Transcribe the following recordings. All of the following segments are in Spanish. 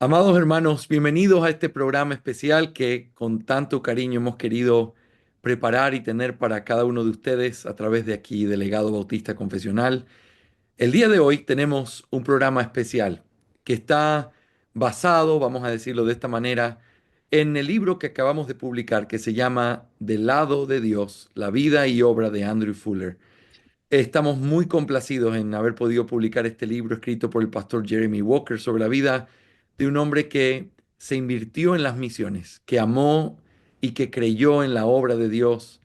Amados hermanos, bienvenidos a este programa especial que con tanto cariño hemos querido preparar y tener para cada uno de ustedes a través de aquí, Delegado Bautista Confesional. El día de hoy tenemos un programa especial que está basado, vamos a decirlo de esta manera, en el libro que acabamos de publicar que se llama Del lado de Dios, la vida y obra de Andrew Fuller. Estamos muy complacidos en haber podido publicar este libro escrito por el pastor Jeremy Walker sobre la vida de un hombre que se invirtió en las misiones, que amó y que creyó en la obra de Dios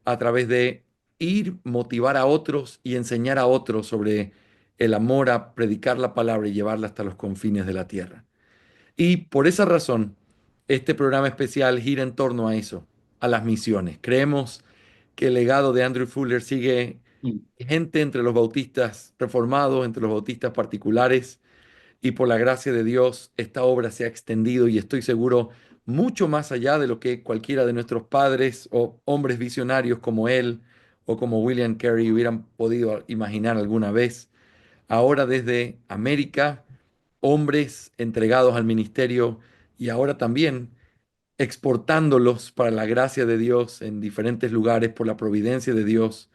a través de ir, motivar a otros y enseñar a otros sobre el amor a predicar la palabra y llevarla hasta los confines de la tierra. Y por esa razón, este programa especial gira en torno a eso, a las misiones. Creemos que el legado de Andrew Fuller sigue Mm. gente entre los bautistas reformados, entre los bautistas particulares, y por la gracia de Dios esta obra se ha extendido y estoy seguro mucho más allá de lo que cualquiera de nuestros padres o hombres visionarios como él o como William Carey hubieran podido imaginar alguna vez. Ahora desde América, hombres entregados al ministerio y ahora también exportándolos para la gracia de Dios en diferentes lugares por la providencia de Dios,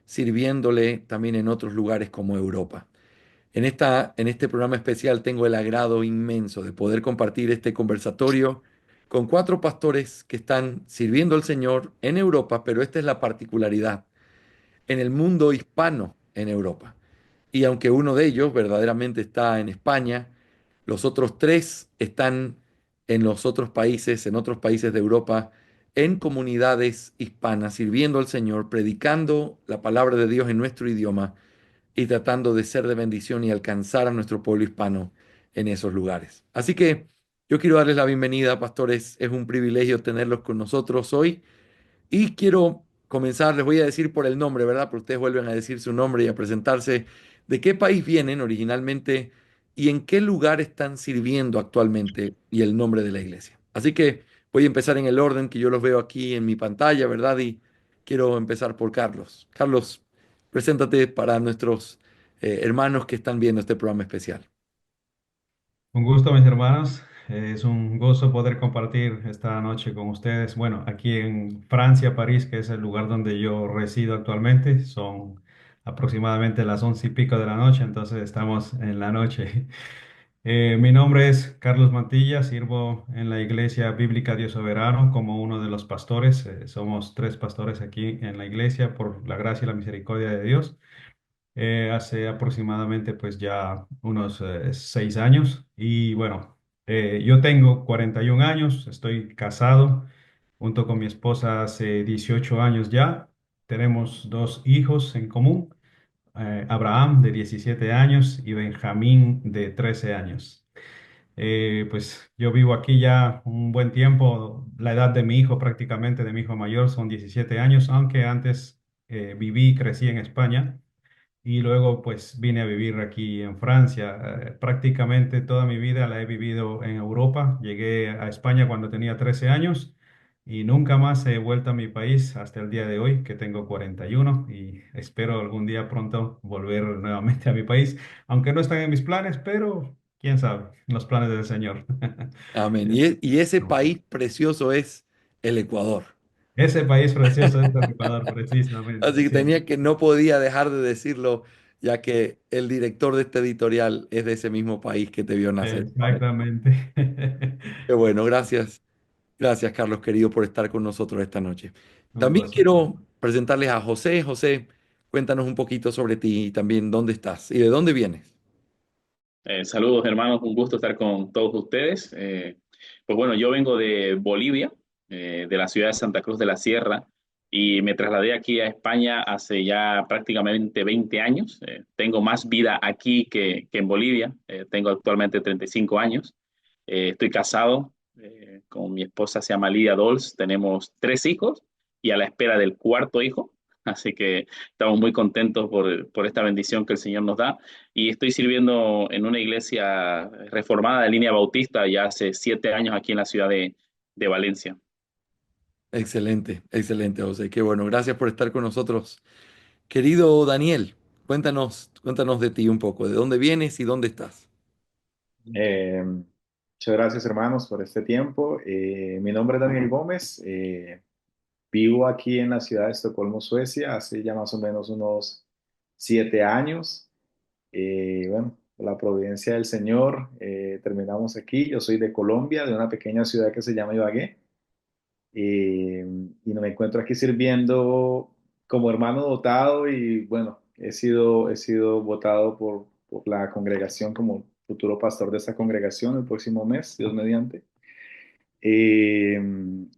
sirviéndole también en otros lugares como Europa. En este programa especial tengo el agrado inmenso de poder compartir este conversatorio con cuatro pastores que están sirviendo al Señor en Europa, pero esta es la particularidad, en el mundo hispano en Europa. Y aunque uno de ellos verdaderamente está en España, los otros tres están en los otros países, en otros países de Europa, en comunidades hispanas, sirviendo al Señor, predicando la palabra de Dios en nuestro idioma y tratando de ser de bendición y alcanzar a nuestro pueblo hispano en esos lugares. Así que yo quiero darles la bienvenida, pastores. Es un privilegio tenerlos con nosotros hoy. Y quiero comenzar, les voy a decir por el nombre, ¿verdad? Pero ustedes vuelven a decir su nombre y a presentarse. ¿De qué país vienen originalmente y en qué lugar están sirviendo actualmente y el nombre de la iglesia? Así que voy a empezar en el orden que yo los veo aquí en mi pantalla, ¿verdad? Y quiero empezar por Carlos. Carlos, preséntate para nuestros hermanos que están viendo este programa especial. Un gusto, mis hermanos. Es un gozo poder compartir esta noche con ustedes. Bueno, aquí en Francia, París, que es el lugar donde yo resido actualmente, son aproximadamente las 11:00 de la noche, entonces estamos en la noche. Mi nombre es Carlos Mantilla, sirvo en la Iglesia Bíblica Dios Soberano como uno de los pastores. Somos tres pastores aquí en la iglesia por la gracia y la misericordia de Dios hace aproximadamente pues ya unos 6 años. Y bueno, yo tengo 41 años, estoy casado junto con mi esposa hace 18 años ya. Tenemos dos hijos en común, Abraham de 17 años y Benjamín de 13 años. Pues yo vivo aquí ya un buen tiempo, la edad de mi hijo prácticamente, de mi hijo mayor, son 17 años, aunque antes viví y crecí en España. Y luego pues vine a vivir aquí en Francia. Prácticamente toda mi vida la he vivido en Europa. Llegué a España cuando tenía 13 años y nunca más he vuelto a mi país hasta el día de hoy, que tengo 41 y espero algún día pronto volver nuevamente a mi país, aunque no están en mis planes, pero quién sabe, los planes del Señor. Amén. Y ese país precioso es el Ecuador. Ese país precioso es el Ecuador, precisamente, Así que sí. tenía que, no podía dejar de decirlo, ya que el director de este editorial es de ese mismo país que te vio nacer. Amén. Exactamente. Qué bueno, gracias. Gracias, Carlos, querido, por estar con nosotros esta noche. Un También gozo. quiero presentarles a José. José, cuéntanos un poquito sobre ti y también dónde estás y de dónde vienes. Saludos hermanos, un gusto estar con todos ustedes. Pues bueno, yo vengo de Bolivia, de la ciudad de Santa Cruz de la Sierra, y me trasladé aquí a España hace ya prácticamente 20 años. Tengo más vida aquí que en Bolivia. Tengo actualmente 35 años. Estoy casado con mi esposa, se llama Lidia Dols. Tenemos tres hijos y a la espera del cuarto hijo. Así que estamos muy contentos por esta bendición que el Señor nos da. Y estoy sirviendo en una iglesia reformada de línea bautista ya hace 7 años aquí en la ciudad de Valencia. Excelente, excelente, José. Qué bueno. Gracias por estar con nosotros. Querido Daniel, cuéntanos de ti un poco. ¿De dónde vienes y dónde estás? Eh, Muchas gracias, hermanos, por este tiempo. Mi nombre es Daniel Gómez. Vivo aquí en la ciudad de Estocolmo, Suecia, hace ya más o menos unos 7 años. Bueno, por la providencia del Señor, terminamos aquí. Yo soy de Colombia, de una pequeña ciudad que se llama Ibagué. Eh, y me encuentro aquí sirviendo como hermano dotado y bueno, he sido votado por la congregación como futuro pastor de esta congregación el próximo mes, Dios mediante. Eh,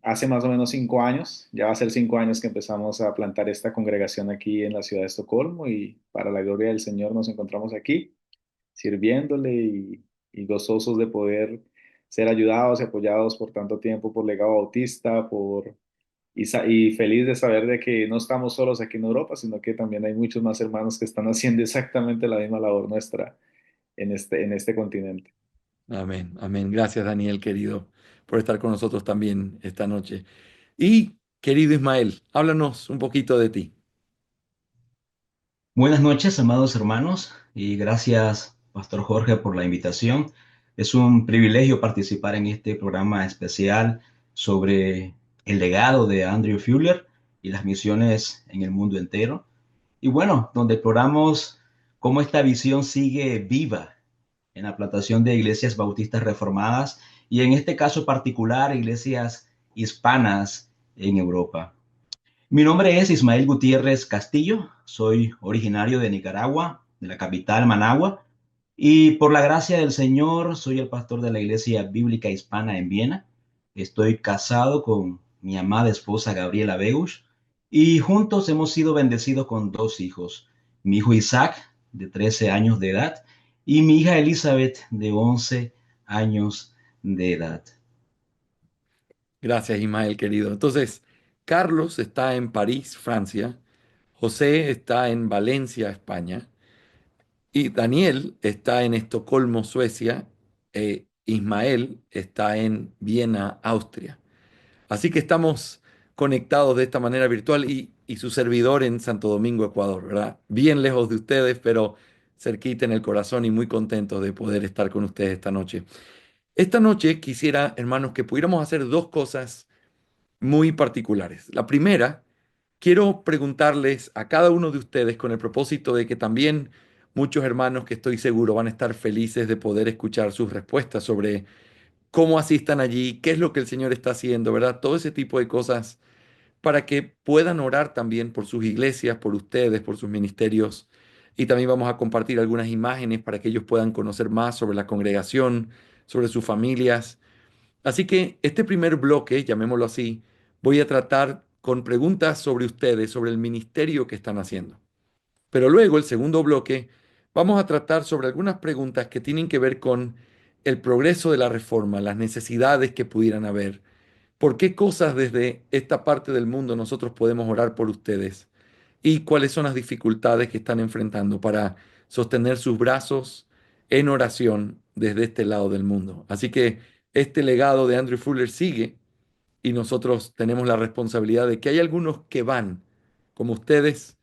Hace más o menos 5 años, ya va a ser 5 años que empezamos a plantar esta congregación aquí en la ciudad de Estocolmo y para la gloria del Señor nos encontramos aquí sirviéndole y gozosos de poder ser ayudados y apoyados por tanto tiempo por Legado Bautista, y feliz de saber de que no estamos solos aquí en Europa, sino que también hay muchos más hermanos que están haciendo exactamente la misma labor nuestra en este continente. Amén, amén. Gracias, Daniel, querido, por estar con nosotros también esta noche. Y, querido Ismael, háblanos un poquito de ti. Buenas noches, amados hermanos, y gracias, Pastor Jorge, por la invitación. Es un privilegio participar en este programa especial sobre el legado de Andrew Fuller y las misiones en el mundo entero. Y bueno, donde exploramos cómo esta visión sigue viva en la plantación de iglesias bautistas reformadas y en este caso particular, iglesias hispanas en Europa. Mi nombre es Ismael Gutiérrez Castillo, soy originario de Nicaragua, de la capital Managua, y por la gracia del Señor soy el pastor de la Iglesia Bíblica Hispana en Viena. Estoy casado con mi amada esposa Gabriela Begusch y juntos hemos sido bendecidos con 2 hijos, mi hijo Isaac, de 13 años de edad, y mi hija Elizabeth, de 11 años de edad. Gracias, Ismael, querido. Entonces, Carlos está en París, Francia. José está en Valencia, España. Y Daniel está en Estocolmo, Suecia. Ismael está en Viena, Austria. Así que estamos conectados de esta manera virtual y su servidor en Santo Domingo, Ecuador, ¿verdad? Bien lejos de ustedes, pero cerquita en el corazón y muy contentos de poder estar con ustedes esta noche. Esta noche quisiera, hermanos, que pudiéramos hacer dos cosas muy particulares. La primera, quiero preguntarles a cada uno de ustedes con el propósito de que también muchos hermanos que estoy seguro van a estar felices de poder escuchar sus respuestas sobre cómo asistan allí, qué es lo que el Señor está haciendo, ¿verdad? Todo ese tipo de cosas para que puedan orar también por sus iglesias, por ustedes, por sus ministerios. Y también vamos a compartir algunas imágenes para que ellos puedan conocer más sobre la congregación, sobre sus familias. Así que este primer bloque, llamémoslo así, voy a tratar con preguntas sobre ustedes, sobre el ministerio que están haciendo. Pero luego, el segundo bloque, vamos a tratar sobre algunas preguntas que tienen que ver con el progreso de la reforma, las necesidades que pudieran haber. ¿Por qué cosas desde esta parte del mundo nosotros podemos orar por ustedes? ¿Y cuáles son las dificultades que están enfrentando para sostener sus brazos en oración desde este lado del mundo? Así que este legado de Andrew Fuller sigue y nosotros tenemos la responsabilidad de que hay algunos que van, como ustedes,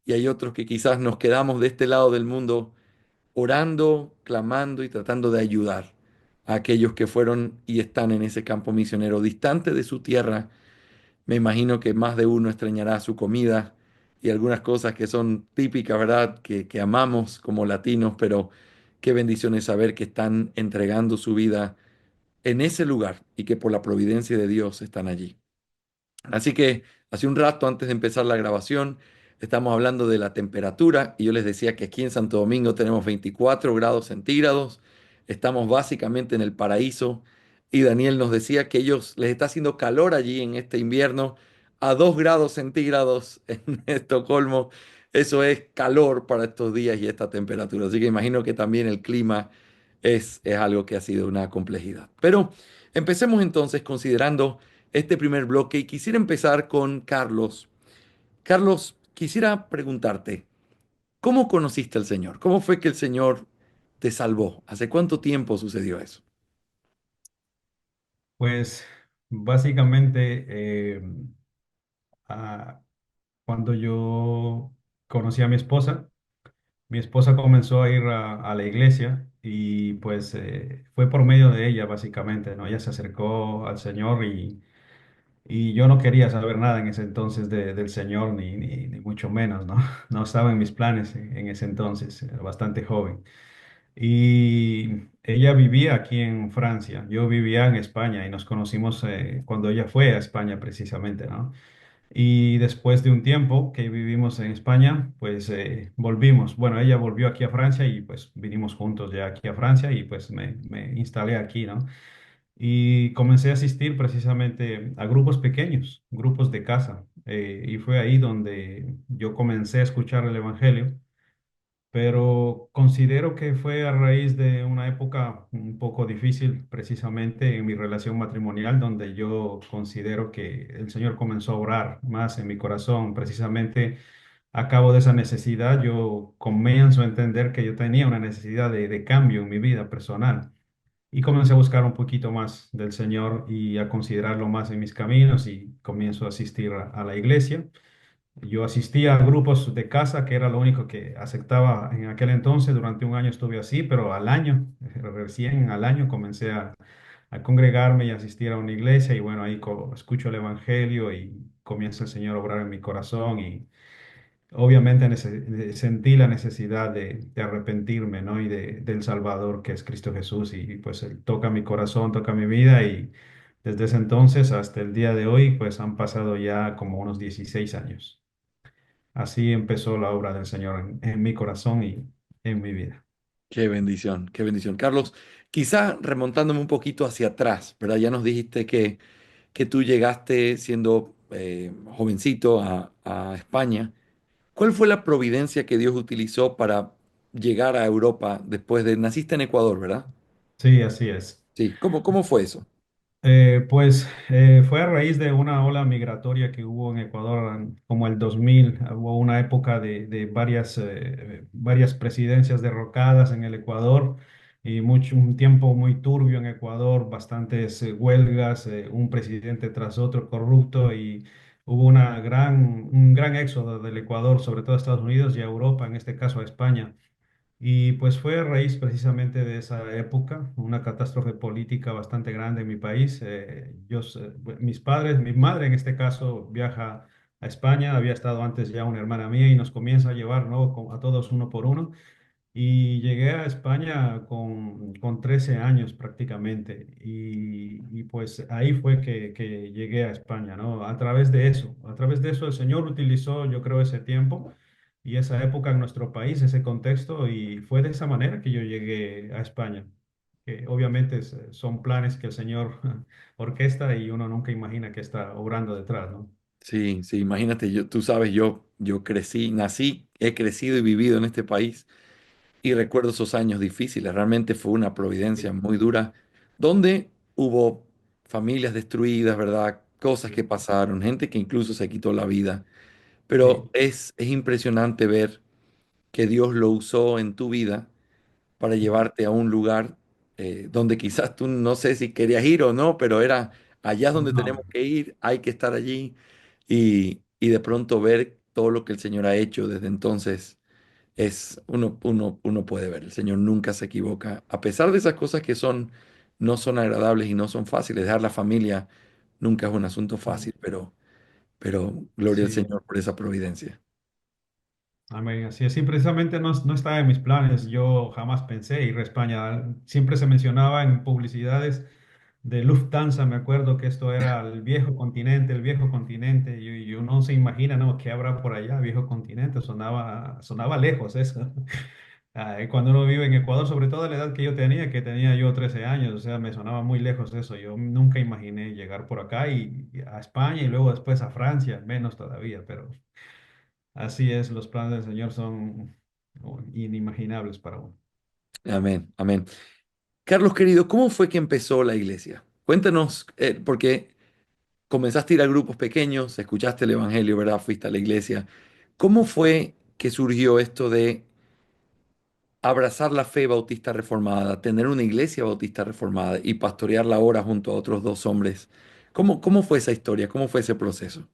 y hay otros que quizás nos quedamos de este lado del mundo orando, clamando y tratando de ayudar a aquellos que fueron y están en ese campo misionero distante de su tierra. Me imagino que más de uno extrañará su comida y algunas cosas que son típicas, ¿verdad? Que amamos como latinos, pero qué bendición es saber que están entregando su vida en ese lugar y que por la providencia de Dios están allí. Así que hace un rato antes de empezar la grabación, estamos hablando de la temperatura y yo les decía que aquí en Santo Domingo tenemos 24 grados centígrados, estamos básicamente en el paraíso y Daniel nos decía que ellos les está haciendo calor allí en este invierno a 2 grados centígrados en Estocolmo. Eso es calor para estos días y esta temperatura. Así que imagino que también el clima es algo que ha sido una complejidad. Pero empecemos entonces considerando este primer bloque y quisiera empezar con Carlos. Carlos, quisiera preguntarte, ¿cómo conociste al Señor? ¿Cómo fue que el Señor te salvó? ¿Hace cuánto tiempo sucedió eso? Pues básicamente ah, cuando yo conocí a mi esposa, Mi esposa comenzó a ir a la iglesia y pues fue por medio de ella básicamente, ¿no? Ella se acercó al Señor y yo no quería saber nada en ese entonces del Señor, ni mucho menos, ¿no? No estaba en mis planes en ese entonces, era bastante joven. Y ella vivía aquí en Francia, yo vivía en España y nos conocimos cuando ella fue a España precisamente, ¿no? Y después de un tiempo que vivimos en España, pues volvimos. Bueno, ella volvió aquí a Francia y pues vinimos juntos ya aquí a Francia y pues me instalé aquí, ¿no? Y comencé a asistir precisamente a grupos pequeños, grupos de casa. Y fue ahí donde yo comencé a escuchar el Evangelio, pero considero que fue a raíz de una época un poco difícil, precisamente en mi relación matrimonial, donde yo considero que el Señor comenzó a orar más en mi corazón. Precisamente a cabo de esa necesidad, yo comienzo a entender que yo tenía una necesidad de cambio en mi vida personal. Y comencé a buscar un poquito más del Señor y a considerarlo más en mis caminos y comienzo a asistir a la iglesia. Yo asistía a grupos de casa, que era lo único que aceptaba en aquel entonces. Durante un año estuve así, pero al año, recién al año, comencé a congregarme y asistir a una iglesia. Y bueno, ahí escucho el Evangelio y comienza el Señor a obrar en mi corazón. Y obviamente sentí la necesidad de arrepentirme, ¿no? Y del Salvador, que es Cristo Jesús. Y pues Él toca mi corazón, toca mi vida. Y desde ese entonces hasta el día de hoy, pues han pasado ya como unos 16 años. Así empezó la obra del Señor en mi corazón y en mi vida. Qué bendición, qué bendición. Carlos, quizá remontándome un poquito hacia atrás, ¿verdad? Ya nos dijiste que tú llegaste siendo jovencito a España. ¿Cuál fue la providencia que Dios utilizó para llegar a Europa después de... Naciste en Ecuador, ¿verdad? Sí, así es. Sí. ¿Cómo fue eso? Fue a raíz de una ola migratoria que hubo en Ecuador como el 2000. Hubo una época de varias presidencias derrocadas en el Ecuador y un tiempo muy turbio en Ecuador, bastantes huelgas, un presidente tras otro corrupto y hubo un gran éxodo del Ecuador, sobre todo a Estados Unidos y a Europa, en este caso a España. Y pues fue a raíz precisamente de esa época, una catástrofe política bastante grande en mi país. Mis padres, mi madre en este caso viaja a España, había estado antes ya una hermana mía y nos comienza a llevar, ¿no? A todos uno por uno. Y llegué a España con 13 años prácticamente. Y pues ahí fue que llegué a España, ¿no? A través de eso el Señor utilizó, yo creo, ese tiempo y esa época en nuestro país, ese contexto, y fue de esa manera que yo llegué a España. Que obviamente son planes que el Señor orquesta y uno nunca imagina que está obrando detrás, ¿no? Sí, sí, imagínate, tú sabes, yo crecí, nací, he crecido y vivido en este país y recuerdo esos años difíciles. Realmente fue una providencia Sí, muy dura, donde hubo familias destruidas, ¿verdad? Cosas que sí, pasaron, gente que incluso se quitó la vida. sí. Pero es impresionante ver que Dios lo usó en tu vida para llevarte a un lugar donde quizás tú no sé si querías ir o no, pero era allá es donde No, tenemos que ir, hay que estar allí y de pronto ver todo lo que el Señor ha hecho desde entonces uno puede ver, el Señor nunca se equivoca, a pesar de esas cosas que no son agradables y no son fáciles, dejar la familia nunca es un asunto fácil, pero gloria al sí. Señor por esa providencia. Amén, así es. Sí, precisamente no estaba en mis planes. Yo jamás pensé ir a España. Siempre se mencionaba en publicidades de Lufthansa. Me acuerdo que esto era el viejo continente, el viejo continente. Y uno se imagina, ¿no? ¿Qué habrá por allá, viejo continente? Sonaba lejos eso. Cuando uno vive en Ecuador, sobre todo a la edad que yo tenía, que tenía yo 13 años, o sea, me sonaba muy lejos eso. Yo nunca imaginé llegar por acá y a España y luego después a Francia, menos todavía, pero... Así es, los planes del Señor son inimaginables para uno. Amén, amén. Carlos querido, ¿cómo fue que empezó la iglesia? Cuéntanos, porque comenzaste a ir a grupos pequeños, escuchaste el Evangelio, ¿verdad? Fuiste a la iglesia. ¿Cómo fue que surgió esto de abrazar la fe bautista reformada, tener una iglesia bautista reformada y pastorearla ahora junto a otros dos hombres? ¿Cómo fue esa historia? ¿Cómo fue ese proceso?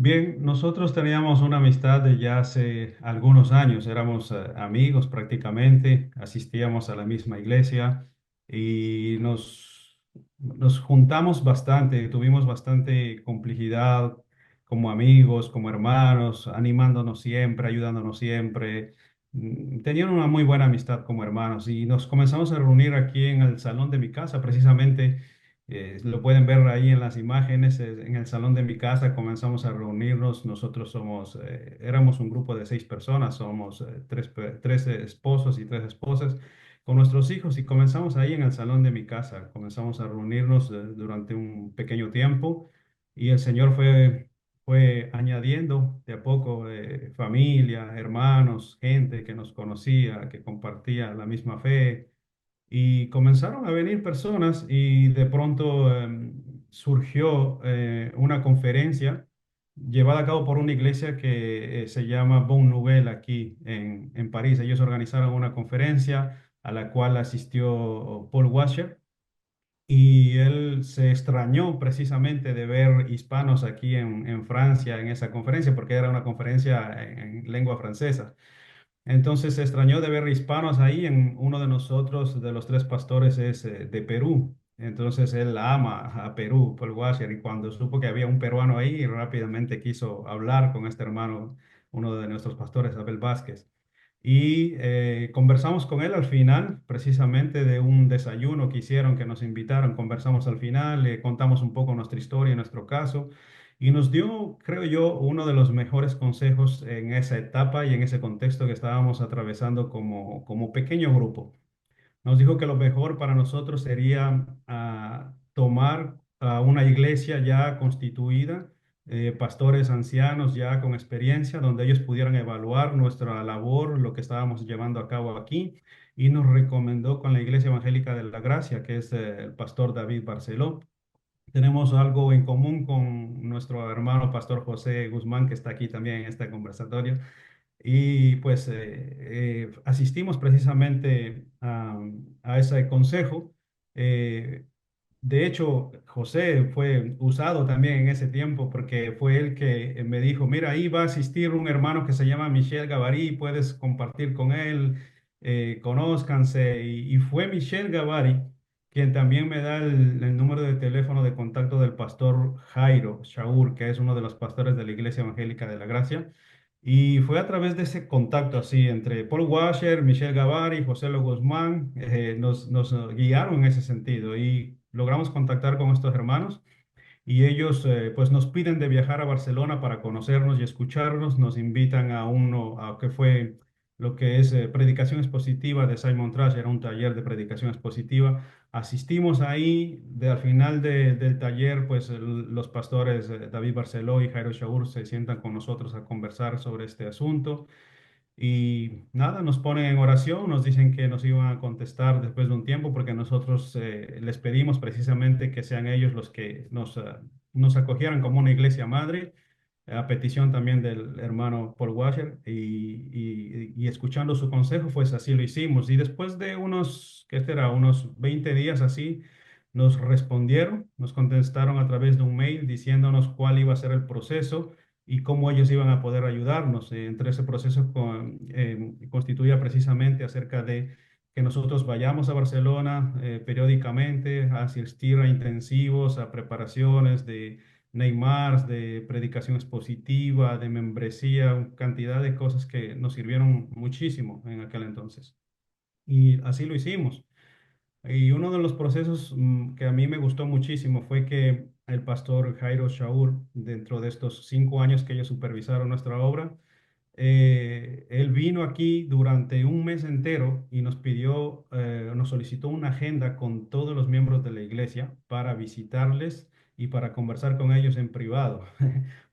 Bien, nosotros teníamos una amistad de ya hace algunos años, éramos amigos prácticamente, asistíamos a la misma iglesia y nos juntamos bastante, tuvimos bastante complicidad como amigos, como hermanos, animándonos siempre, ayudándonos siempre. Tenían una muy buena amistad como hermanos y nos comenzamos a reunir aquí en el salón de mi casa precisamente. Lo pueden ver ahí en las imágenes, en el salón de mi casa comenzamos a reunirnos. Nosotros éramos un grupo de 6 personas, somos tres esposos y 3 esposas con nuestros hijos y comenzamos ahí en el salón de mi casa. Comenzamos a reunirnos durante un pequeño tiempo y el Señor fue añadiendo de a poco familia, hermanos, gente que nos conocía, que compartía la misma fe y comenzaron a venir personas y de pronto surgió una conferencia llevada a cabo por una iglesia que se llama Bon Nouvelle aquí en París. Ellos organizaron una conferencia a la cual asistió Paul Washer y él se extrañó precisamente de ver hispanos aquí en Francia en esa conferencia porque era una conferencia en lengua francesa. Entonces se extrañó de ver hispanos ahí. En uno de nosotros, de los 3 pastores, es de Perú. Entonces él ama a Perú, Paul Washer, y cuando supo que había un peruano ahí, rápidamente quiso hablar con este hermano, uno de nuestros pastores, Abel Vázquez. Y conversamos con él al final, precisamente de un desayuno que hicieron, que nos invitaron. Conversamos al final, le contamos un poco nuestra historia, nuestro caso, y nos dio, creo yo, uno de los mejores consejos en esa etapa y en ese contexto que estábamos atravesando como pequeño grupo. Nos dijo que lo mejor para nosotros sería tomar a una iglesia ya constituida, pastores ancianos ya con experiencia, donde ellos pudieran evaluar nuestra labor, lo que estábamos llevando a cabo aquí, y nos recomendó con la Iglesia Evangélica de la Gracia, que es el pastor David Barceló. Tenemos algo en común con nuestro hermano pastor José Guzmán, que está aquí también en este conversatorio. Y pues asistimos precisamente a ese consejo. Eh, de hecho, José fue usado también en ese tiempo porque fue él que me dijo, mira, ahí va a asistir un hermano que se llama Michel Gabary, puedes compartir con él, conózcanse. Y fue Michel Gabary quien también me da el número de teléfono de contacto del pastor Jairo Shaur, que es uno de los pastores de la Iglesia Evangélica de la Gracia. Y fue a través de ese contacto así entre Paul Washer, Michelle Gavari, José Lo Guzmán, nos guiaron en ese sentido y logramos contactar con estos hermanos y ellos pues nos piden de viajar a Barcelona para conocernos y escucharnos, nos invitan a uno, a que fue lo que es predicación expositiva de Simon Trash, era un taller de predicación expositiva. Asistimos ahí, al final del taller, pues los pastores David Barceló y Jairo Shaur se sientan con nosotros a conversar sobre este asunto. Y nada, nos ponen en oración, nos dicen que nos iban a contestar después de un tiempo porque nosotros les pedimos precisamente que sean ellos los que nos acogieran como una iglesia madre, a petición también del hermano Paul Washer, y escuchando su consejo, pues así lo hicimos. Y después de unos, ¿qué será? Unos 20 días así, nos respondieron, nos contestaron a través de un mail diciéndonos cuál iba a ser el proceso y cómo ellos iban a poder ayudarnos. Entre ese proceso constituía precisamente acerca de que nosotros vayamos a Barcelona periódicamente a asistir a intensivos, a preparaciones de Neymar, de predicación expositiva, de membresía, cantidad de cosas que nos sirvieron muchísimo en aquel entonces. Y así lo hicimos. Y uno de los procesos que a mí me gustó muchísimo fue que el pastor Jairo Shaur, dentro de estos 5 años que ellos supervisaron nuestra obra, él vino aquí durante un mes entero y nos pidió, nos solicitó una agenda con todos los miembros de la iglesia para visitarles y para conversar con ellos en privado,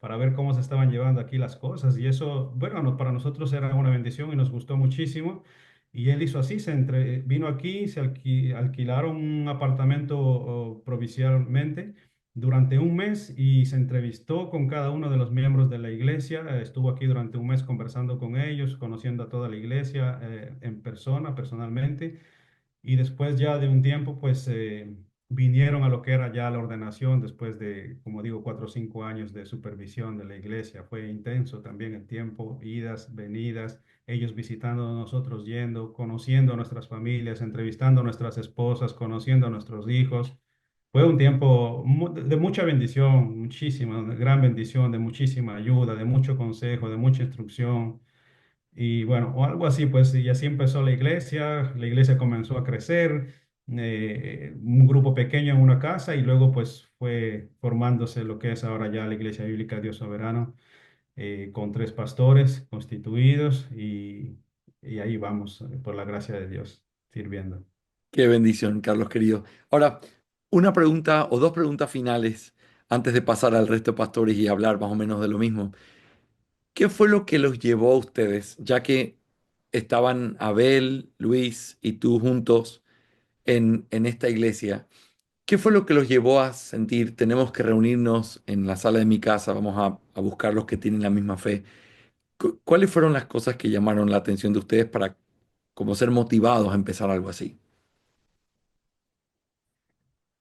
para ver cómo se estaban llevando aquí las cosas. Y eso, bueno, para nosotros era una bendición y nos gustó muchísimo. Y él hizo así, vino aquí, alquilaron un apartamento provisionalmente durante un mes y se entrevistó con cada uno de los miembros de la iglesia. Estuvo aquí durante un mes conversando con ellos, conociendo a toda la iglesia en persona, personalmente. Y después ya de un tiempo, pues vinieron a lo que era ya la ordenación después de, como digo, 4 o 5 años de supervisión de la iglesia. Fue intenso también el tiempo, idas, venidas, ellos visitando a nosotros, yendo, conociendo a nuestras familias, entrevistando a nuestras esposas, conociendo a nuestros hijos. Fue un tiempo de mucha bendición, muchísima, de gran bendición, de muchísima ayuda, de mucho consejo, de mucha instrucción. Y bueno, o algo así, pues, y así empezó la iglesia comenzó a crecer, un grupo pequeño en una casa y luego pues fue formándose lo que es ahora ya la Iglesia Bíblica Dios Soberano, con 3 pastores constituidos y ahí vamos, por la gracia de Dios, sirviendo. Qué bendición, Carlos querido. Ahora, una pregunta o dos preguntas finales antes de pasar al resto de pastores y hablar más o menos de lo mismo. ¿Qué fue lo que los llevó a ustedes, ya que estaban Abel, Luis y tú juntos en esta iglesia? ¿Qué fue lo que los llevó a sentir, tenemos que reunirnos en la sala de mi casa, vamos a buscar los que tienen la misma fe? ¿Cuáles fueron las cosas que llamaron la atención de ustedes para como ser motivados a empezar algo así?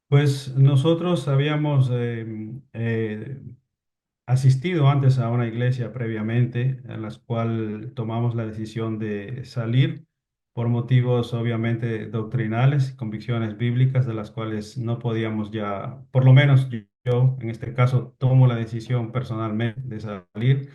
Pues nosotros habíamos asistido antes a una iglesia previamente, en las cual tomamos la decisión de salir por motivos obviamente doctrinales, convicciones bíblicas de las cuales no podíamos ya, por lo menos yo en este caso tomo la decisión personalmente de salir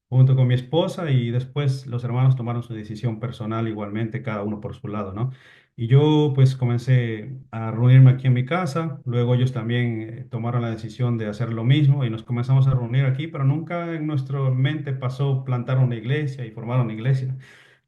junto con mi esposa y después los hermanos tomaron su decisión personal igualmente, cada uno por su lado, ¿no? Y yo pues comencé a reunirme aquí en mi casa, luego ellos también tomaron la decisión de hacer lo mismo y nos comenzamos a reunir aquí, pero nunca en nuestra mente pasó plantar una iglesia y formar una iglesia.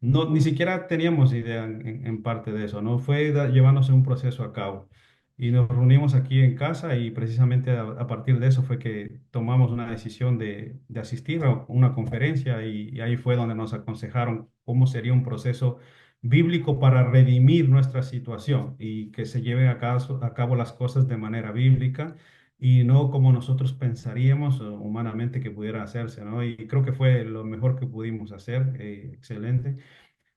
No, ni siquiera teníamos idea en parte de eso, ¿no? Fue llevándose un proceso a cabo. Y nos reunimos aquí en casa y precisamente a partir de eso fue que tomamos una decisión de asistir a una conferencia y ahí fue donde nos aconsejaron cómo sería un proceso bíblico para redimir nuestra situación y que se lleven a cabo las cosas de manera bíblica y no como nosotros pensaríamos humanamente que pudiera hacerse, ¿no? Y creo que fue lo mejor que pudimos hacer, excelente.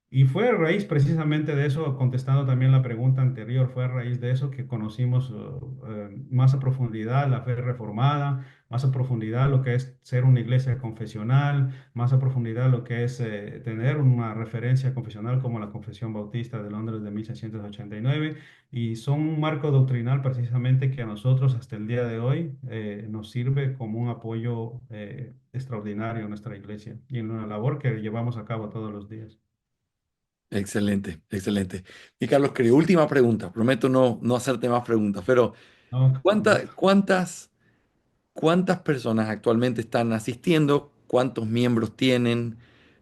Y fue a raíz precisamente de eso, contestando también la pregunta anterior, fue a raíz de eso que conocimos más a profundidad la fe reformada, más a profundidad lo que es ser una iglesia confesional, más a profundidad lo que es tener una referencia confesional como la Confesión Bautista de Londres de 1689 y son un marco doctrinal precisamente que a nosotros hasta el día de hoy nos sirve como un apoyo extraordinario en nuestra iglesia y en la labor que llevamos a cabo todos los días. Excelente, excelente. Y Carlos, querido, última pregunta. Prometo no hacerte más preguntas, pero No, con gusto. ¿cuántas personas actualmente están asistiendo? ¿Cuántos miembros tienen?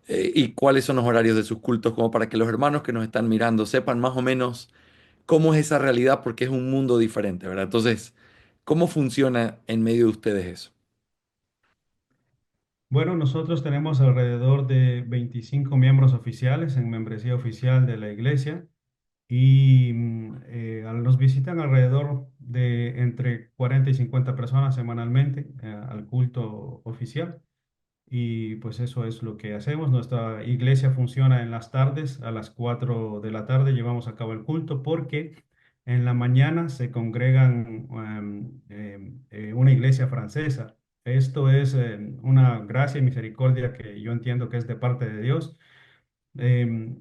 ¿Y cuáles son los horarios de sus cultos? Como para que los hermanos que nos están mirando sepan más o menos cómo es esa realidad, porque es un mundo diferente, ¿verdad? Entonces, ¿cómo funciona en medio de ustedes eso? Bueno, nosotros tenemos alrededor de 25 miembros oficiales en membresía oficial de la iglesia y nos visitan alrededor de entre 40 y 50 personas semanalmente al culto oficial. Y pues eso es lo que hacemos. Nuestra iglesia funciona en las tardes, a las 4 de la tarde llevamos a cabo el culto porque en la mañana se congregan una iglesia francesa. Esto es una gracia y misericordia que yo entiendo que es de parte de Dios.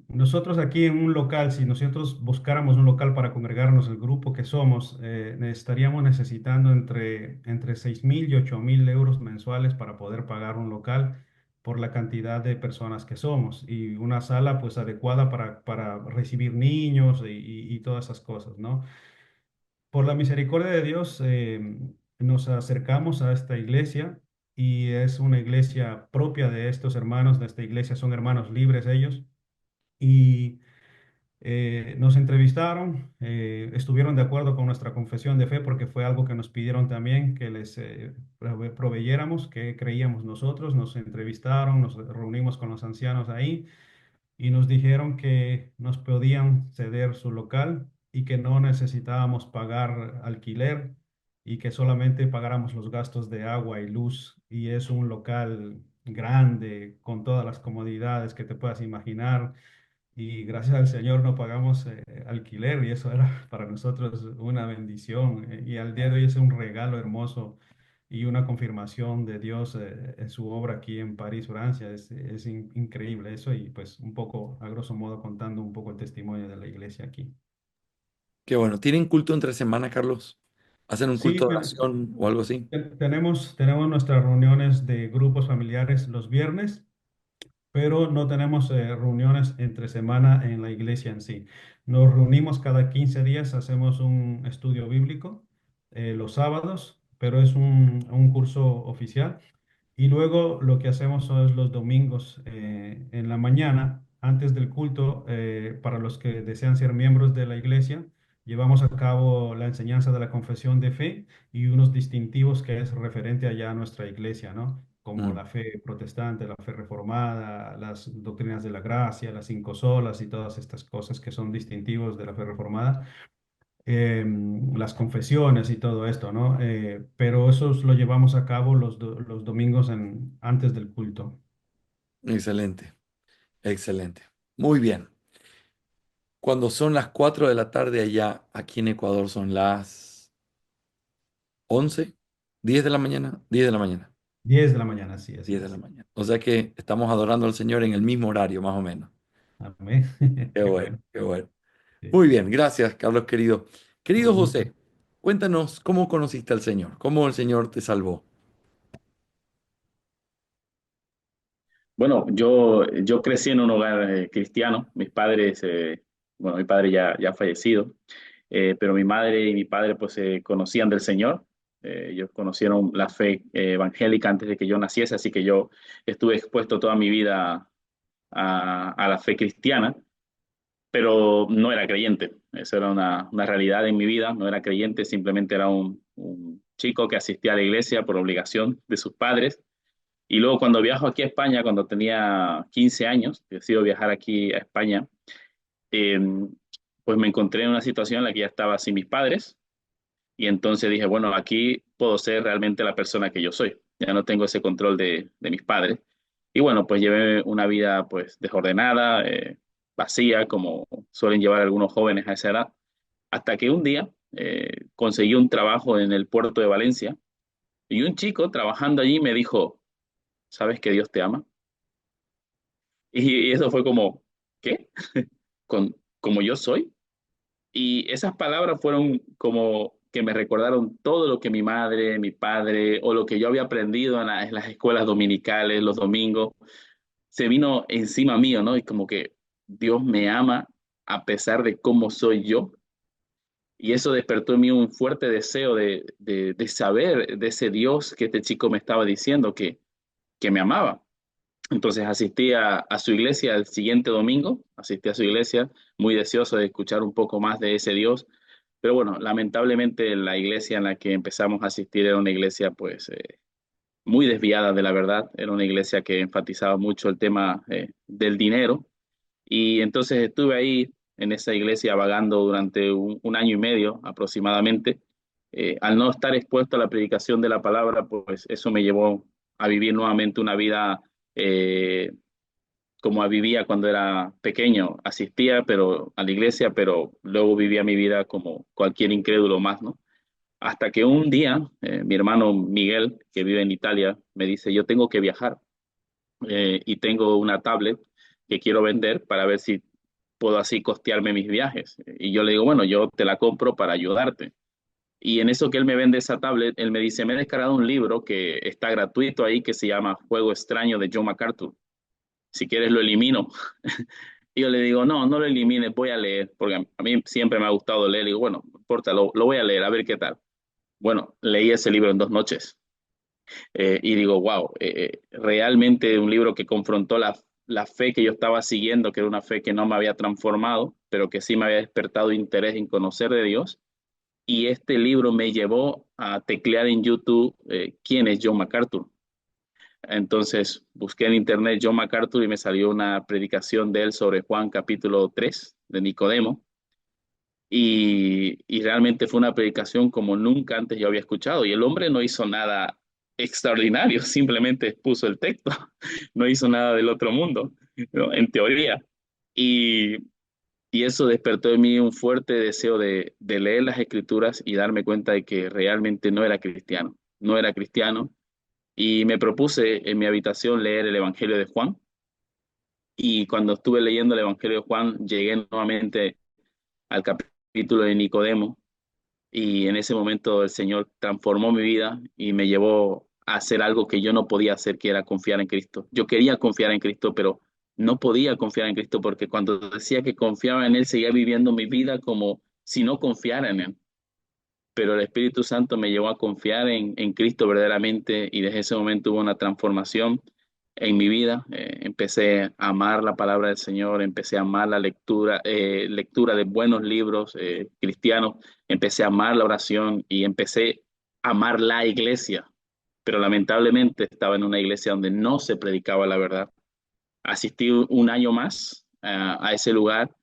Nosotros aquí en un local, si nosotros buscáramos un local para congregarnos el grupo que somos, estaríamos necesitando entre 6.000 y 8.000 euros mensuales para poder pagar un local por la cantidad de personas que somos y una sala pues adecuada para recibir niños y todas esas cosas, ¿no? Por la misericordia de Dios, nos acercamos a esta iglesia y es una iglesia propia de estos hermanos, de esta iglesia son hermanos libres ellos y nos entrevistaron, estuvieron de acuerdo con nuestra confesión de fe porque fue algo que nos pidieron también que les proveyéramos, que creíamos nosotros, nos entrevistaron, nos reunimos con los ancianos ahí y nos dijeron que nos podían ceder su local y que no necesitábamos pagar alquiler y que solamente pagáramos los gastos de agua y luz y es un local grande con todas las comodidades que te puedas imaginar y gracias al Señor no pagamos alquiler y eso era para nosotros una bendición. Y al día de hoy es un regalo hermoso y una confirmación de Dios en su obra aquí en París, Francia. Es increíble eso y pues un poco, a grosso modo, contando un poco el testimonio de la iglesia aquí. Qué bueno. ¿Tienen culto entre semana, Carlos? ¿Hacen un Sí, culto de oración o algo así? tenemos nuestras reuniones de grupos familiares los viernes, pero no tenemos reuniones entre semana en la iglesia en sí. Nos reunimos cada 15 días, hacemos un estudio bíblico los sábados, pero es un curso oficial. Y luego lo que hacemos son los domingos en la mañana, antes del culto, para los que desean ser miembros de la iglesia, llevamos a cabo la enseñanza de la confesión de fe y unos distintivos que es referente allá a nuestra iglesia, ¿no? Como Mm, la fe protestante, la fe reformada, las doctrinas de la gracia, las cinco solas y todas estas cosas que son distintivos de la fe reformada, las confesiones y todo esto, ¿no? Pero eso lo llevamos a cabo los domingos antes del culto. excelente, excelente. Muy bien. Cuando son las 4 de la tarde allá, aquí en Ecuador son las 11, 10 de la mañana, 10 de la mañana, 10 de la mañana, sí, así 10 de la es. mañana. O sea que estamos adorando al Señor en el mismo horario, más o menos. Amén. Qué Qué bueno, bueno. qué bueno. Sí. Muy bien, gracias, Carlos querido. Querido Un gusto. José, cuéntanos cómo conociste al Señor, cómo el Señor te salvó. Bueno, yo crecí en un hogar cristiano. Mis padres, bueno, mi padre ya ha fallecido, pero mi madre y mi padre pues se conocían del Señor. Ellos conocieron la fe evangélica antes de que yo naciese, así que yo estuve expuesto toda mi vida a la fe cristiana, pero no era creyente. Eso era una realidad en mi vida. No era creyente, simplemente era un chico que asistía a la iglesia por obligación de sus padres. Y luego cuando viajo aquí a España, cuando tenía 15 años, decido viajar aquí a España, eh, pues me encontré en una situación en la que ya estaba sin mis padres y entonces dije, bueno, aquí puedo ser realmente la persona que yo soy. Ya no tengo ese control de mis padres. Y bueno, pues llevé una vida pues desordenada, vacía, como suelen llevar algunos jóvenes a esa edad, hasta que un día conseguí un trabajo en el puerto de Valencia y un chico trabajando allí me dijo, ¿sabes que Dios te ama? Y eso fue como, ¿qué? Como yo soy. Y esas palabras fueron como que me recordaron todo lo que mi madre, mi padre o lo que yo había aprendido en las escuelas dominicales, los domingos, se vino encima mío, ¿no? Y como que Dios me ama a pesar de cómo soy yo. Y eso despertó en mí un fuerte deseo de saber de ese Dios que este chico me estaba diciendo que me amaba. Entonces asistí a su iglesia el siguiente domingo, asistí a su iglesia muy deseoso de escuchar un poco más de ese Dios, pero bueno, lamentablemente la iglesia en la que empezamos a asistir era una iglesia pues muy desviada de la verdad, era una iglesia que enfatizaba mucho el tema del dinero y entonces estuve ahí en esa iglesia vagando durante un año y medio aproximadamente. Al no estar expuesto a la predicación de la palabra, pues eso me llevó a vivir nuevamente una vida eh, como vivía cuando era pequeño. Asistía pero, a la iglesia, pero luego vivía mi vida como cualquier incrédulo más, ¿no? Hasta que un día mi hermano Miguel, que vive en Italia, me dice, yo tengo que viajar y tengo una tablet que quiero vender para ver si puedo así costearme mis viajes. Y yo le digo, bueno, yo te la compro para ayudarte. Y en eso que él me vende esa tablet, él me dice, me he descargado un libro que está gratuito ahí que se llama Juego Extraño de John MacArthur. Si quieres lo elimino. Y yo le digo, no, no lo elimines, voy a leer, porque a mí siempre me ha gustado leer. Y digo, bueno, no importa, lo voy a leer, a ver qué tal. Bueno, leí ese libro en 2 noches y digo, wow, realmente un libro que confrontó la fe que yo estaba siguiendo, que era una fe que no me había transformado, pero que sí me había despertado interés en conocer de Dios. Y este libro me llevó a teclear en YouTube quién es John MacArthur. Entonces busqué en internet John MacArthur y me salió una predicación de él sobre Juan capítulo 3 de Nicodemo. Y realmente fue una predicación como nunca antes yo había escuchado. Y el hombre no hizo nada extraordinario, simplemente expuso el texto, no hizo nada del otro mundo, ¿no? En teoría. Y, y eso despertó en mí un fuerte deseo de leer las escrituras y darme cuenta de que realmente no era cristiano, no era cristiano. Y me propuse en mi habitación leer el Evangelio de Juan. Y cuando estuve leyendo el Evangelio de Juan, llegué nuevamente al capítulo de Nicodemo. Y en ese momento el Señor transformó mi vida y me llevó a hacer algo que yo no podía hacer, que era confiar en Cristo. Yo quería confiar en Cristo, pero no podía confiar en Cristo porque cuando decía que confiaba en Él, seguía viviendo mi vida como si no confiara en Él. Pero el Espíritu Santo me llevó a confiar en Cristo verdaderamente y desde ese momento hubo una transformación en mi vida. Empecé a amar la palabra del Señor, empecé a amar la lectura, lectura de buenos libros cristianos, empecé a amar la oración y empecé a amar la iglesia. Pero lamentablemente estaba en una iglesia donde no se predicaba la verdad. Asistí un año más a ese lugar,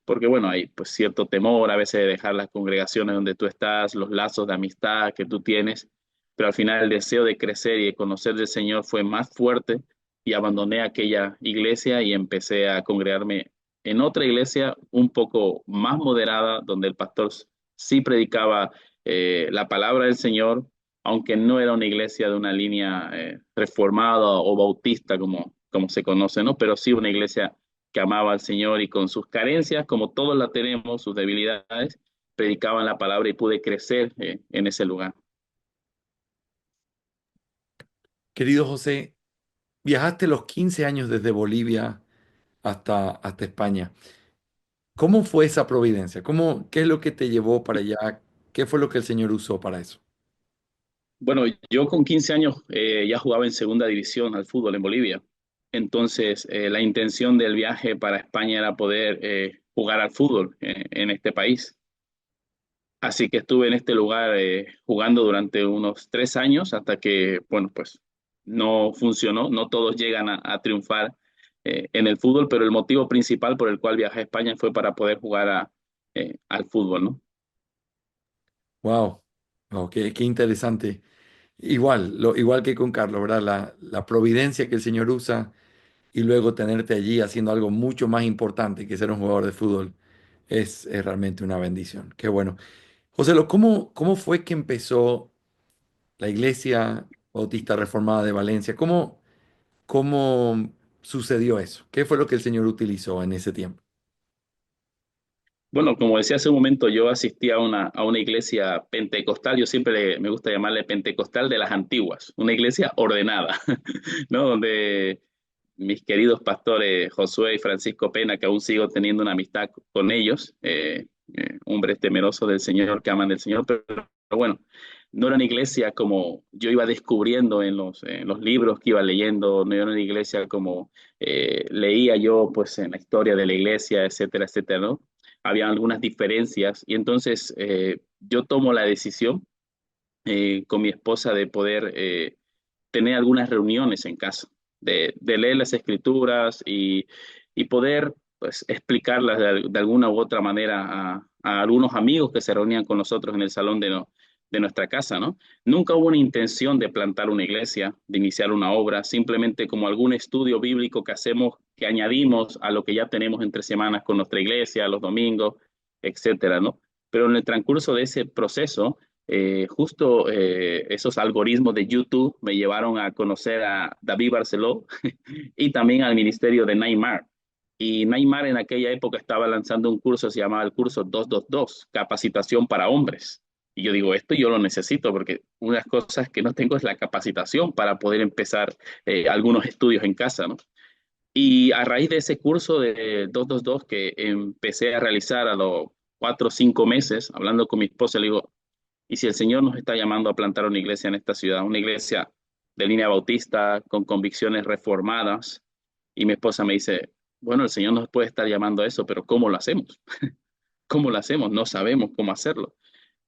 porque bueno, hay pues cierto temor a veces de dejar las congregaciones donde tú estás, los lazos de amistad que tú tienes, pero al final el deseo de crecer y de conocer del Señor fue más fuerte y abandoné aquella iglesia y empecé a congregarme en otra iglesia un poco más moderada, donde el pastor sí predicaba la palabra del Señor, aunque no era una iglesia de una línea reformada o bautista como se conoce, ¿no? Pero sí una iglesia que amaba al Señor y con sus carencias, como todos la tenemos, sus debilidades, predicaban la palabra y pude crecer en ese lugar. Querido José, viajaste los 15 años desde Bolivia hasta España. ¿Cómo fue esa providencia? ¿Qué es lo que te llevó para allá? ¿Qué fue lo que el Señor usó para eso? Bueno, yo con 15 años ya jugaba en segunda división al fútbol en Bolivia. Entonces, la intención del viaje para España era poder jugar al fútbol en este país. Así que estuve en este lugar jugando durante unos 3 años hasta que, bueno, pues no funcionó. No todos llegan a triunfar en el fútbol, pero el motivo principal por el cual viajé a España fue para poder jugar al fútbol, ¿no? Wow, wow, qué interesante. Igual que con Carlos, ¿verdad? La providencia que el Señor usa y luego tenerte allí haciendo algo mucho más importante que ser un jugador de fútbol es realmente una bendición. Qué bueno. José, ¿cómo fue que empezó la Iglesia Bautista Reformada de Valencia? ¿Cómo sucedió eso? ¿Qué fue lo que el Señor utilizó en ese tiempo? Bueno, como decía hace un momento, yo asistí a una iglesia pentecostal, yo siempre me gusta llamarle pentecostal de las antiguas, una iglesia ordenada, ¿no? Donde mis queridos pastores Josué y Francisco Pena, que aún sigo teniendo una amistad con ellos, hombres temerosos del Señor, que aman del Señor, pero bueno, no era una iglesia como yo iba descubriendo en los libros que iba leyendo, no era una iglesia como leía yo pues en la historia de la iglesia, etcétera, etcétera, ¿no? Había algunas diferencias y entonces yo tomo la decisión con mi esposa de poder tener algunas reuniones en casa, de leer las escrituras y poder pues, explicarlas de alguna u otra manera a algunos amigos que se reunían con nosotros en el salón de nuestra casa, ¿no? Nunca hubo una intención de plantar una iglesia, de iniciar una obra, simplemente como algún estudio bíblico que hacemos, que añadimos a lo que ya tenemos entre semanas con nuestra iglesia, los domingos, etcétera, ¿no? Pero en el transcurso de ese proceso, justo esos algoritmos de YouTube me llevaron a conocer a David Barceló y también al ministerio de Neymar. Y Neymar en aquella época estaba lanzando un curso, se llamaba el curso 222, capacitación para hombres. Y yo digo, esto yo lo necesito porque una de las cosas que no tengo es la capacitación para poder empezar algunos estudios en casa, ¿no? Y a raíz de ese curso de 222 que empecé a realizar a los 4 o 5 meses, hablando con mi esposa, le digo, ¿y si el Señor nos está llamando a plantar una iglesia en esta ciudad, una iglesia de línea bautista, con convicciones reformadas? Y mi esposa me dice, bueno, el Señor nos puede estar llamando a eso, pero ¿cómo lo hacemos? ¿Cómo lo hacemos? No sabemos cómo hacerlo.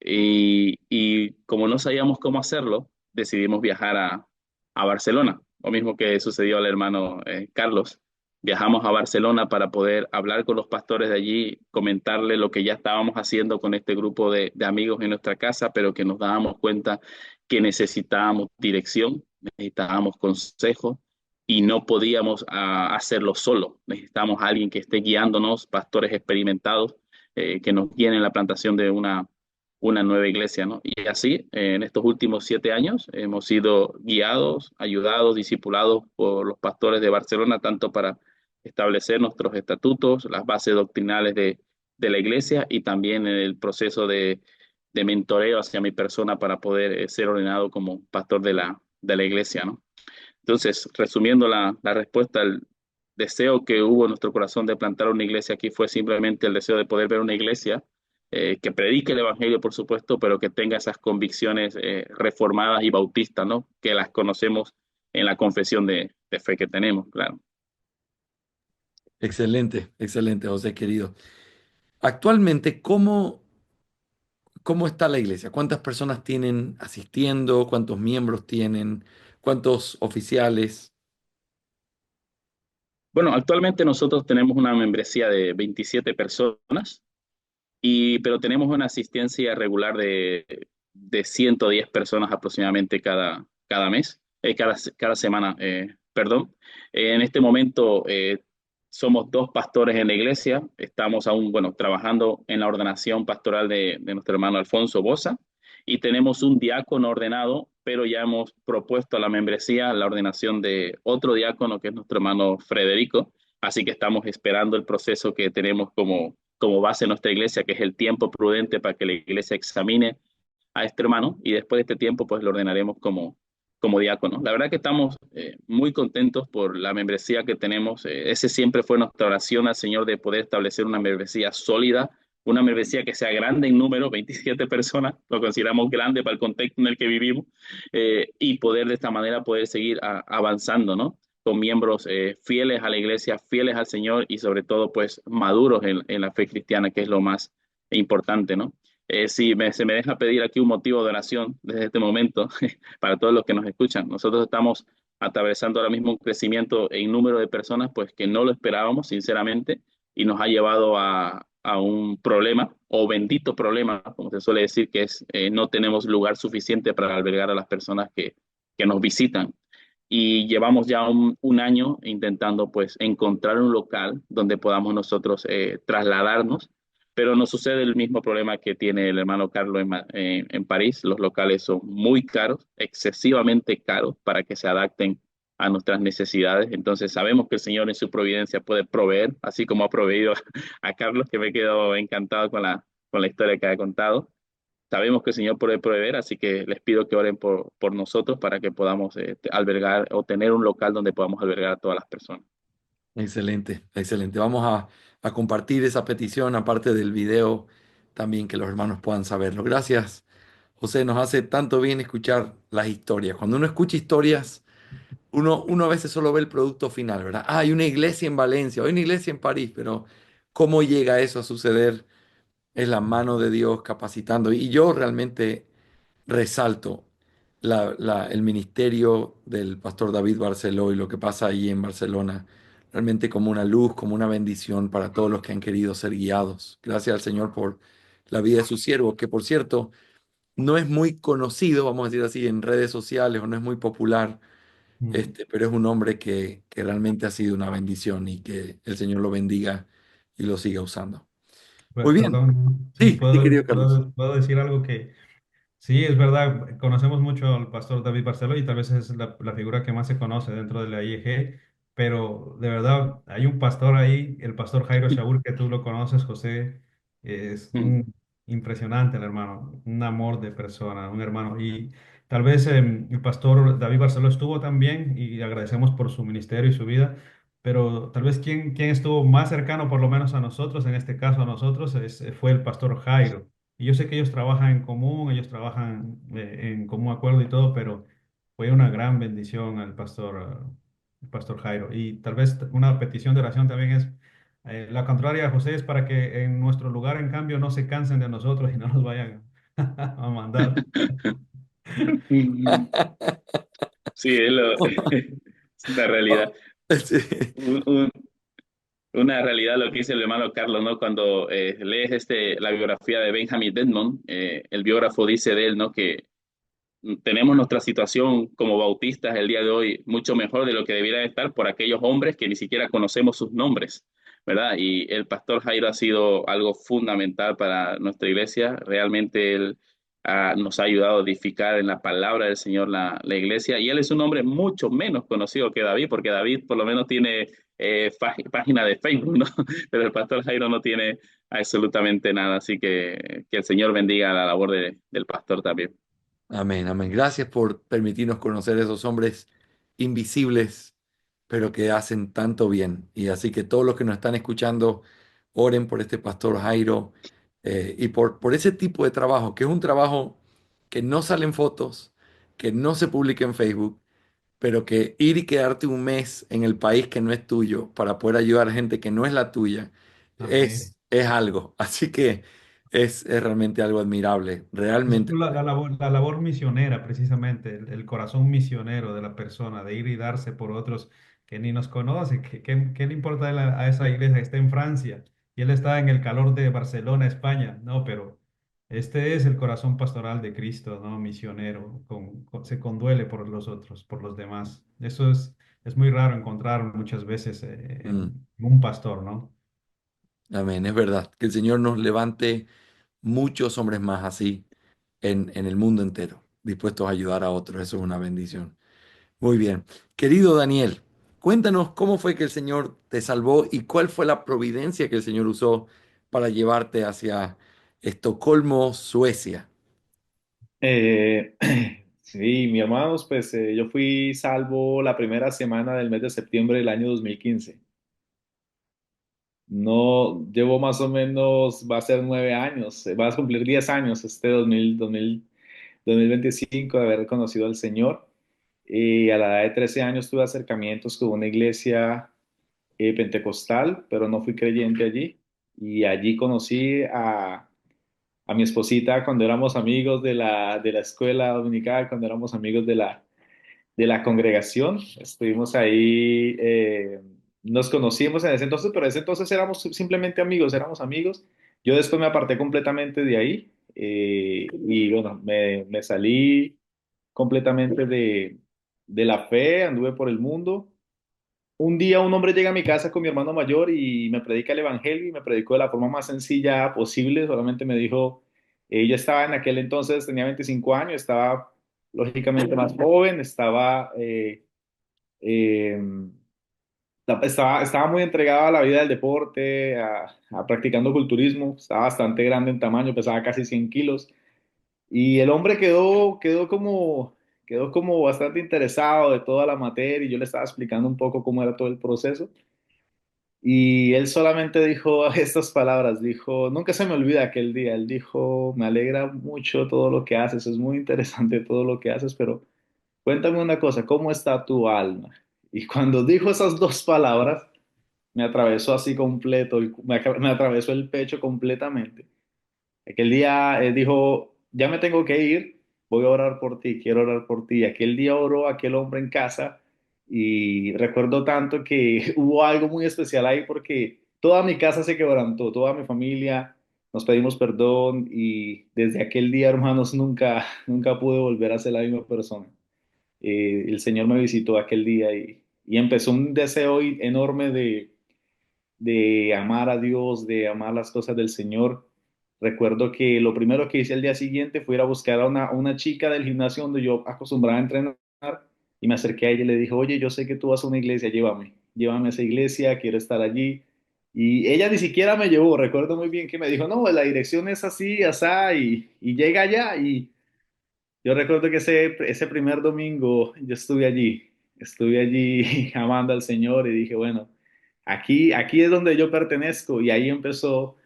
Y como no sabíamos cómo hacerlo, decidimos viajar a Barcelona, lo mismo que sucedió al hermano Carlos. Viajamos a Barcelona para poder hablar con los pastores de allí, comentarle lo que ya estábamos haciendo con este grupo de amigos en nuestra casa, pero que nos dábamos cuenta que necesitábamos dirección, necesitábamos consejo y no podíamos hacerlo solo. Necesitamos a alguien que esté guiándonos, pastores experimentados, que nos guíen en la plantación de una nueva iglesia, ¿no? Y así, en estos últimos 7 años, hemos sido guiados, ayudados, discipulados por los pastores de Barcelona, tanto para establecer nuestros estatutos, las bases doctrinales de la iglesia y también en el proceso de mentoreo hacia mi persona para poder ser ordenado como pastor de la iglesia, ¿no? Entonces, resumiendo la respuesta, el deseo que hubo en nuestro corazón de plantar una iglesia aquí fue simplemente el deseo de poder ver una iglesia que predique el evangelio, por supuesto, pero que tenga esas convicciones reformadas y bautistas, ¿no? Que las conocemos en la confesión de fe que tenemos, claro. Excelente, excelente, José querido. Actualmente, ¿cómo está la iglesia? ¿Cuántas personas tienen asistiendo? ¿Cuántos miembros tienen? ¿Cuántos oficiales? Bueno, actualmente nosotros tenemos una membresía de 27 personas, pero tenemos una asistencia regular de 110 personas aproximadamente cada mes, cada semana, perdón. En este momento somos dos pastores en la iglesia, estamos aún, bueno, trabajando en la ordenación pastoral de nuestro hermano Alfonso Boza y tenemos un diácono ordenado, pero ya hemos propuesto a la membresía la ordenación de otro diácono que es nuestro hermano Federico, así que estamos esperando el proceso que tenemos como base en nuestra iglesia, que es el tiempo prudente para que la iglesia examine a este hermano y después de este tiempo pues lo ordenaremos como diácono. La verdad que estamos muy contentos por la membresía que tenemos. Ese siempre fue nuestra oración al Señor de poder establecer una membresía sólida, una membresía que sea grande en número, 27 personas, lo consideramos grande para el contexto en el que vivimos, y poder de esta manera poder seguir avanzando, ¿no? Con miembros fieles a la iglesia, fieles al Señor y sobre todo pues maduros en la fe cristiana, que es lo más importante, ¿no? Si se me deja pedir aquí un motivo de oración desde este momento para todos los que nos escuchan. Nosotros estamos atravesando ahora mismo un crecimiento en número de personas pues que no lo esperábamos sinceramente y nos ha llevado a un problema o bendito problema, como se suele decir, que es no tenemos lugar suficiente para albergar a las personas que nos visitan y llevamos ya un año intentando pues encontrar un local donde podamos nosotros trasladarnos, pero nos sucede el mismo problema que tiene el hermano Carlos en París. Los locales son muy caros, excesivamente caros para que se adapten a nuestras necesidades. Entonces sabemos que el Señor en su providencia puede proveer, así como ha proveído a Carlos, que me quedo encantado con la historia que ha contado. Sabemos que el Señor puede proveer, así que les pido que oren por nosotros para que podamos albergar o tener un local donde podamos albergar a todas las personas. Excelente, excelente. Vamos a compartir esa petición, aparte del video, también que los hermanos puedan saberlo. Gracias, José. Nos hace tanto bien escuchar las historias. Cuando uno escucha historias, uno a veces solo ve el producto final, ¿verdad? Ah, hay una iglesia en Valencia, hay una iglesia en París, pero ¿cómo llega eso a suceder? Es la mano de Dios capacitando. Y yo realmente resalto el ministerio del pastor David Barceló y lo que pasa ahí en Barcelona, realmente como una luz, como una bendición para todos los que han querido ser guiados. Gracias al Señor por la vida de su siervo, que por cierto no es muy conocido, vamos a decir así, en redes sociales o no es muy popular, Mm. pero es un hombre que realmente ha sido una bendición y que el Señor lo bendiga y lo siga usando. Muy bien. Perdón, sí, Sí, sí, querido Carlos. puedo decir algo que sí, es verdad, conocemos mucho al pastor David Barceló y tal vez es la figura que más se conoce dentro de la IEG, pero de verdad hay un pastor ahí, el pastor Jairo Shaul, que tú lo conoces, José, es Mm. impresionante el hermano, un amor de persona, un hermano. Y tal vez el pastor David Barceló estuvo también y agradecemos por su ministerio y su vida, pero tal vez quien estuvo más cercano por lo menos a nosotros, en este caso a nosotros, fue el pastor Jairo. Y yo sé que ellos trabajan en común, ellos trabajan en común acuerdo y todo, pero fue una gran bendición el pastor Jairo. Y tal vez una petición de oración también es, la contraria, José, es para que en nuestro lugar, en cambio, no se cansen de nosotros y no nos vayan a mandar. Sí, es una realidad. Sí. Un- un- una realidad lo que dice el hermano Carlos, ¿no? Cuando lees la biografía de Benjamin Desmond, el biógrafo dice de él, ¿no? Que tenemos nuestra situación como bautistas el día de hoy mucho mejor de lo que debiera estar por aquellos hombres que ni siquiera conocemos sus nombres, ¿verdad? Y el pastor Jairo ha sido algo fundamental para nuestra iglesia. Realmente él nos ha ayudado a edificar en la palabra del Señor la iglesia. Y él es un hombre mucho menos conocido que David, porque David por lo menos tiene página de Facebook, ¿no? Pero el pastor Jairo no tiene absolutamente nada. Así que el Señor bendiga la labor del pastor también. Amén, amén. Gracias por permitirnos conocer a esos hombres invisibles, pero que hacen tanto bien. Y así que todos los que nos están escuchando, oren por este pastor Jairo y por ese tipo de trabajo, que es un trabajo que no salen fotos, que no se publica en Facebook, pero que ir y quedarte un mes en el país que no es tuyo para poder ayudar a gente que no es la tuya Amén. es algo. Así que es realmente algo admirable, Es realmente. la labor misionera, precisamente, el corazón misionero de la persona, de ir y darse por otros que ni nos conoce. ¿Qué le importa a, a esa iglesia que está en Francia y él está en el calor de Barcelona, España? No, pero este es el corazón pastoral de Cristo, ¿no? Misionero, se conduele por los otros, por los demás. Eso es muy raro encontrar muchas veces Mm, en un pastor, ¿no? amén, es verdad. Que el Señor nos levante muchos hombres más así en el mundo entero, dispuestos a ayudar a otros. Eso es una bendición. Muy bien. Querido Daniel, cuéntanos cómo fue que el Señor te salvó y cuál fue la providencia que el Señor usó para llevarte hacia Estocolmo, Suecia. Eh, sí, mi hermanos, pues yo fui salvo la primera semana del mes de septiembre del año 2015. No, llevo más o menos, va a ser 9 años, va a cumplir 10 años este 2025 de haber conocido al Señor. Y a la edad de 13 años tuve acercamientos con una iglesia pentecostal, pero no fui creyente allí. Y allí conocí a mi esposita cuando éramos amigos de la escuela dominical, cuando éramos amigos de la congregación. Estuvimos ahí, nos conocimos en ese entonces, pero en ese entonces éramos simplemente amigos, éramos amigos. Yo después me aparté completamente de ahí y bueno, me salí completamente de la fe, anduve por el mundo. Un día un hombre llega a mi casa con mi hermano mayor y me predica el evangelio y me predicó de la forma más sencilla posible. Solamente me dijo, yo estaba en aquel entonces, tenía 25 años, estaba lógicamente más joven, eh, estaba muy entregado a la vida del deporte, a practicando culturismo, estaba bastante grande en tamaño, pesaba casi 100 kilos. Y el hombre quedó como bastante interesado de toda la materia y yo le estaba explicando un poco cómo era todo el proceso. Y él solamente dijo estas palabras, dijo, nunca se me olvida aquel día, él dijo, me alegra mucho todo lo que haces, es muy interesante todo lo que haces, pero cuéntame una cosa, ¿cómo está tu alma? Y cuando dijo esas dos palabras, me atravesó así completo, me atravesó el pecho completamente. Aquel día dijo, ya me tengo que ir, voy a orar por ti, quiero orar por ti. Aquel día oró aquel hombre en casa y recuerdo tanto que hubo algo muy especial ahí porque toda mi casa se quebrantó, toda mi familia, nos pedimos perdón y desde aquel día, hermanos, nunca pude volver a ser la misma persona. El Señor me visitó aquel día y empezó un deseo enorme de amar a Dios, de amar las cosas del Señor. Recuerdo que lo primero que hice al día siguiente fue ir a buscar a una chica del gimnasio donde yo acostumbraba a entrenar y me acerqué a ella y le dije, oye, yo sé que tú vas a una iglesia, llévame a esa iglesia, quiero estar allí. Y ella ni siquiera me llevó, recuerdo muy bien que me dijo, no, la dirección es así, asá, y llega allá. Y yo recuerdo que ese primer domingo yo estuve allí amando al Señor y dije, bueno, aquí es donde yo pertenezco y ahí empezó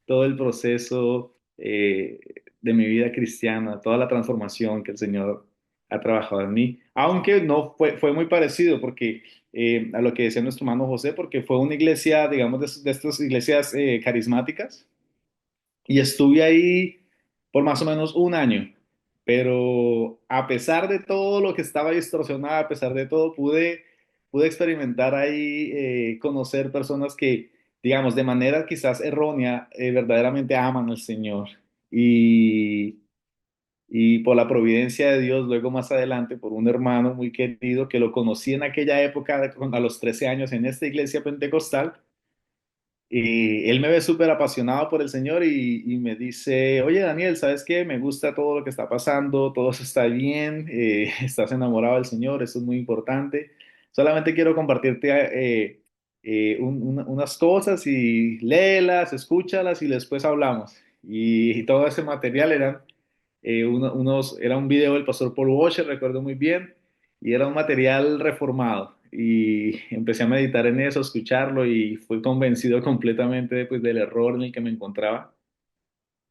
todo el proceso de mi vida cristiana, toda la transformación que el Señor ha trabajado en mí, aunque no fue muy parecido porque a lo que decía nuestro hermano José, porque fue una iglesia, digamos, de estas iglesias carismáticas y estuve ahí por más o menos un año. Pero a pesar de todo lo que estaba distorsionado, a pesar de todo, pude experimentar ahí, conocer personas que, digamos, de manera quizás errónea, verdaderamente aman al Señor. Y Y por la providencia de Dios, luego más adelante, por un hermano muy querido que lo conocí en aquella época, a los 13 años, en esta iglesia pentecostal, y él me ve súper apasionado por el Señor y me dice, oye Daniel, ¿sabes qué? Me gusta todo lo que está pasando, todo está bien, estás enamorado del Señor, eso es muy importante. Solamente quiero compartirte unas cosas y léelas, escúchalas y después hablamos. Y todo ese material era un video del pastor Paul Washer, recuerdo muy bien, y era un material reformado. Y empecé a meditar en eso, a escucharlo y fui convencido completamente pues, del error en el que me encontraba.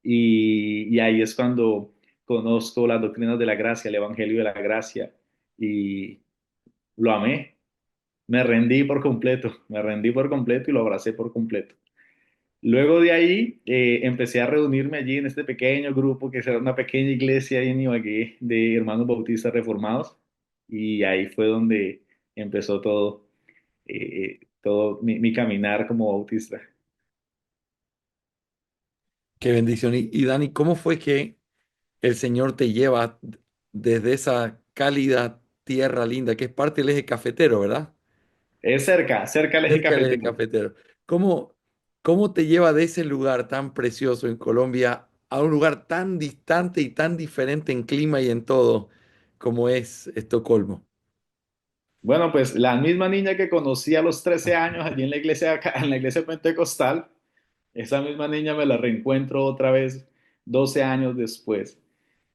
Y ahí es cuando conozco las doctrinas de la gracia, el Evangelio de la gracia, y lo amé. Me rendí por completo, me rendí por completo y lo abracé por completo. Luego de ahí empecé a reunirme allí en este pequeño grupo que era una pequeña iglesia ahí en Ibagué de hermanos bautistas reformados y ahí fue donde empezó todo mi caminar como bautista. Qué bendición. Y Dani, ¿cómo fue que el Señor te lleva desde esa cálida tierra linda que es parte del eje cafetero, ¿verdad? Es cerca, cerca del eje Cerca del eje cafetero. cafetero. ¿Cómo, cómo te lleva de ese lugar tan precioso en Colombia a un lugar tan distante y tan diferente en clima y en todo como es Estocolmo? Bueno, pues la misma niña que conocí a los 13 años allí en la iglesia, en la iglesia pentecostal, esa misma niña me la reencuentro otra vez 12 años después.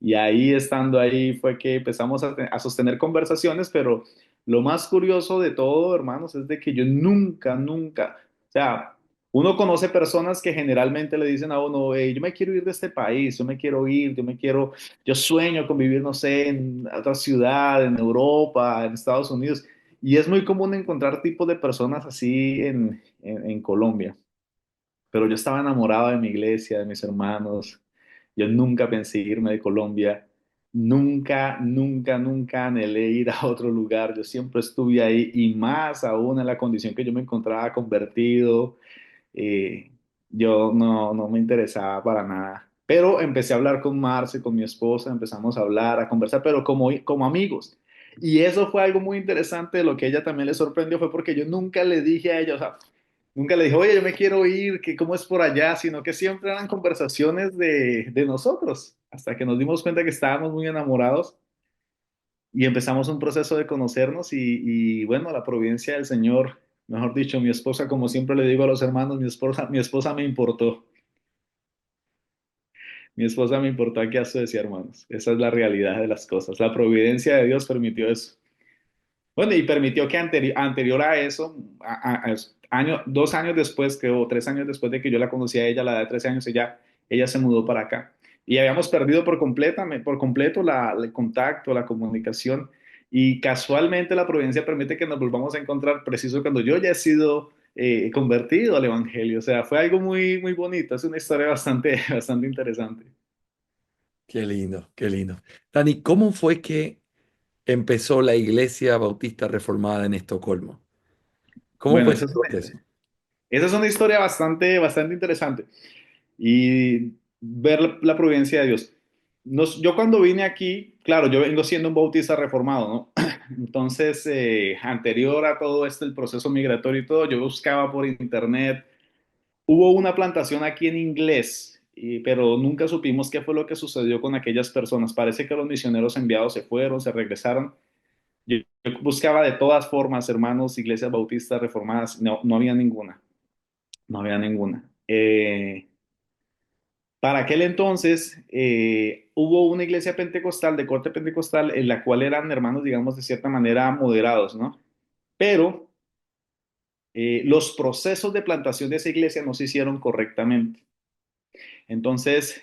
Y ahí, estando ahí, fue que empezamos a sostener conversaciones, pero lo más curioso de todo, hermanos, es de que yo nunca, o sea, uno conoce personas que generalmente le dicen a uno, "Hey, yo me quiero ir de este país, yo me quiero ir, yo sueño con vivir, no sé, en otra ciudad, en Europa, en Estados Unidos. Y es muy común encontrar tipos de personas así en Colombia. Pero yo estaba enamorado de mi iglesia, de mis hermanos. Yo nunca pensé irme de Colombia. Nunca anhelé ir a otro lugar. Yo siempre estuve ahí y más aún en la condición que yo me encontraba convertido. eh, yo no me interesaba para nada. Pero empecé a hablar con Marce, con mi esposa, empezamos a hablar, a conversar, pero como amigos. Y eso fue algo muy interesante, lo que a ella también le sorprendió fue porque yo nunca le dije a ella, o sea, nunca le dije, oye, yo me quiero ir, que cómo es por allá, sino que siempre eran conversaciones de nosotros, hasta que nos dimos cuenta que estábamos muy enamorados y empezamos un proceso de conocernos y bueno, la providencia del Señor, mejor dicho, mi esposa, como siempre le digo a los hermanos, mi esposa me importó, mi esposa me importó aquí a Suecia, hermanos. Esa es la realidad de las cosas. La providencia de Dios permitió eso. Bueno, y permitió que anterior a eso, 2 años después, creo, 3 años después de que yo la conocí a ella, a la edad de 13 años, ella se mudó para acá. Y habíamos perdido por completo el contacto, la comunicación. Y casualmente la providencia permite que nos volvamos a encontrar preciso cuando yo ya he sido convertido al Evangelio. O sea, fue algo muy bonito. Es una historia bastante, bastante interesante. Qué lindo, qué lindo. Dani, ¿cómo fue que empezó la Iglesia Bautista Reformada en Estocolmo? ¿Cómo Bueno, fue ese proceso? esa es una historia bastante interesante. Y ver la providencia de Dios. Yo cuando vine aquí, claro, yo vengo siendo un bautista reformado, ¿no? Entonces, anterior a todo esto, el proceso migratorio y todo, yo buscaba por internet. Hubo una plantación aquí en inglés, pero nunca supimos qué fue lo que sucedió con aquellas personas. Parece que los misioneros enviados se fueron, se regresaron. Yo buscaba de todas formas, hermanos, iglesias bautistas reformadas, no había ninguna, no había ninguna. Para aquel entonces hubo una iglesia pentecostal, de corte pentecostal, en la cual eran hermanos, digamos, de cierta manera moderados, ¿no? Pero los procesos de plantación de esa iglesia no se hicieron correctamente. Entonces,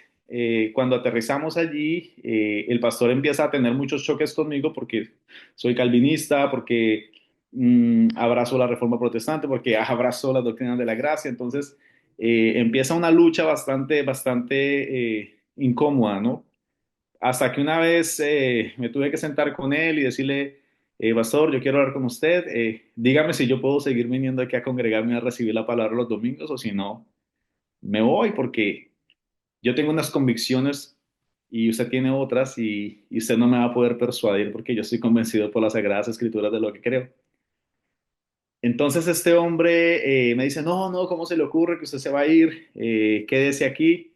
cuando aterrizamos allí, el pastor empieza a tener muchos choques conmigo porque soy calvinista, porque abrazo la reforma protestante, porque abrazo las doctrinas de la gracia. Entonces, empieza una lucha bastante incómoda, ¿no? Hasta que una vez me tuve que sentar con él y decirle, pastor, yo quiero hablar con usted. Dígame si yo puedo seguir viniendo aquí a congregarme a recibir la palabra los domingos o si no, me voy porque yo tengo unas convicciones y usted tiene otras y usted no me va a poder persuadir porque yo estoy convencido por las Sagradas Escrituras de lo que creo. Entonces este hombre me dice, no, no, ¿cómo se le ocurre que usted se va a ir? Quédese aquí.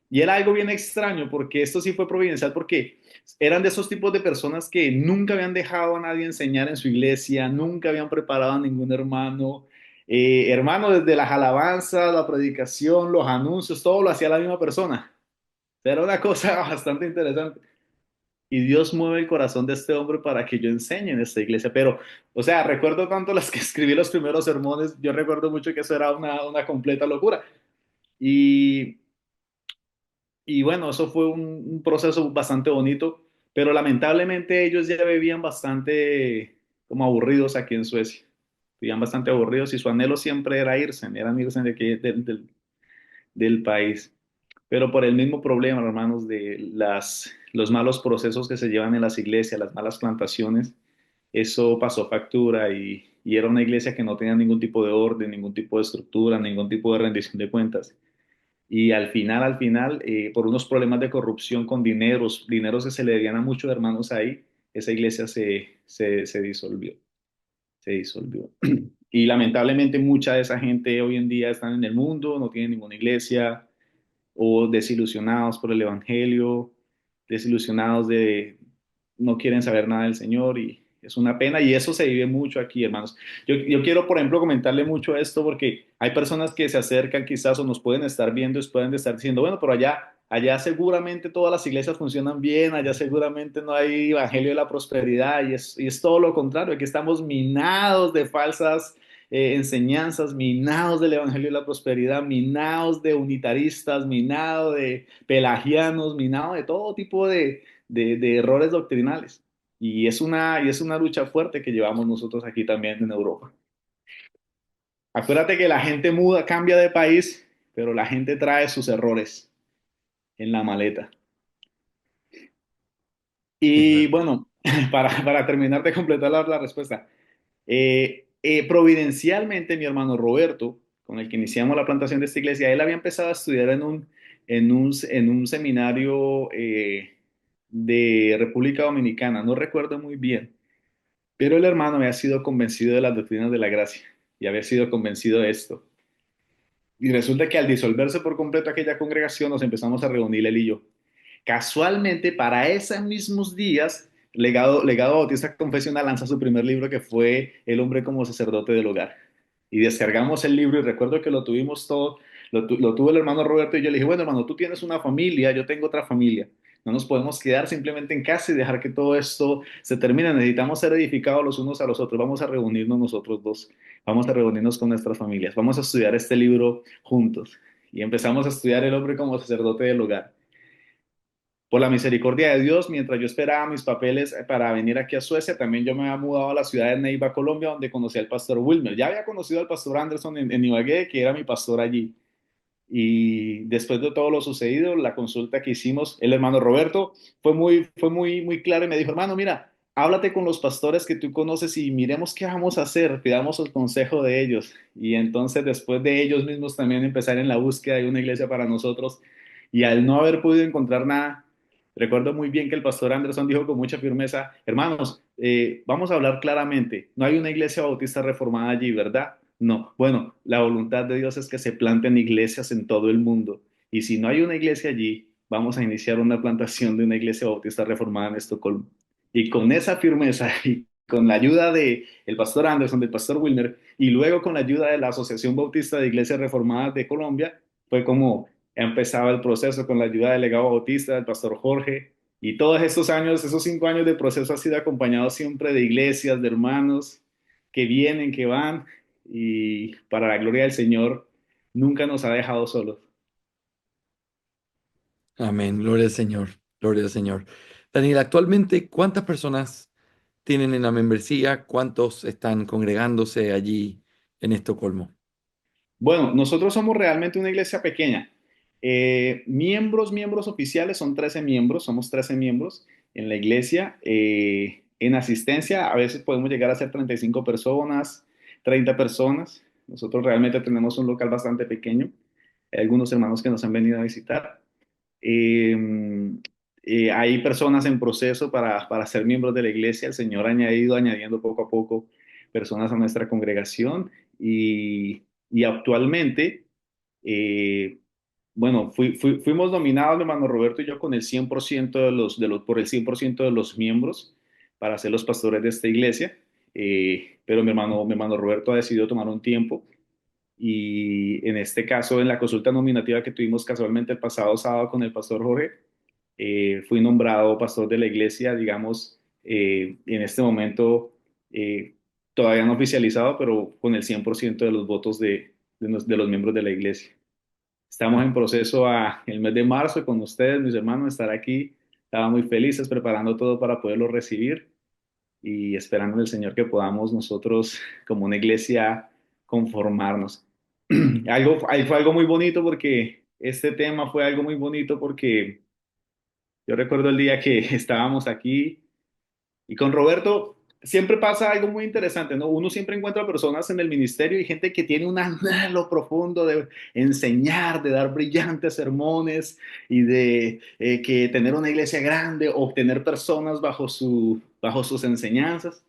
Y era algo bien extraño porque esto sí fue providencial porque eran de esos tipos de personas que nunca habían dejado a nadie enseñar en su iglesia, nunca habían preparado a ningún hermano. Hermano, desde las alabanzas, la predicación, los anuncios, todo lo hacía la misma persona. Era una cosa bastante interesante. Y Dios mueve el corazón de este hombre para que yo enseñe en esta iglesia. Pero, o sea, recuerdo tanto las que escribí los primeros sermones, yo recuerdo mucho que eso era una completa locura. Y, y bueno, eso fue un proceso bastante bonito, pero lamentablemente ellos ya vivían bastante como aburridos aquí en Suecia. Vivían bastante aburridos y su anhelo siempre era irse, eran irse de aquí, del país. Pero por el mismo problema, hermanos, de los malos procesos que se llevan en las iglesias, las malas plantaciones, eso pasó factura y era una iglesia que no tenía ningún tipo de orden, ningún tipo de estructura, ningún tipo de rendición de cuentas. Y al final, por unos problemas de corrupción con dineros que se le debían a muchos hermanos ahí, esa iglesia se disolvió, se disolvió. Y lamentablemente mucha de esa gente hoy en día están en el mundo, no tienen ninguna iglesia, o desilusionados por el Evangelio, desilusionados de no quieren saber nada del Señor y es una pena y eso se vive mucho aquí, hermanos. Yo quiero, por ejemplo, comentarle mucho esto porque hay personas que se acercan quizás o nos pueden estar viendo y pueden estar diciendo, bueno, pero allá seguramente todas las iglesias funcionan bien, allá seguramente no hay evangelio de la prosperidad y es todo lo contrario, aquí estamos minados de falsas enseñanzas, minados del Evangelio de la Prosperidad, minados de unitaristas, minados de pelagianos, minados de todo tipo de errores doctrinales. Y es una lucha fuerte que llevamos nosotros aquí también en Europa. Acuérdate que la gente muda, cambia de país, pero la gente trae sus errores en la maleta. Es Y verdad. bueno, para terminar de completar la respuesta, providencialmente mi hermano Roberto, con el que iniciamos la plantación de esta iglesia, él había empezado a estudiar en un seminario de República Dominicana, no recuerdo muy bien, pero el hermano había sido convencido de las doctrinas de la gracia y había sido convencido de esto. Y resulta que al disolverse por completo aquella congregación nos empezamos a reunir él y yo. Casualmente, para esos mismos días, Legado Bautista Confesional lanza su primer libro que fue El hombre como sacerdote del hogar. Y descargamos el libro y recuerdo que lo tuvimos todo, lo tuvo el hermano Roberto y yo le dije, bueno hermano, tú tienes una familia, yo tengo otra familia. No nos podemos quedar simplemente en casa y dejar que todo esto se termine. Necesitamos ser edificados los unos a los otros. Vamos a reunirnos nosotros dos. Vamos a reunirnos con nuestras familias. Vamos a estudiar este libro juntos. Y empezamos a estudiar El hombre como sacerdote del hogar. Por la misericordia de Dios, mientras yo esperaba mis papeles para venir aquí a Suecia, también yo me había mudado a la ciudad de Neiva, Colombia, donde conocí al pastor Wilmer. Ya había conocido al pastor Anderson en Ibagué, que era mi pastor allí. Y después de todo lo sucedido, la consulta que hicimos, el hermano Roberto fue muy claro y me dijo, hermano, mira, háblate con los pastores que tú conoces y miremos qué vamos a hacer, pidamos el consejo de ellos. Y entonces después de ellos mismos también empezar en la búsqueda de una iglesia para nosotros. Y al no haber podido encontrar nada, recuerdo muy bien que el pastor Anderson dijo con mucha firmeza, hermanos, vamos a hablar claramente, no hay una iglesia bautista reformada allí, ¿verdad? No, bueno, la voluntad de Dios es que se planten iglesias en todo el mundo. Y si no hay una iglesia allí, vamos a iniciar una plantación de una iglesia bautista reformada en Estocolmo. Y con esa firmeza y con la ayuda de el pastor Anderson, del pastor Wilner, y luego con la ayuda de la Asociación Bautista de Iglesias Reformadas de Colombia, fue como empezaba el proceso con la ayuda del legado bautista, del pastor Jorge. Y todos estos años, esos 5 años de proceso ha sido acompañado siempre de iglesias, de hermanos que vienen, que van, y para la gloria del Señor, nunca nos ha dejado solos. Amén. Gloria al Señor. Gloria al Señor. Daniel, actualmente, ¿cuántas personas tienen en la membresía? ¿Cuántos están congregándose allí en Estocolmo? Bueno, nosotros somos realmente una iglesia pequeña. Miembros oficiales son 13 miembros, somos 13 miembros en la iglesia. En asistencia a veces podemos llegar a ser 35 personas, 30 personas. Nosotros realmente tenemos un local bastante pequeño. Hay algunos hermanos que nos han venido a visitar. Eh, hay personas en proceso para ser miembros de la iglesia. El Señor ha añadiendo poco a poco personas a nuestra congregación y actualmente, eh, bueno, fuimos nominados, mi hermano Roberto y yo, con el 100% por el 100% de los miembros para ser los pastores de esta iglesia. Pero mi hermano Roberto ha decidido tomar un tiempo y en este caso, en la consulta nominativa que tuvimos casualmente el pasado sábado con el pastor Jorge, fui nombrado pastor de la iglesia, digamos, en este momento eh, todavía no oficializado, pero con el 100% de los votos de los miembros de la iglesia. Estamos en proceso el mes de marzo con ustedes, mis hermanos, estar aquí. Estaba muy felices preparando todo para poderlo recibir y esperando en el Señor que podamos nosotros como una iglesia conformarnos. Fue algo muy bonito porque este tema fue algo muy bonito porque yo recuerdo el día que estábamos aquí y con Roberto siempre pasa algo muy interesante, ¿no? Uno siempre encuentra personas en el ministerio y gente que tiene un anhelo profundo de enseñar, de dar brillantes sermones y de que tener una iglesia grande, obtener personas bajo sus enseñanzas.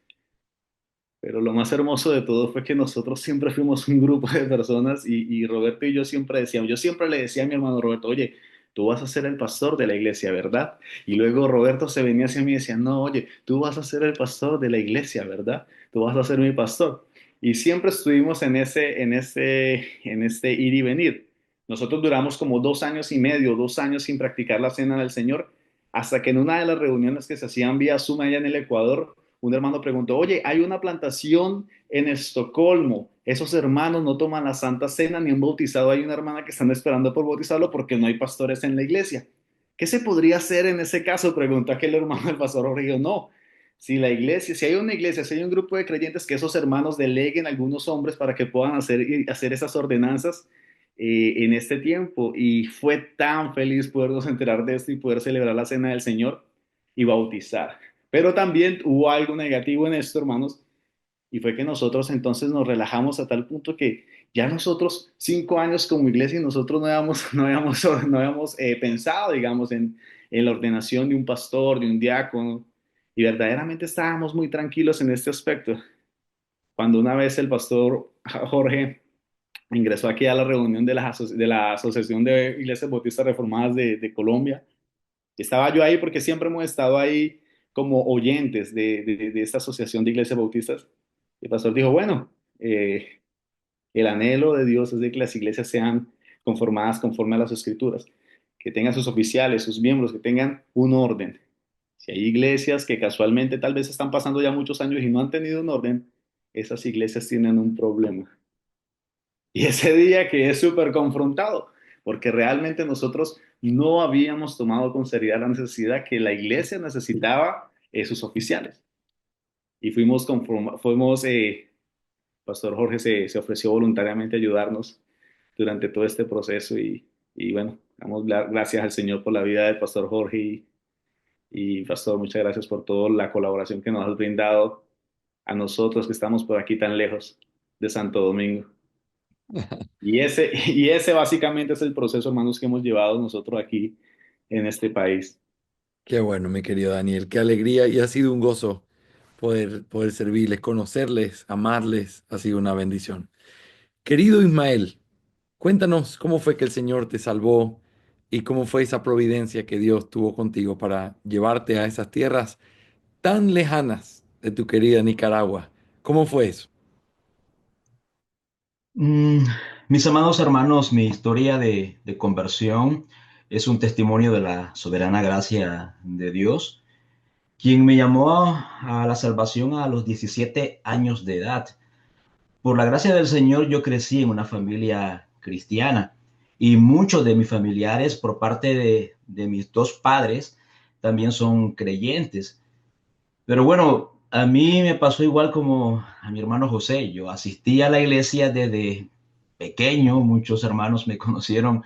Pero lo más hermoso de todo fue que nosotros siempre fuimos un grupo de personas y Roberto y yo siempre decíamos, yo siempre le decía a mi hermano Roberto, oye, tú vas a ser el pastor de la iglesia, ¿verdad? Y luego Roberto se venía hacia mí y decía, no, oye, tú vas a ser el pastor de la iglesia, ¿verdad? Tú vas a ser mi pastor. Y siempre estuvimos en este ir y venir. Nosotros duramos como 2 años y medio, 2 años sin practicar la cena del Señor, hasta que en una de las reuniones que se hacían vía Zoom allá en el Ecuador, un hermano preguntó, oye, hay una plantación en Estocolmo, esos hermanos no toman la Santa Cena ni han bautizado, hay una hermana que están esperando por bautizarlo porque no hay pastores en la iglesia. ¿Qué se podría hacer en ese caso? Preguntó aquel hermano del pastor Jorge. No, si la iglesia, si hay una iglesia, si hay un grupo de creyentes, que esos hermanos deleguen a algunos hombres para que puedan hacer esas ordenanzas en este tiempo. Y fue tan feliz podernos enterar de esto y poder celebrar la cena del Señor y bautizar. Pero también hubo algo negativo en esto, hermanos, y fue que nosotros entonces nos relajamos a tal punto que ya nosotros 5 años como iglesia y nosotros no habíamos pensado, digamos, en la ordenación de un pastor, de un diácono, y verdaderamente estábamos muy tranquilos en este aspecto. Cuando una vez el pastor Jorge ingresó aquí a la reunión de la Asociación de Iglesias Bautistas Reformadas de Colombia, estaba yo ahí porque siempre hemos estado ahí como oyentes de esta asociación de iglesias bautistas. El pastor dijo, bueno, el anhelo de Dios es de que las iglesias sean conformadas conforme a las escrituras, que tengan sus oficiales, sus miembros, que tengan un orden. Si hay iglesias que casualmente tal vez están pasando ya muchos años y no han tenido un orden, esas iglesias tienen un problema. Y ese día que es súper confrontado, porque realmente nosotros no habíamos tomado con seriedad la necesidad que la iglesia necesitaba sus oficiales. Y Pastor Jorge se ofreció voluntariamente a ayudarnos durante todo este proceso y bueno, damos gracias al Señor por la vida del Pastor Jorge y Pastor, muchas gracias por toda la colaboración que nos has brindado a nosotros que estamos por aquí tan lejos de Santo Domingo. Y ese básicamente es el proceso, hermanos, que hemos llevado nosotros aquí en este país. Qué bueno, mi querido Daniel, qué alegría y ha sido un gozo poder servirles, conocerles, amarles, ha sido una bendición. Querido Ismael, cuéntanos cómo fue que el Señor te salvó y cómo fue esa providencia que Dios tuvo contigo para llevarte a esas tierras tan lejanas de tu querida Nicaragua. ¿Cómo fue eso? Mm, Mis amados hermanos, mi historia de conversión es un testimonio de la soberana gracia de Dios, quien me llamó a la salvación a los 17 años de edad. Por la gracia del Señor, yo crecí en una familia cristiana y muchos de mis familiares, por parte de mis dos padres, también son creyentes. Pero bueno, a mí me pasó igual como a mi hermano José. Yo asistí a la iglesia desde pequeño. Muchos hermanos me conocieron,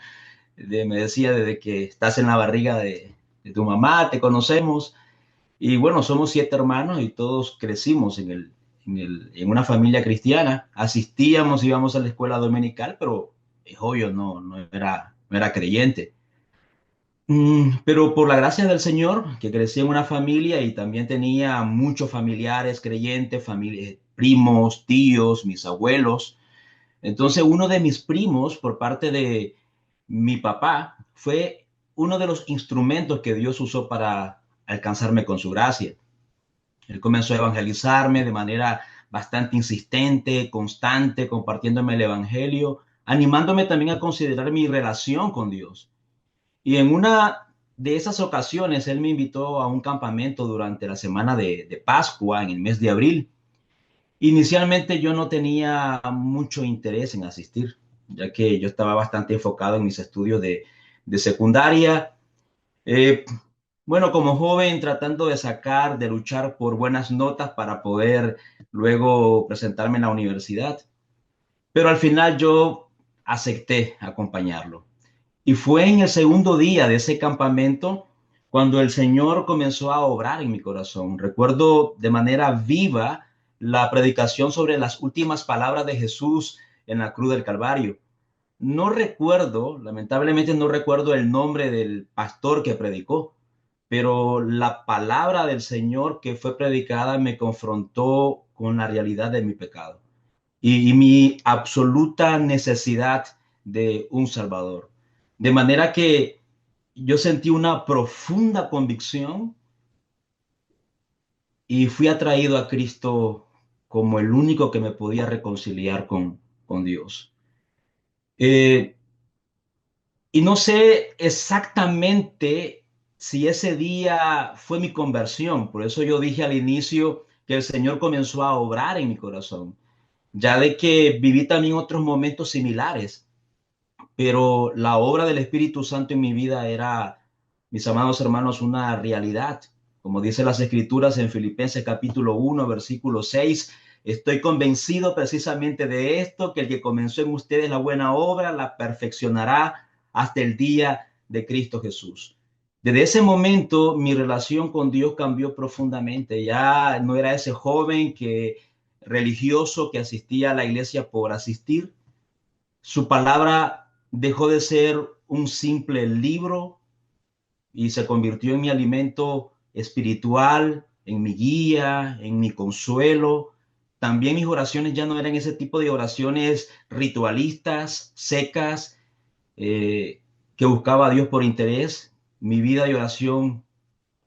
me decía desde que estás en la barriga de tu mamá, te conocemos. Y bueno, somos 7 hermanos y todos crecimos en una familia cristiana. Asistíamos, íbamos a la escuela dominical, pero es obvio, no era creyente. Pero por la gracia del Señor, que crecí en una familia y también tenía muchos familiares creyentes, primos, tíos, mis abuelos. Entonces, uno de mis primos, por parte de mi papá, fue uno de los instrumentos que Dios usó para alcanzarme con su gracia. Él comenzó a evangelizarme de manera bastante insistente, constante, compartiéndome el evangelio, animándome también a considerar mi relación con Dios. Y en una de esas ocasiones, él me invitó a un campamento durante la semana de Pascua, en el mes de abril. Inicialmente yo no tenía mucho interés en asistir, ya que yo estaba bastante enfocado en mis estudios de secundaria. Eh, bueno, como joven, tratando de luchar por buenas notas para poder luego presentarme en la universidad. Pero al final yo acepté acompañarlo. Y fue en el segundo día de ese campamento cuando el Señor comenzó a obrar en mi corazón. Recuerdo de manera viva la predicación sobre las últimas palabras de Jesús en la cruz del Calvario. No recuerdo, lamentablemente no recuerdo el nombre del pastor que predicó, pero la palabra del Señor que fue predicada me confrontó con la realidad de mi pecado y mi absoluta necesidad de un Salvador. De manera que yo sentí una profunda convicción y fui atraído a Cristo como el único que me podía reconciliar con Dios. Eh, y no sé exactamente si ese día fue mi conversión, por eso yo dije al inicio que el Señor comenzó a obrar en mi corazón, ya de que viví también otros momentos similares, pero la obra del Espíritu Santo en mi vida era, mis amados hermanos, una realidad. Como dice las Escrituras en Filipenses capítulo 1, versículo 6, estoy convencido precisamente de esto, que el que comenzó en ustedes la buena obra la perfeccionará hasta el día de Cristo Jesús. Desde ese momento mi relación con Dios cambió profundamente. Ya no era ese joven religioso que asistía a la iglesia por asistir. Su palabra dejó de ser un simple libro y se convirtió en mi alimento espiritual, en mi guía, en mi consuelo. También mis oraciones ya no eran ese tipo de oraciones ritualistas, secas, que buscaba a Dios por interés. Mi vida de oración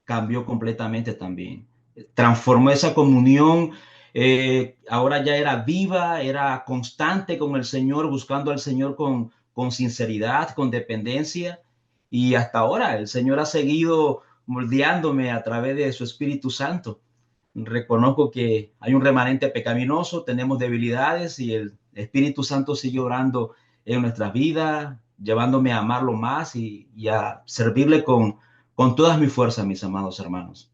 cambió completamente también. Transformó esa comunión, ahora ya era viva, era constante con el Señor, buscando al Señor con sinceridad, con dependencia. Y hasta ahora el Señor ha seguido moldeándome a través de su Espíritu Santo. Reconozco que hay un remanente pecaminoso, tenemos debilidades y el Espíritu Santo sigue orando en nuestras vidas, llevándome a amarlo más y a servirle con todas mis fuerzas, mis amados hermanos.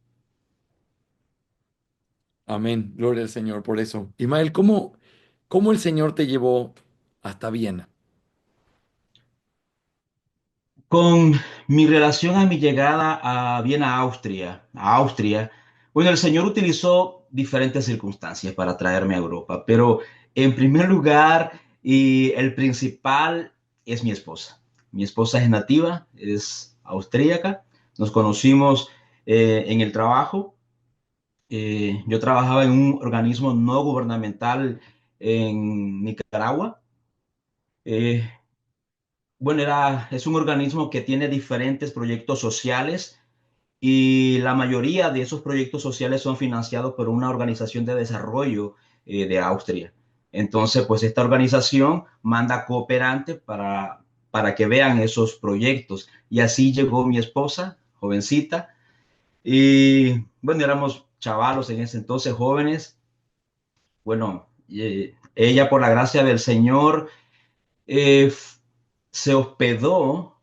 Amén. Gloria al Señor por eso. Ismael, ¿cómo el Señor te llevó hasta Viena? Con mi relación a mi llegada a Viena, Austria, bueno, el Señor utilizó diferentes circunstancias para traerme a Europa, pero en primer lugar y el principal es mi esposa. Mi esposa es nativa, es austríaca. Nos conocimos en el trabajo. Yo trabajaba en un organismo no gubernamental en Nicaragua. Eh, bueno, es un organismo que tiene diferentes proyectos sociales y la mayoría de esos proyectos sociales son financiados por una organización de desarrollo de Austria. Entonces, pues esta organización manda cooperantes para que vean esos proyectos. Y así llegó mi esposa, jovencita, y bueno, éramos chavalos en ese entonces, jóvenes. Bueno, ella por la gracia del Señor eh, se hospedó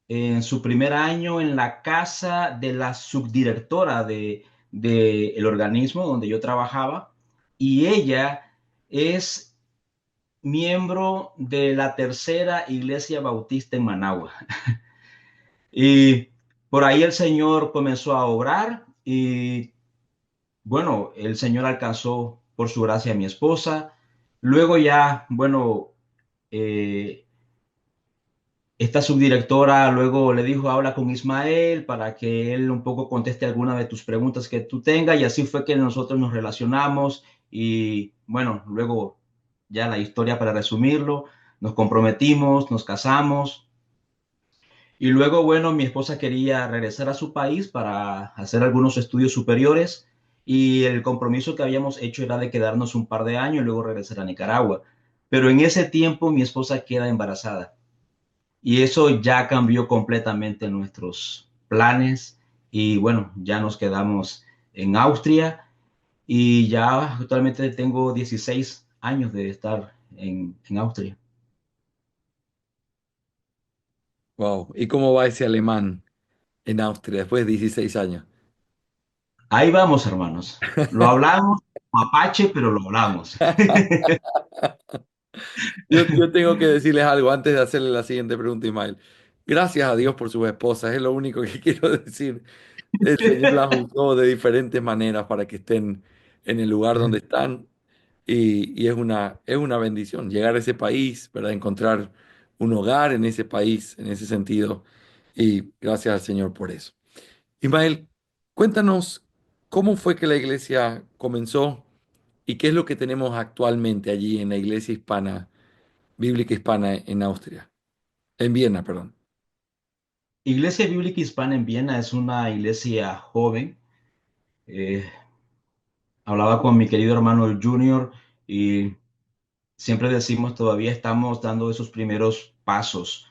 en su primer año en la casa de la subdirectora de el organismo donde yo trabajaba, y ella es miembro de la Tercera Iglesia Bautista en Managua. Y por ahí el Señor comenzó a obrar y bueno, el Señor alcanzó por su gracia a mi esposa. Luego ya, bueno, eh, esta subdirectora luego le dijo, habla con Ismael para que él un poco conteste alguna de tus preguntas que tú tengas, y así fue que nosotros nos relacionamos y bueno, luego ya la historia para resumirlo, nos comprometimos, nos casamos y luego, bueno, mi esposa quería regresar a su país para hacer algunos estudios superiores y el compromiso que habíamos hecho era de quedarnos un par de años y luego regresar a Nicaragua. Pero en ese tiempo mi esposa queda embarazada. Y eso ya cambió completamente nuestros planes y bueno, ya nos quedamos en Austria y ya actualmente tengo 16 años de estar en Austria. Wow. ¿Y cómo va ese alemán en Austria después de 16 años? Ahí vamos, hermanos. Lo hablamos mapache, pero lo hablamos. Yo tengo que decirles algo antes de hacerle la siguiente pregunta, Ismael. Gracias a Dios por sus esposas, es lo único que quiero decir. El Señor las usó de diferentes maneras para que estén en el lugar donde están y es una bendición llegar a ese país, ¿verdad? Encontrar un hogar en ese país, en ese sentido. Y gracias al Señor por eso. Ismael, cuéntanos cómo fue que la iglesia comenzó y qué es lo que tenemos actualmente allí en la iglesia hispana, bíblica hispana en Austria, en Viena, perdón. Iglesia Bíblica Hispana en Viena es una iglesia joven. Eh, Hablaba con mi querido hermano Junior y siempre decimos todavía estamos dando esos primeros pasos.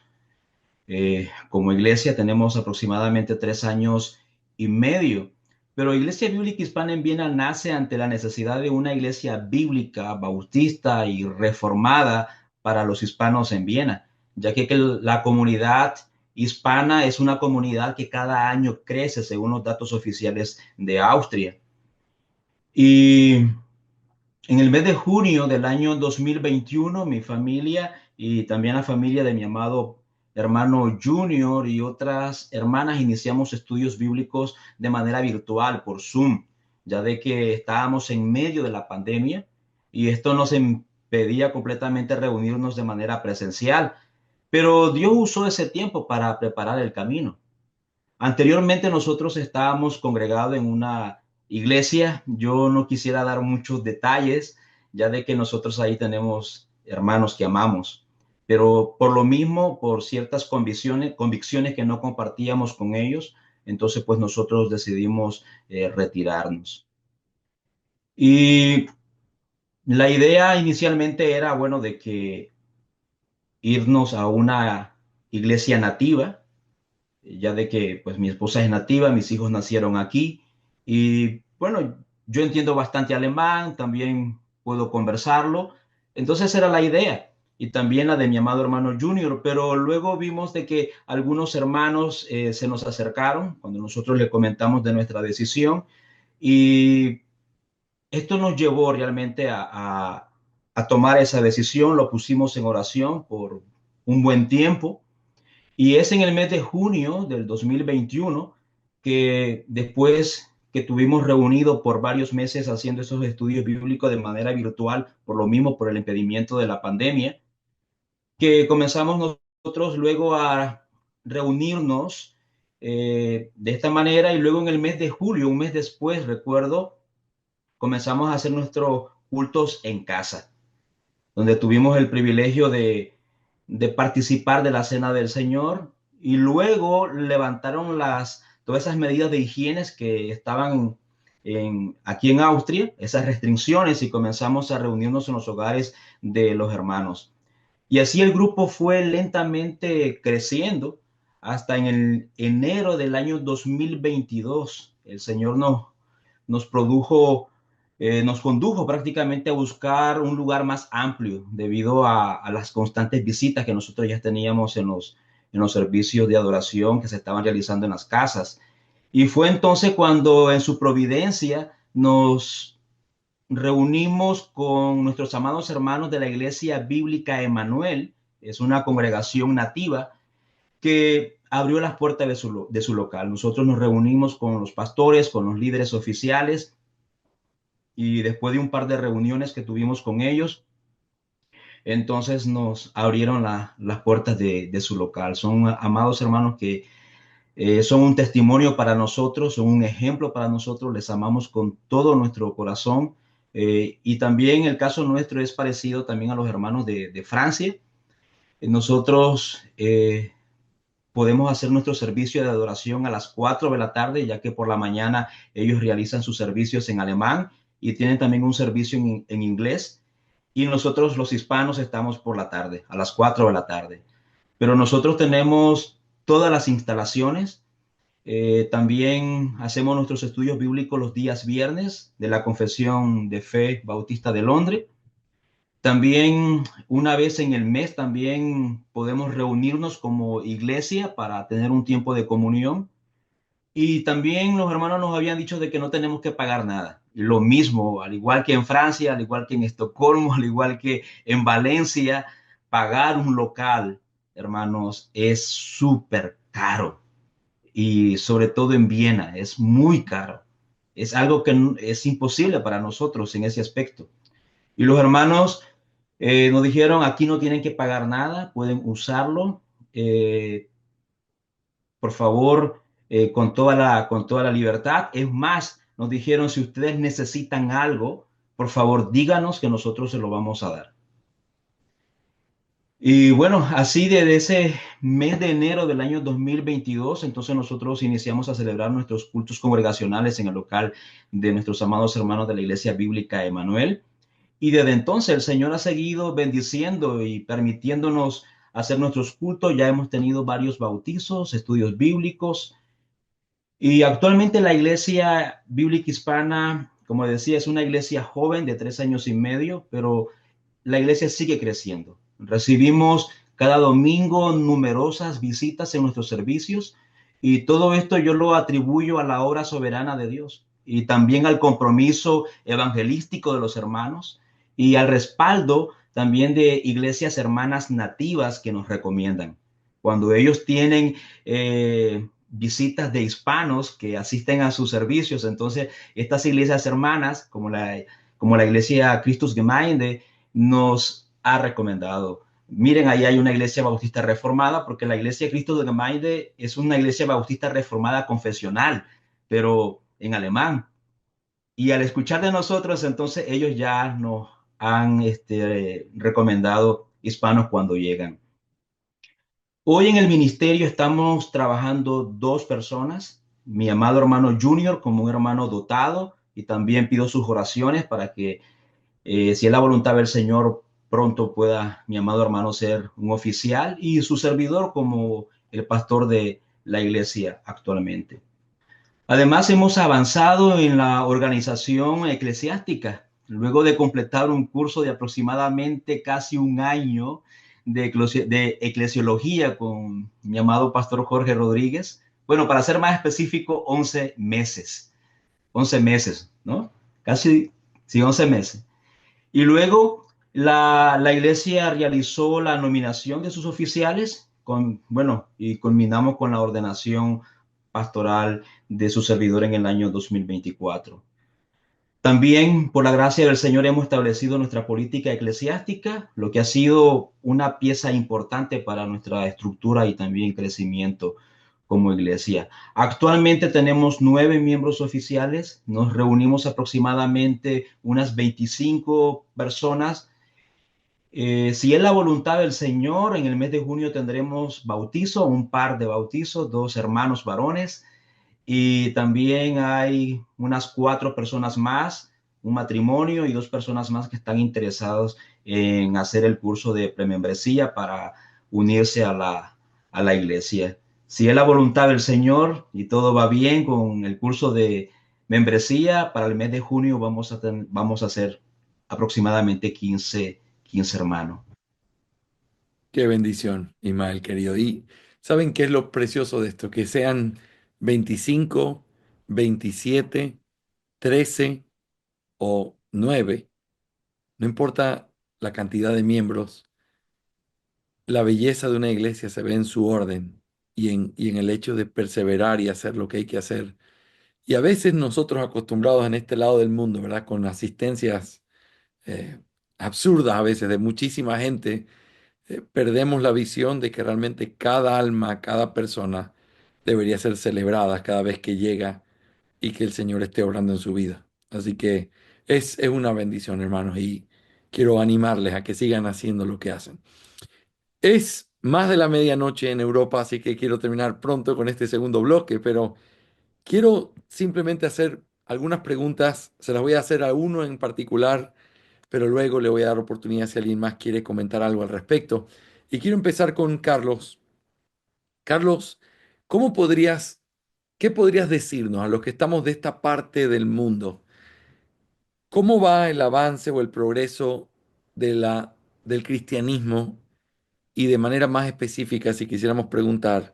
Como iglesia tenemos aproximadamente 3 años y medio, pero Iglesia Bíblica Hispana en Viena nace ante la necesidad de una iglesia bíblica, bautista y reformada para los hispanos en Viena, ya que la comunidad hispana es una comunidad que cada año crece según los datos oficiales de Austria. Y en el mes de junio del año 2021, mi familia y también la familia de mi amado hermano Junior y otras hermanas iniciamos estudios bíblicos de manera virtual por Zoom, ya de que estábamos en medio de la pandemia y esto nos impedía completamente reunirnos de manera presencial. Pero Dios usó ese tiempo para preparar el camino. Anteriormente nosotros estábamos congregados en una iglesia. Yo no quisiera dar muchos detalles, ya de que nosotros ahí tenemos hermanos que amamos. Pero por lo mismo, por ciertas convicciones que no compartíamos con ellos, entonces pues nosotros decidimos retirarnos. Y la idea inicialmente era, bueno, de que irnos a una iglesia nativa, ya de que pues mi esposa es nativa, mis hijos nacieron aquí y bueno, yo entiendo bastante alemán, también puedo conversarlo, entonces era la idea y también la de mi amado hermano Junior, pero luego vimos de que algunos hermanos se nos acercaron cuando nosotros le comentamos de nuestra decisión y esto nos llevó realmente a tomar esa decisión, lo pusimos en oración por un buen tiempo y es en el mes de junio del 2021 que después que tuvimos reunido por varios meses haciendo esos estudios bíblicos de manera virtual, por lo mismo, por el impedimento de la pandemia, que comenzamos nosotros luego a reunirnos de esta manera y luego en el mes de julio, un mes después, recuerdo, comenzamos a hacer nuestros cultos en casa, donde tuvimos el privilegio de participar de la cena del Señor y luego levantaron todas esas medidas de higiene que estaban aquí en Austria, esas restricciones y comenzamos a reunirnos en los hogares de los hermanos. Y así el grupo fue lentamente creciendo hasta en el enero del año 2022. El Señor nos produjo nos condujo prácticamente a buscar un lugar más amplio debido a las constantes visitas que nosotros ya teníamos en los servicios de adoración que se estaban realizando en las casas. Y fue entonces cuando en su providencia nos reunimos con nuestros amados hermanos de la Iglesia Bíblica Emanuel. Es una congregación nativa que abrió las puertas de su local. Nosotros nos reunimos con los pastores, con los líderes oficiales y después de un par de reuniones que tuvimos con ellos, entonces nos abrieron las puertas de su local. Son amados hermanos que son un testimonio para nosotros, son un ejemplo para nosotros, les amamos con todo nuestro corazón. Y también el caso nuestro es parecido también a los hermanos de Francia. Nosotros podemos hacer nuestro servicio de adoración a las 4 de la tarde, ya que por la mañana ellos realizan sus servicios en alemán y tienen también un servicio en inglés. Y nosotros los hispanos estamos por la tarde, a las 4 de la tarde. Pero nosotros tenemos todas las instalaciones. También hacemos nuestros estudios bíblicos los días viernes de la Confesión de Fe Bautista de Londres. También una vez en el mes también podemos reunirnos como iglesia para tener un tiempo de comunión. Y también los hermanos nos habían dicho de que no tenemos que pagar nada. Lo mismo, al igual que en Francia, al igual que en Estocolmo, al igual que en Valencia, pagar un local, hermanos, es súper caro. Y sobre todo en Viena, es muy caro. Es algo que es imposible para nosotros en ese aspecto. Y los hermanos nos dijeron, aquí no tienen que pagar nada, pueden usarlo. Por favor, con toda la libertad. Es más, nos dijeron, si ustedes necesitan algo, por favor, díganos que nosotros se lo vamos a dar. Y bueno, así desde ese mes de enero del año 2022, entonces nosotros iniciamos a celebrar nuestros cultos congregacionales en el local de nuestros amados hermanos de la Iglesia Bíblica Emanuel. Y desde entonces el Señor ha seguido bendiciendo y permitiéndonos hacer nuestros cultos. Ya hemos tenido varios bautizos, estudios bíblicos. Y actualmente la Iglesia Bíblica Hispana, como decía, es una iglesia joven de 3 años y medio, pero la iglesia sigue creciendo. Recibimos cada domingo numerosas visitas en nuestros servicios y todo esto yo lo atribuyo a la obra soberana de Dios y también al compromiso evangelístico de los hermanos y al respaldo también de iglesias hermanas nativas que nos recomiendan. Cuando ellos tienen visitas de hispanos que asisten a sus servicios, entonces estas iglesias hermanas, como la iglesia Christus Gemeinde, nos ha recomendado. Miren, ahí hay una iglesia bautista reformada, porque la iglesia Cristo de Gemeinde es una iglesia bautista reformada confesional, pero en alemán. Y al escuchar de nosotros, entonces ellos ya nos han recomendado hispanos cuando llegan. Hoy en el ministerio estamos trabajando 2 personas, mi amado hermano Junior como un hermano dotado, y también pido sus oraciones para que si es la voluntad del Señor, pronto pueda mi amado hermano ser un oficial y su servidor como el pastor de la iglesia actualmente. Además, hemos avanzado en la organización eclesiástica. Luego de completar un curso de aproximadamente casi un año de eclesiología con mi amado pastor Jorge Rodríguez, bueno, para ser más específico, 11 meses. 11 meses, ¿no? Casi, sí, 11 meses. Y luego la iglesia realizó la nominación de sus oficiales, y culminamos con la ordenación pastoral de su servidor en el año 2024. También, por la gracia del Señor, hemos establecido nuestra política eclesiástica, lo que ha sido una pieza importante para nuestra estructura y también crecimiento como iglesia. Actualmente tenemos 9 miembros oficiales, nos reunimos aproximadamente unas 25 personas. Si es la voluntad del Señor, en el mes de junio tendremos bautizo, un par de bautizos, 2 hermanos varones, y también hay unas 4 personas más, un matrimonio y 2 personas más que están interesados en hacer el curso de premembresía para unirse a la iglesia. Si es la voluntad del Señor y todo va bien con el curso de membresía, para el mes de junio vamos a hacer aproximadamente 15 hermanos. Qué bendición, Ismael, querido. Y ¿saben qué es lo precioso de esto? Que sean 25, 27, 13 o 9, no importa la cantidad de miembros, la belleza de una iglesia se ve en su orden y en el hecho de perseverar y hacer lo que hay que hacer. Y a veces nosotros acostumbrados en este lado del mundo, ¿verdad? Con asistencias absurdas a veces de muchísima gente, perdemos la visión de que realmente cada alma, cada persona debería ser celebrada cada vez que llega y que el Señor esté obrando en su vida. Así que es una bendición, hermanos, y quiero animarles a que sigan haciendo lo que hacen. Es más de la medianoche en Europa, así que quiero terminar pronto con este segundo bloque, pero quiero simplemente hacer algunas preguntas. Se las voy a hacer a uno en particular, pero luego le voy a dar oportunidad si alguien más quiere comentar algo al respecto. Y quiero empezar con Carlos. Carlos, ¿cómo podrías, qué podrías decirnos a los que estamos de esta parte del mundo? ¿Cómo va el avance o el progreso del cristianismo y de manera más específica, si quisiéramos preguntar,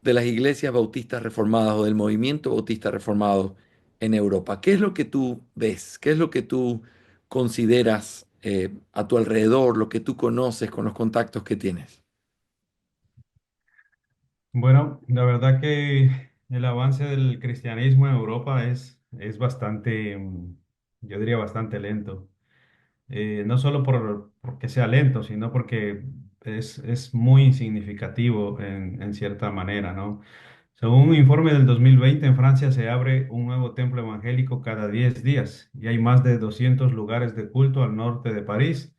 de las iglesias bautistas reformadas o del movimiento bautista reformado en Europa? ¿Qué es lo que tú ves? ¿Qué es lo que tú consideras a tu alrededor, lo que tú conoces con los contactos que tienes? Bueno, la verdad que el avance del cristianismo en Europa es bastante, yo diría bastante lento. No solo porque sea lento, sino porque es muy significativo en cierta manera, ¿no? Según un informe del 2020, en Francia se abre un nuevo templo evangélico cada 10 días y hay más de 200 lugares de culto al norte de París,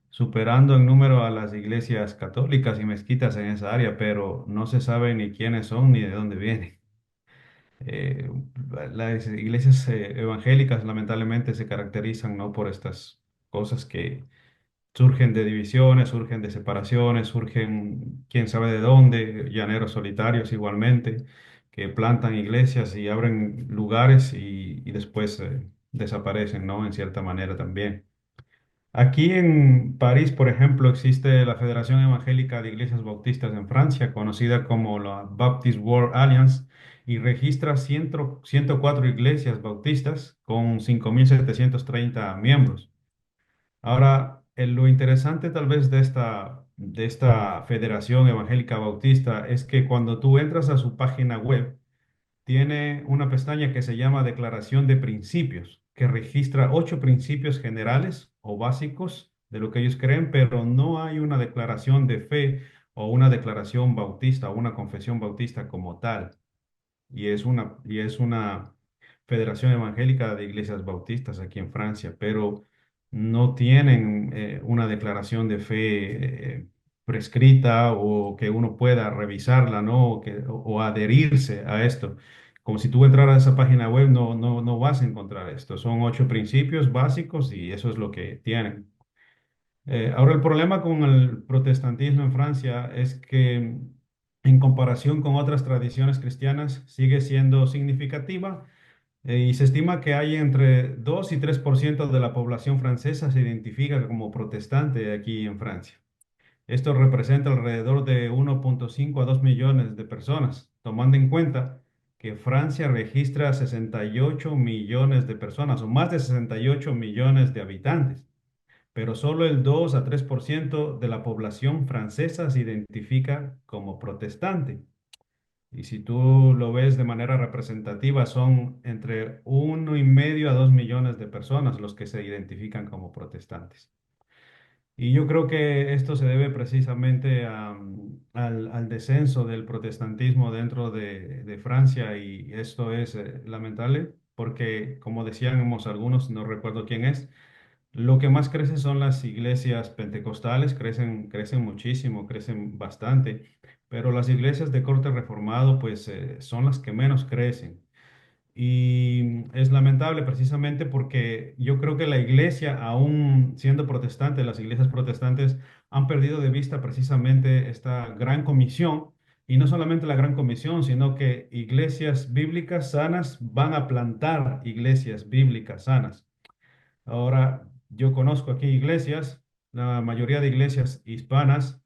superando en número a las iglesias católicas y mezquitas en esa área, pero no se sabe ni quiénes son ni de dónde vienen. Eh, las iglesias evangélicas lamentablemente se caracterizan, ¿no?, por estas cosas que surgen de divisiones, surgen de separaciones, surgen quién sabe de dónde, llaneros solitarios igualmente, que plantan iglesias y abren lugares y después desaparecen, ¿no? En cierta manera también. Aquí en París, por ejemplo, existe la Federación Evangélica de Iglesias Bautistas en Francia, conocida como la Baptist World Alliance, y registra 104 iglesias bautistas con 5.730 miembros. Ahora, lo interesante tal vez de esta Federación Evangélica Bautista es que cuando tú entras a su página web, tiene una pestaña que se llama Declaración de Principios, que registra 8 principios generales o básicos de lo que ellos creen, pero no hay una declaración de fe o una declaración bautista o una confesión bautista como tal. Y es una federación evangélica de iglesias bautistas aquí en Francia, pero no tienen una declaración de fe prescrita o que uno pueda revisarla, ¿no? O adherirse a esto. Como si tú entraras a esa página web, no vas a encontrar esto. Son 8 principios básicos y eso es lo que tienen. Ahora, el problema con el protestantismo en Francia es que en comparación con otras tradiciones cristianas sigue siendo significativa, y se estima que hay entre 2 y 3% de la población francesa se identifica como protestante aquí en Francia. Esto representa alrededor de 1,5 a 2 millones de personas, tomando en cuenta que Francia registra 68 millones de personas o más de 68 millones de habitantes, pero solo el 2 a 3% de la población francesa se identifica como protestante. Y si tú lo ves de manera representativa, son entre 1,5 a 2 millones de personas los que se identifican como protestantes. Y yo creo que esto se debe precisamente al descenso del protestantismo dentro de Francia, y esto es lamentable porque, como decíamos algunos, no recuerdo quién es, lo que más crece son las iglesias pentecostales, crecen muchísimo, crecen bastante, pero las iglesias de corte reformado pues son las que menos crecen. Y es lamentable precisamente porque yo creo que la iglesia, aún siendo protestante, las iglesias protestantes han perdido de vista precisamente esta gran comisión. Y no solamente la gran comisión, sino que iglesias bíblicas sanas van a plantar iglesias bíblicas sanas. Ahora, yo conozco aquí iglesias, la mayoría de iglesias hispanas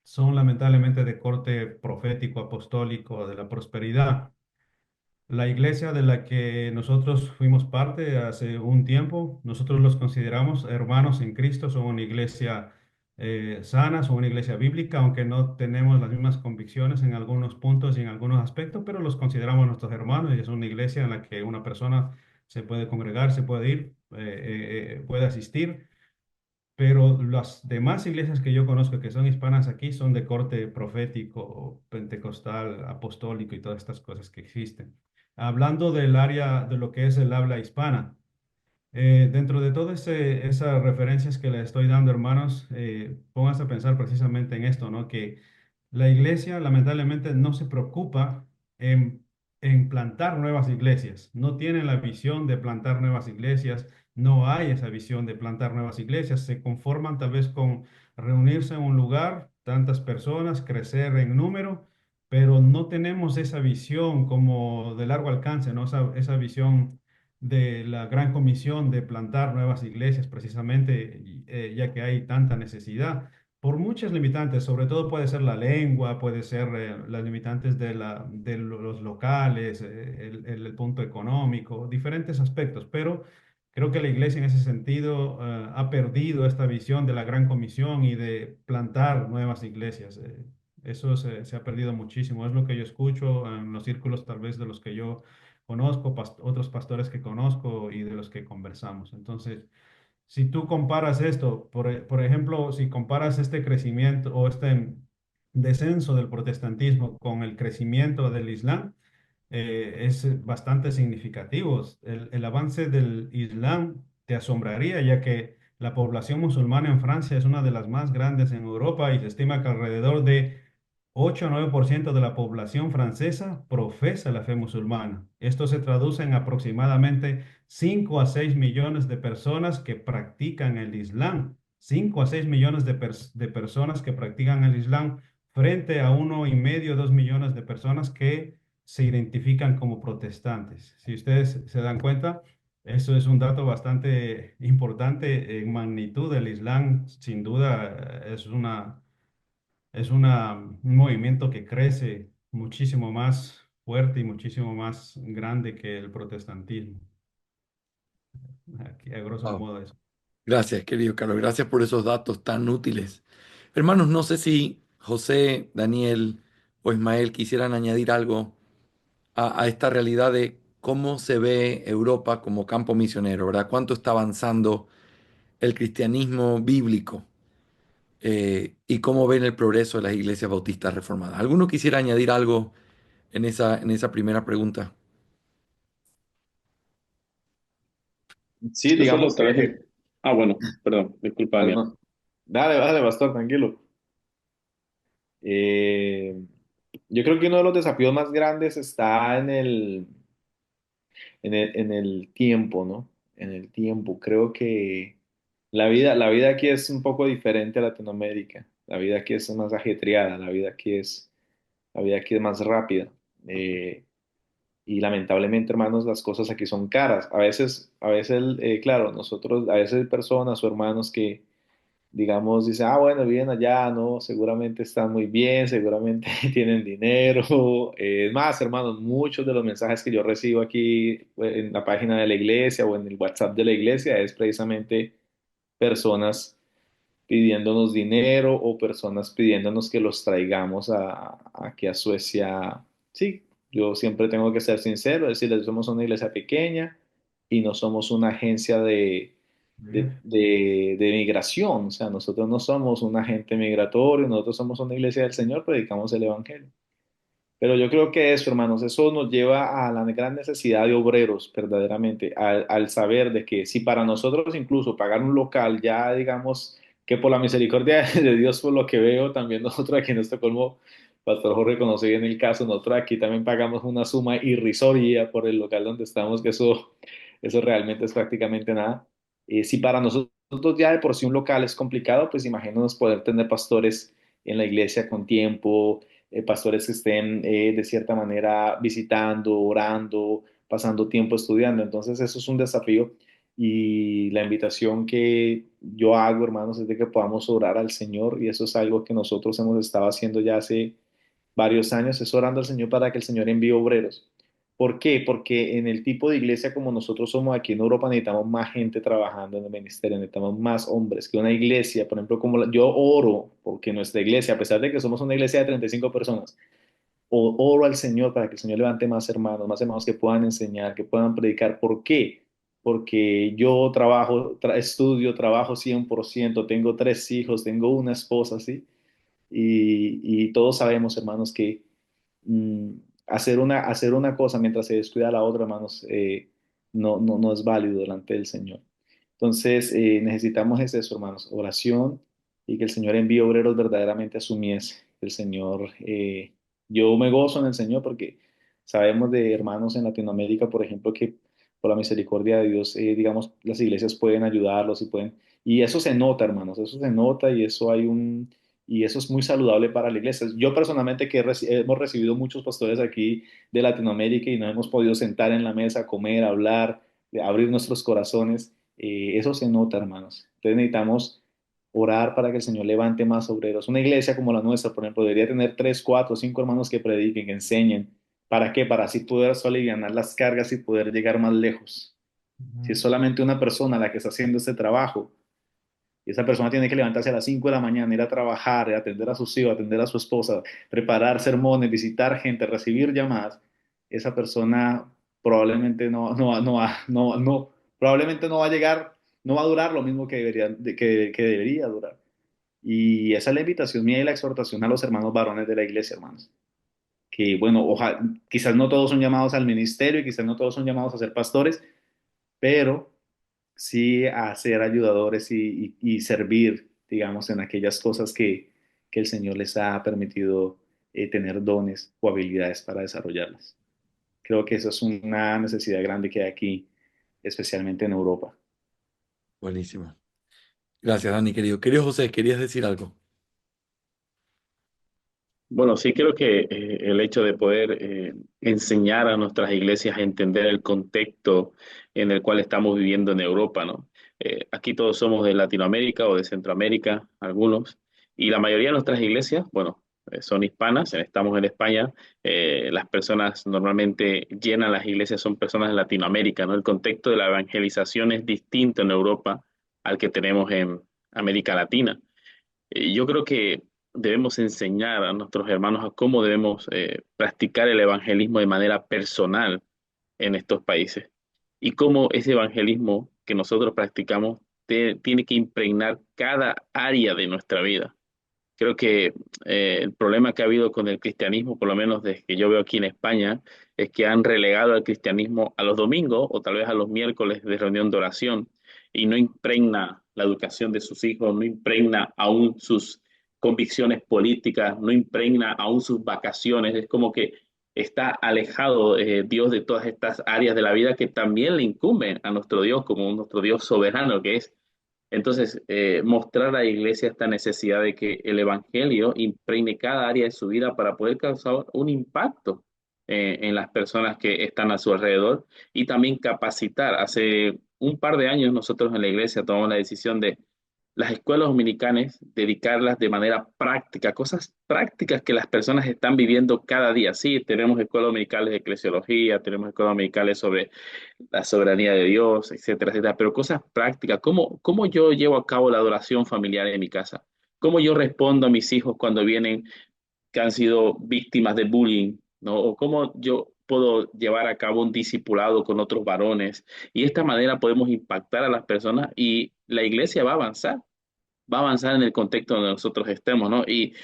son lamentablemente de corte profético, apostólico, de la prosperidad. La iglesia de la que nosotros fuimos parte hace un tiempo, nosotros los consideramos hermanos en Cristo, son una iglesia sana, son una iglesia bíblica, aunque no tenemos las mismas convicciones en algunos puntos y en algunos aspectos, pero los consideramos nuestros hermanos y es una iglesia en la que una persona se puede congregar, se puede ir, puede asistir. pero las demás iglesias que yo conozco que son hispanas aquí son de corte profético, pentecostal, apostólico y todas estas cosas que existen. Hablando del área de lo que es el habla hispana, dentro de todas esas referencias que le estoy dando, hermanos, pónganse a pensar precisamente en esto, ¿no? Que la iglesia lamentablemente no se preocupa en, en plantar nuevas iglesias, no tiene la visión de plantar nuevas iglesias, no hay esa visión de plantar nuevas iglesias, se conforman tal vez con reunirse en un lugar, tantas personas, crecer en número, pero no tenemos esa visión como de largo alcance, ¿no? Esa visión de la gran comisión de plantar nuevas iglesias, precisamente, ya que hay tanta necesidad por muchas limitantes, sobre todo puede ser la lengua, puede ser las limitantes los locales, el punto económico, diferentes aspectos, pero creo que la iglesia en ese sentido ha perdido esta visión de la gran comisión y de plantar nuevas iglesias. Eso se ha perdido muchísimo, es lo que yo escucho en los círculos tal vez de los que yo conozco, otros pastores que conozco y de los que conversamos. Entonces, si tú comparas esto, por ejemplo, si comparas este crecimiento o este descenso del protestantismo con el crecimiento del Islam, es bastante significativo. El avance del Islam te asombraría, ya que la población musulmana en Francia es una de las más grandes en Europa y se estima que alrededor de 8 o 9% de la población francesa profesa la fe musulmana. Esto se traduce en aproximadamente 5 a 6 millones de personas que practican el Islam. 5 a 6 millones de personas que practican el Islam frente a 1,5, 2 millones de personas que se identifican como protestantes. Si ustedes se dan cuenta, eso es un dato bastante importante en magnitud. El Islam, sin duda, un movimiento que crece muchísimo más fuerte y muchísimo más grande que el protestantismo. Aquí, a grosso Wow. modo, eso. Gracias, querido Carlos. Gracias por esos datos tan útiles. Hermanos, no sé si José, Daniel o Ismael quisieran añadir algo a esta realidad de cómo se ve Europa como campo misionero, ¿verdad? ¿Cuánto está avanzando el cristianismo bíblico y cómo ven el progreso de las iglesias bautistas reformadas? ¿Alguno quisiera añadir algo en esa primera pregunta? Sí, Yo solo digamos tal vez... que, bueno, perdón, disculpa, Daniel. no, dale, dale, pastor, tranquilo. Eh, yo creo que uno de los desafíos más grandes está en el tiempo, ¿no? En el tiempo. Creo que la vida aquí es un poco diferente a Latinoamérica. La vida aquí es más ajetreada, la vida aquí es más rápida. Eh, y lamentablemente, hermanos, las cosas aquí son caras. A veces, claro, nosotros, a veces hay personas o hermanos que digamos, dice, ah, bueno, viven allá, ¿no? Seguramente están muy bien, seguramente tienen dinero. Es más, hermanos, muchos de los mensajes que yo recibo aquí en la página de la iglesia o en el WhatsApp de la iglesia es precisamente personas pidiéndonos dinero o personas pidiéndonos que los traigamos aquí a Suecia. Sí, yo siempre tengo que ser sincero, decirles, somos una iglesia pequeña y no somos una agencia de migración. O sea, nosotros no somos un agente migratorio, nosotros somos una iglesia del Señor, predicamos el Evangelio. Pero yo creo que eso, hermanos, eso nos lleva a la gran necesidad de obreros, verdaderamente, al saber de que si para nosotros incluso pagar un local, ya digamos que por la misericordia de Dios, por lo que veo, también nosotros aquí en Estocolmo, Pastor Jorge conoce bien el caso, nosotros aquí también pagamos una suma irrisoria por el local donde estamos, que eso realmente es prácticamente nada. Si para nosotros ya de por sí un local es complicado, pues imagínanos poder tener pastores en la iglesia con tiempo, pastores que estén de cierta manera visitando, orando, pasando tiempo estudiando. Entonces eso es un desafío y la invitación que yo hago, hermanos, es de que podamos orar al Señor y eso es algo que nosotros hemos estado haciendo ya hace varios años, es orando al Señor para que el Señor envíe obreros. ¿Por qué? Porque en el tipo de iglesia como nosotros somos aquí en Europa necesitamos más gente trabajando en el ministerio, necesitamos más hombres que una iglesia, por ejemplo, yo oro porque nuestra iglesia, a pesar de que somos una iglesia de 35 personas, oro al Señor para que el Señor levante más hermanos que puedan enseñar, que puedan predicar. ¿Por qué? porque yo trabajo, estudio, trabajo 100%, tengo 3 hijos, tengo una esposa, ¿sí? Y todos sabemos, hermanos, que mm, hacer una cosa mientras se descuida la otra, hermanos, no es válido delante del Señor. Entonces, necesitamos es eso, hermanos, oración y que el Señor envíe obreros verdaderamente a su mies. El Señor, yo me gozo en el Señor porque sabemos de hermanos en Latinoamérica, por ejemplo, que por la misericordia de Dios, digamos, las iglesias pueden ayudarlos y pueden, y eso se nota, hermanos, eso se nota y eso es muy saludable para la iglesia. Yo personalmente hemos recibido muchos pastores aquí de Latinoamérica y nos hemos podido sentar en la mesa, comer, hablar, abrir nuestros corazones. Eso se nota, hermanos. Entonces necesitamos orar para que el Señor levante más obreros. Una iglesia como la nuestra, por ejemplo, debería tener 3, 4, 5 hermanos que prediquen, que enseñen. ¿Para qué? Para así poder aliviar las cargas y poder llegar más lejos. Si es Ujú. solamente una persona la que está haciendo este trabajo, y esa persona tiene que levantarse a las 5 de la mañana, ir a trabajar, atender a sus hijos, atender a su esposa, preparar sermones, visitar gente, recibir llamadas. Esa persona probablemente probablemente no va a llegar, no va a durar lo mismo que que debería durar. Y esa es la invitación mía y la exhortación a los hermanos varones de la iglesia, hermanos. Que bueno, quizás no todos son llamados al ministerio y quizás no todos son llamados a ser pastores, pero sí a ser ayudadores y servir, digamos, en aquellas cosas que el Señor les ha permitido tener dones o habilidades para desarrollarlas. Creo que eso es una necesidad grande que hay aquí, especialmente en Europa. Buenísimo. Gracias, Dani, querido. Querido José, ¿querías decir algo? Bueno, sí creo que el hecho de poder enseñar a nuestras iglesias a entender el contexto en el cual estamos viviendo en Europa, ¿no? Aquí todos somos de Latinoamérica o de Centroamérica, algunos, y la mayoría de nuestras iglesias, bueno, son hispanas, estamos en España, las personas normalmente llenan las iglesias, son personas de Latinoamérica, ¿no? El contexto de la evangelización es distinto en Europa al que tenemos en América Latina. Yo creo que debemos enseñar a nuestros hermanos a cómo debemos practicar el evangelismo de manera personal en estos países y cómo ese evangelismo que nosotros practicamos tiene que impregnar cada área de nuestra vida. Creo que el problema que ha habido con el cristianismo, por lo menos desde que yo veo aquí en España, es que han relegado al cristianismo a los domingos o tal vez a los miércoles de reunión de oración y no impregna la educación de sus hijos, no impregna aún sus convicciones políticas, no impregna aún sus vacaciones. Es como que está alejado Dios de todas estas áreas de la vida que también le incumben a nuestro Dios como nuestro Dios soberano que es. Entonces, mostrar a la iglesia esta necesidad de que el evangelio impregne cada área de su vida para poder causar un impacto en las personas que están a su alrededor y también capacitar. Hace un par de años nosotros en la iglesia tomamos la decisión de las escuelas dominicanas, dedicarlas de manera práctica, cosas prácticas que las personas están viviendo cada día. Sí, tenemos escuelas dominicales de eclesiología, tenemos escuelas dominicales sobre la soberanía de Dios, etcétera, etcétera, pero cosas prácticas. ¿Cómo yo llevo a cabo la adoración familiar en mi casa? ¿Cómo yo respondo a mis hijos cuando vienen que han sido víctimas de bullying, ¿no? O cómo yo puedo llevar a cabo un discipulado con otros varones. Y de esta manera podemos impactar a las personas y la iglesia va a avanzar en el contexto donde nosotros estemos, ¿no? Y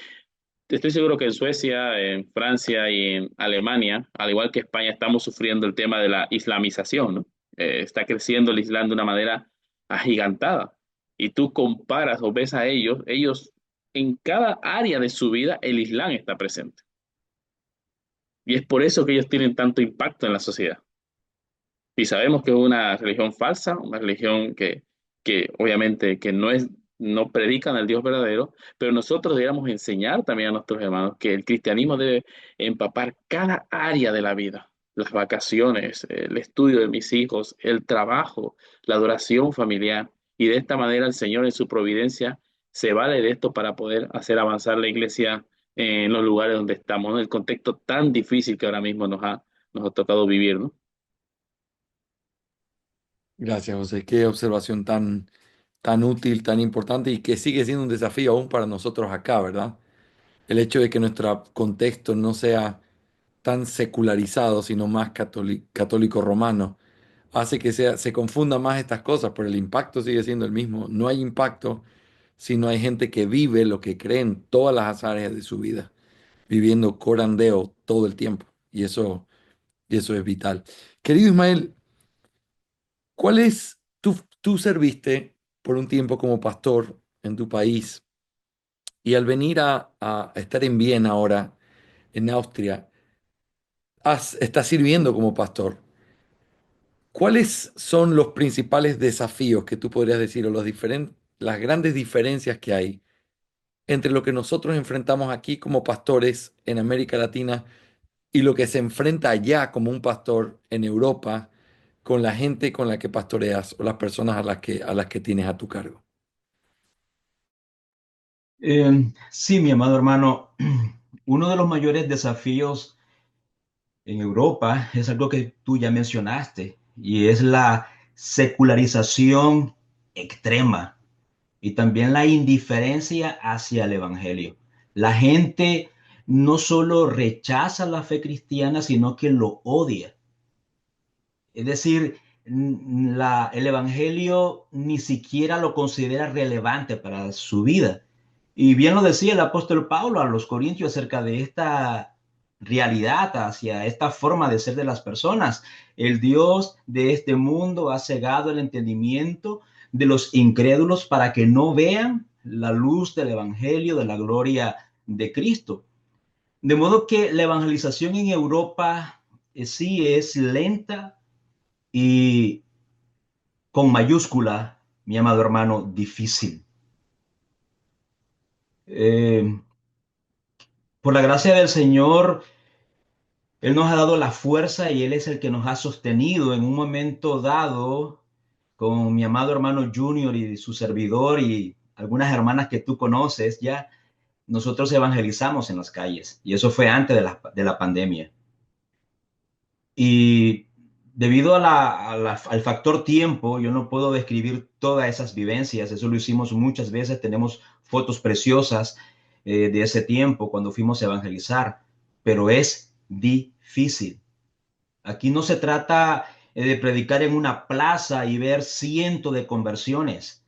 estoy seguro que en Suecia, en Francia y en Alemania, al igual que España, estamos sufriendo el tema de la islamización, ¿no? Está creciendo el Islam de una manera agigantada. Y tú comparas o ves a ellos en cada área de su vida, el Islam está presente. Y es por eso que ellos tienen tanto impacto en la sociedad. Y sabemos que es una religión falsa, una religión que obviamente que no es, no predican al Dios verdadero, pero nosotros deberíamos enseñar también a nuestros hermanos que el cristianismo debe empapar cada área de la vida, las vacaciones, el estudio de mis hijos, el trabajo, la adoración familiar. Y de esta manera el Señor en su providencia se vale de esto para poder hacer avanzar la iglesia en los lugares donde estamos, en el contexto tan difícil que ahora mismo nos ha tocado vivir, ¿no? Gracias, José. Qué observación tan útil, tan importante y que sigue siendo un desafío aún para nosotros acá, ¿verdad? El hecho de que nuestro contexto no sea tan secularizado, sino más católico romano. hace que se confundan más estas cosas, pero el impacto sigue siendo el mismo. No hay impacto si no hay gente que vive lo que cree en todas las áreas de su vida, viviendo corandeo todo el tiempo. Y eso es vital. Querido Ismael, ¿cuál es, tú serviste por un tiempo como pastor en tu país y al venir a estar en Viena ahora, en Austria, estás sirviendo como pastor? ¿Cuáles son los principales desafíos que tú podrías decir o las grandes diferencias que hay entre lo que nosotros enfrentamos aquí como pastores en América Latina y lo que se enfrenta allá como un pastor en Europa con la gente con la que pastoreas o las personas a las que tienes a tu cargo? Sí, mi amado hermano, uno de los mayores desafíos en Europa es algo que tú ya mencionaste y es la secularización extrema y también la indiferencia hacia el Evangelio. La gente no solo rechaza la fe cristiana, sino que lo odia. Es decir, el Evangelio ni siquiera lo considera relevante para su vida. Y bien lo decía el apóstol Pablo a los Corintios acerca de esta realidad, hacia esta forma de ser de las personas. El Dios de este mundo ha cegado el entendimiento de los incrédulos para que no vean la luz del Evangelio, de la gloria de Cristo. De modo que la evangelización en Europa sí es lenta y con mayúscula, mi amado hermano, difícil. Eh, por la gracia del Señor, Él nos ha dado la fuerza y Él es el que nos ha sostenido en un momento dado con mi amado hermano Junior y su servidor y algunas hermanas que tú conoces ya. Nosotros evangelizamos en las calles y eso fue antes de la pandemia. Y debido al factor tiempo, yo no puedo describir todas esas vivencias. Eso lo hicimos muchas veces. Tenemos fotos preciosas de ese tiempo cuando fuimos a evangelizar, pero es difícil. Aquí no se trata de predicar en una plaza y ver cientos de conversiones,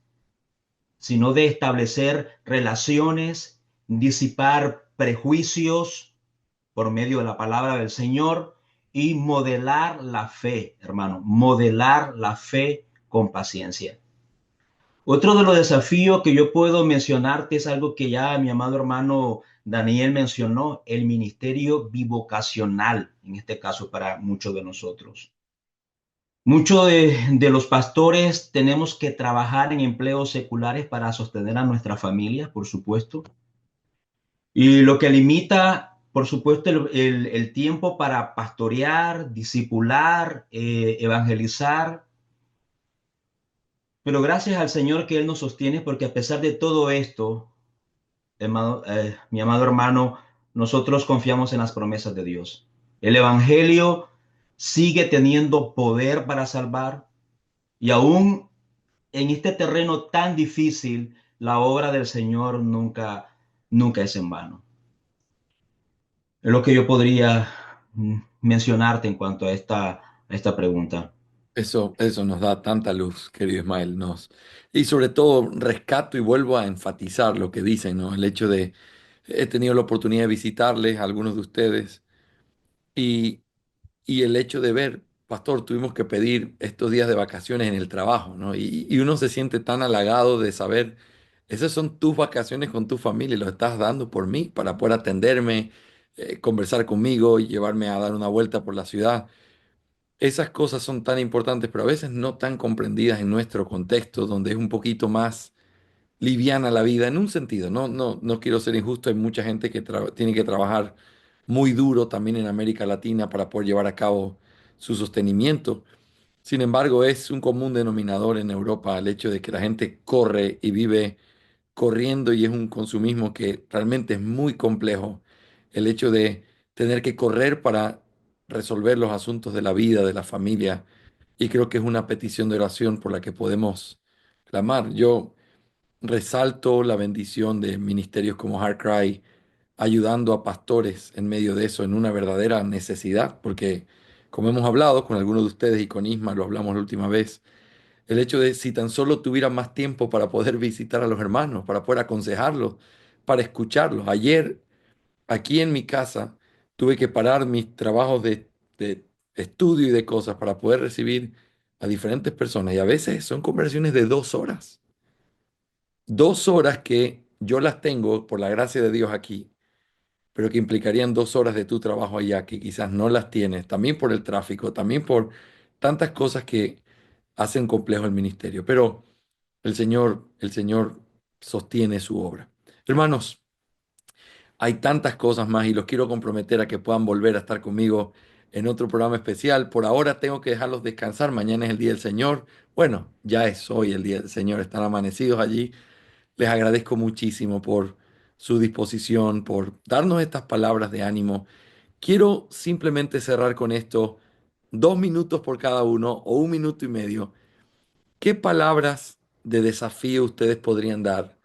sino de establecer relaciones, disipar prejuicios por medio de la palabra del Señor y modelar la fe, hermano, modelar la fe con paciencia. Otro de los desafíos que yo puedo mencionarte es algo que ya mi amado hermano Daniel mencionó, el ministerio bivocacional, en este caso para muchos de nosotros. Muchos de los pastores tenemos que trabajar en empleos seculares para sostener a nuestra familia, por supuesto. Y lo que limita, por supuesto, el tiempo para pastorear, discipular, evangelizar. Pero gracias al Señor que Él nos sostiene, porque a pesar de todo esto, mi amado hermano, nosotros confiamos en las promesas de Dios. El Evangelio sigue teniendo poder para salvar y aún en este terreno tan difícil, la obra del Señor nunca es en vano. Es lo que yo podría mencionarte en cuanto a esta pregunta. Eso nos da tanta luz, querido Ismael. Y sobre todo rescato y vuelvo a enfatizar lo que dicen, ¿no? El hecho de, he tenido la oportunidad de visitarles a algunos de ustedes y, y el hecho de ver, pastor, tuvimos que pedir estos días de vacaciones en el trabajo, ¿no? Y uno se siente tan halagado de saber, esas son tus vacaciones con tu familia y lo estás dando por mí para poder atenderme, conversar conmigo y llevarme a dar una vuelta por la ciudad. Esas cosas son tan importantes, pero a veces no tan comprendidas en nuestro contexto, donde es un poquito más liviana la vida, en un sentido. No quiero ser injusto, hay mucha gente que tiene que trabajar muy duro también en América Latina para poder llevar a cabo su sostenimiento. Sin embargo, es un común denominador en Europa el hecho de que la gente corre y vive corriendo y es un consumismo que realmente es muy complejo. El hecho de tener que correr para resolver los asuntos de la vida, de la familia, y creo que es una petición de oración por la que podemos clamar. Yo resalto la bendición de ministerios como Heart Cry, ayudando a pastores en medio de eso, en una verdadera necesidad, porque como hemos hablado con algunos de ustedes y con Isma, lo hablamos la última vez, el hecho de si tan solo tuviera más tiempo para poder visitar a los hermanos, para poder aconsejarlos, para escucharlos. Ayer, aquí en mi casa, tuve que parar mis trabajos de estudio y de cosas para poder recibir a diferentes personas. Y a veces son conversaciones de 2 horas. 2 horas que yo las tengo por la gracia de Dios aquí, pero que implicarían 2 horas de tu trabajo allá, que quizás no las tienes, también por el tráfico, también por tantas cosas que hacen complejo el ministerio. Pero el Señor sostiene su obra. Hermanos, hay tantas cosas más y los quiero comprometer a que puedan volver a estar conmigo en otro programa especial. Por ahora tengo que dejarlos descansar. Mañana es el día del Señor. Bueno, ya es hoy el día del Señor. Están amanecidos allí. Les agradezco muchísimo por su disposición, por darnos estas palabras de ánimo. Quiero simplemente cerrar con esto, 2 minutos por cada uno o 1 minuto y medio. ¿Qué palabras de desafío ustedes podrían dar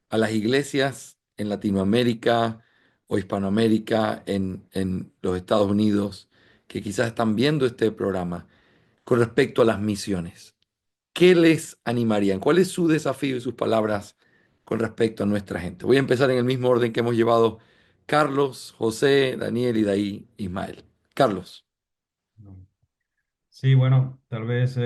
a las iglesias en Latinoamérica o Hispanoamérica, en los Estados Unidos, que quizás están viendo este programa con respecto a las misiones? ¿Qué les animarían? ¿Cuál es su desafío y sus palabras con respecto a nuestra gente? Voy a empezar en el mismo orden que hemos llevado Carlos, José, Daniel y de ahí Ismael. Carlos. Sí, bueno, tal vez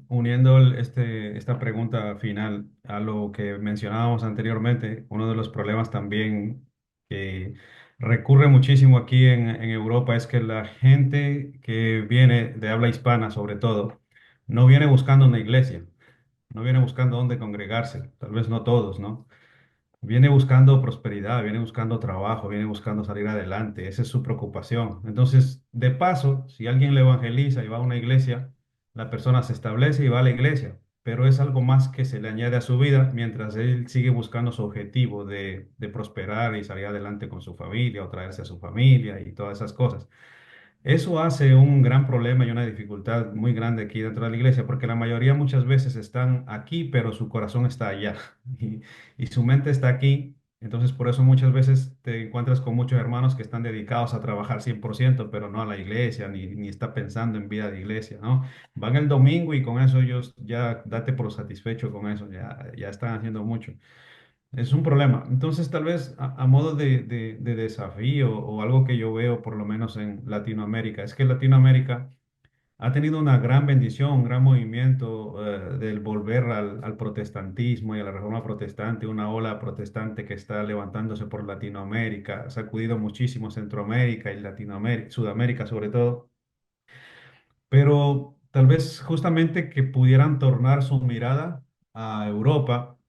uniendo esta pregunta final a lo que mencionábamos anteriormente, uno de los problemas también que recurre muchísimo aquí en Europa es que la gente que viene de habla hispana, sobre todo, no viene buscando una iglesia, no viene buscando dónde congregarse, tal vez no todos, ¿no? Viene buscando prosperidad, viene buscando trabajo, viene buscando salir adelante. Esa es su preocupación. Entonces, de paso, si alguien le evangeliza y va a una iglesia, la persona se establece y va a la iglesia, pero es algo más que se le añade a su vida mientras él sigue buscando su objetivo de prosperar y salir adelante con su familia o traerse a su familia y todas esas cosas. Eso hace un gran problema y una dificultad muy grande aquí dentro de la iglesia, porque la mayoría muchas veces están aquí, pero su corazón está allá y, y su mente está aquí. Entonces, por eso muchas veces te encuentras con muchos hermanos que están dedicados a trabajar 100%, pero no a la iglesia, ni está pensando en vida de iglesia, ¿no? Van el domingo y con eso ellos ya date por satisfecho con eso, ya están haciendo mucho. Es un problema. Entonces, tal vez a modo de desafío o algo que yo veo, por lo menos en Latinoamérica, es que Latinoamérica ha tenido una gran bendición, un gran movimiento del volver al protestantismo y a la reforma protestante, una ola protestante que está levantándose por Latinoamérica, ha sacudido muchísimo Centroamérica y Latinoamérica, Sudamérica sobre todo, pero tal vez justamente que pudieran tornar su mirada a Europa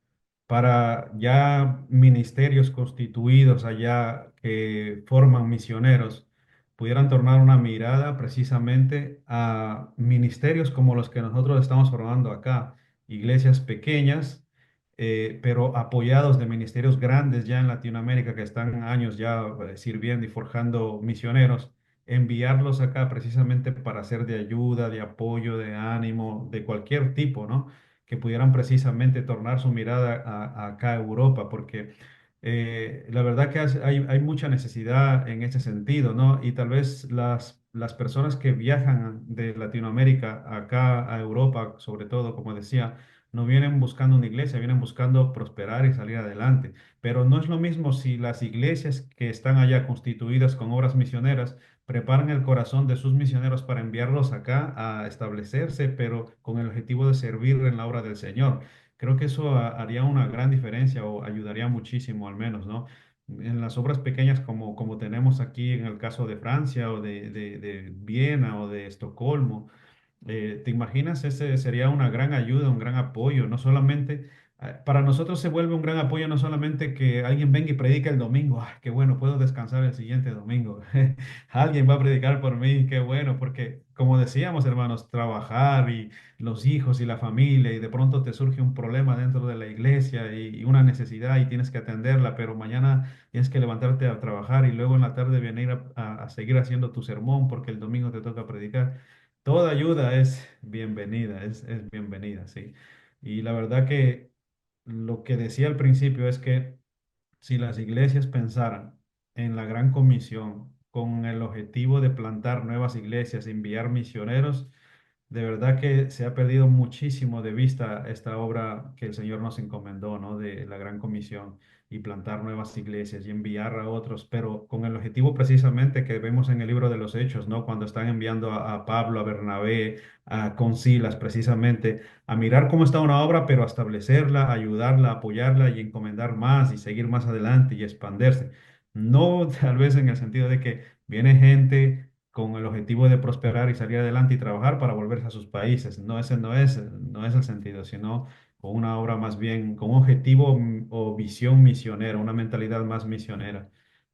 para ya ministerios constituidos allá que forman misioneros, pudieran tornar una mirada precisamente a ministerios como los que nosotros estamos formando acá, iglesias pequeñas, pero apoyados de ministerios grandes ya en Latinoamérica que están años ya sirviendo y forjando misioneros, enviarlos acá precisamente para ser de ayuda, de apoyo, de ánimo, de cualquier tipo, ¿no? Que pudieran precisamente tornar su mirada acá a Europa, porque la verdad que hay mucha necesidad en ese sentido, ¿no? Y tal vez las personas que viajan de Latinoamérica acá a Europa, sobre todo, como decía, no vienen buscando una iglesia, vienen buscando prosperar y salir adelante. Pero no es lo mismo si las iglesias que están allá constituidas con obras misioneras preparan el corazón de sus misioneros para enviarlos acá a establecerse, pero con el objetivo de servir en la obra del Señor. Creo que eso haría una gran diferencia o ayudaría muchísimo al menos, ¿no? En las obras pequeñas como tenemos aquí en el caso de Francia o de Viena o de Estocolmo, ¿te imaginas? Ese sería una gran ayuda, un gran apoyo, no solamente, para nosotros se vuelve un gran apoyo no solamente que alguien venga y predique el domingo, ah, qué bueno, puedo descansar el siguiente domingo, alguien va a predicar por mí, qué bueno, porque como decíamos, hermanos, trabajar y los hijos y la familia y de pronto te surge un problema dentro de la iglesia y una necesidad y tienes que atenderla, pero mañana tienes que levantarte a trabajar y luego en la tarde venir a seguir haciendo tu sermón porque el domingo te toca predicar. Toda ayuda es bienvenida, es bienvenida, sí. Y la verdad que lo que decía al principio es que si las iglesias pensaran en la gran comisión con el objetivo de plantar nuevas iglesias, enviar misioneros. De verdad que se ha perdido muchísimo de vista esta obra que el Señor nos encomendó, ¿no? De la Gran Comisión y plantar nuevas iglesias y enviar a otros, pero con el objetivo precisamente que vemos en el libro de los Hechos, ¿no? Cuando están enviando a Pablo, a Bernabé, con Silas, precisamente, a mirar cómo está una obra, pero a establecerla, ayudarla, apoyarla y encomendar más y seguir más adelante y expandirse. No tal vez en el sentido de que viene gente con el objetivo de prosperar y salir adelante y trabajar para volverse a sus países. No, ese no es el sentido, sino con una obra más bien, con un objetivo o visión misionera, una mentalidad más misionera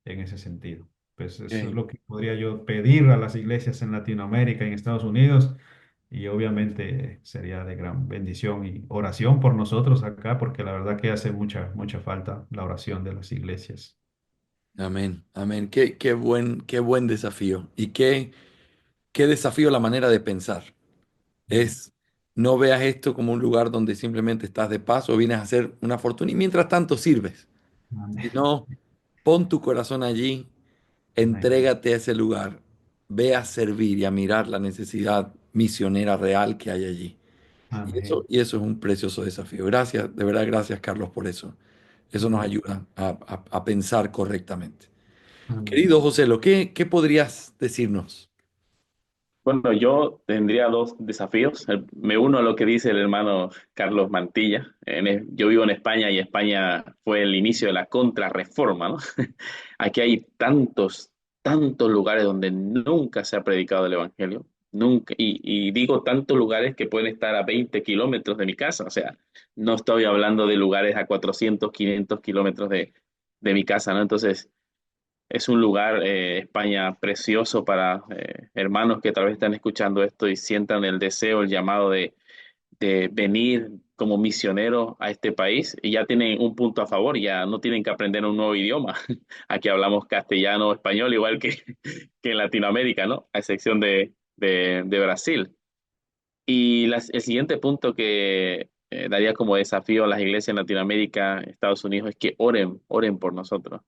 en ese sentido. Pues eso es Ok. lo que podría yo pedir a las iglesias en Latinoamérica, en Estados Unidos, y obviamente sería de gran bendición y oración por nosotros acá, porque la verdad que hace mucha falta la oración de las iglesias. Amén, amén. Qué buen desafío. Y qué desafío la manera de pensar. Mm. Es, no veas esto como un lugar donde simplemente estás de paso, vienes a hacer una fortuna y mientras tanto sirves. Amén. Sino, pon tu corazón allí, Amén. entrégate a ese lugar, ve a servir y a mirar la necesidad misionera real que hay allí. Amén. Y eso es un precioso desafío. Gracias, de verdad, gracias Carlos por eso. Eso nos Amén. ayuda a pensar correctamente. Amén. Querido José, ¿qué podrías decirnos? Bueno, yo tendría dos desafíos. Me uno a lo que dice el hermano Carlos Mantilla. Yo vivo en España y España fue el inicio de la contrarreforma, ¿no? Aquí hay tantos lugares donde nunca se ha predicado el Evangelio. Nunca. Y digo tantos lugares que pueden estar a 20 kilómetros de mi casa. O sea, no estoy hablando de lugares a 400, 500 kilómetros de mi casa, ¿no? Entonces, es un lugar, España, precioso para hermanos que tal vez están escuchando esto y sientan el deseo, el llamado de venir como misioneros a este país y ya tienen un punto a favor, ya no tienen que aprender un nuevo idioma. Aquí hablamos castellano o español, igual que en Latinoamérica, ¿no? A excepción de Brasil. Y el siguiente punto que daría como desafío a las iglesias en Latinoamérica, Estados Unidos, es que oren por nosotros.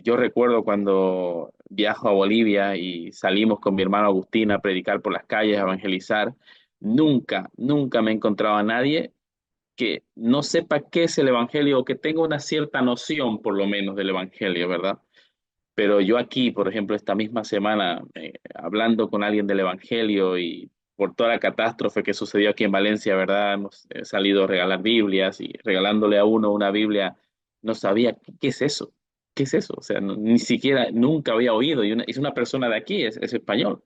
Yo recuerdo cuando viajo a Bolivia y salimos con mi hermano Agustín a predicar por las calles, a evangelizar, nunca me he encontrado a nadie que no sepa qué es el evangelio o que tenga una cierta noción, por lo menos, del evangelio, ¿verdad? Pero yo aquí, por ejemplo, esta misma semana, hablando con alguien del evangelio y por toda la catástrofe que sucedió aquí en Valencia, ¿verdad? Hemos salido a regalar Biblias y regalándole a uno una Biblia, no sabía qué es eso. ¿Qué es eso? O sea, ni siquiera, nunca había oído. Y es una persona de aquí, es español.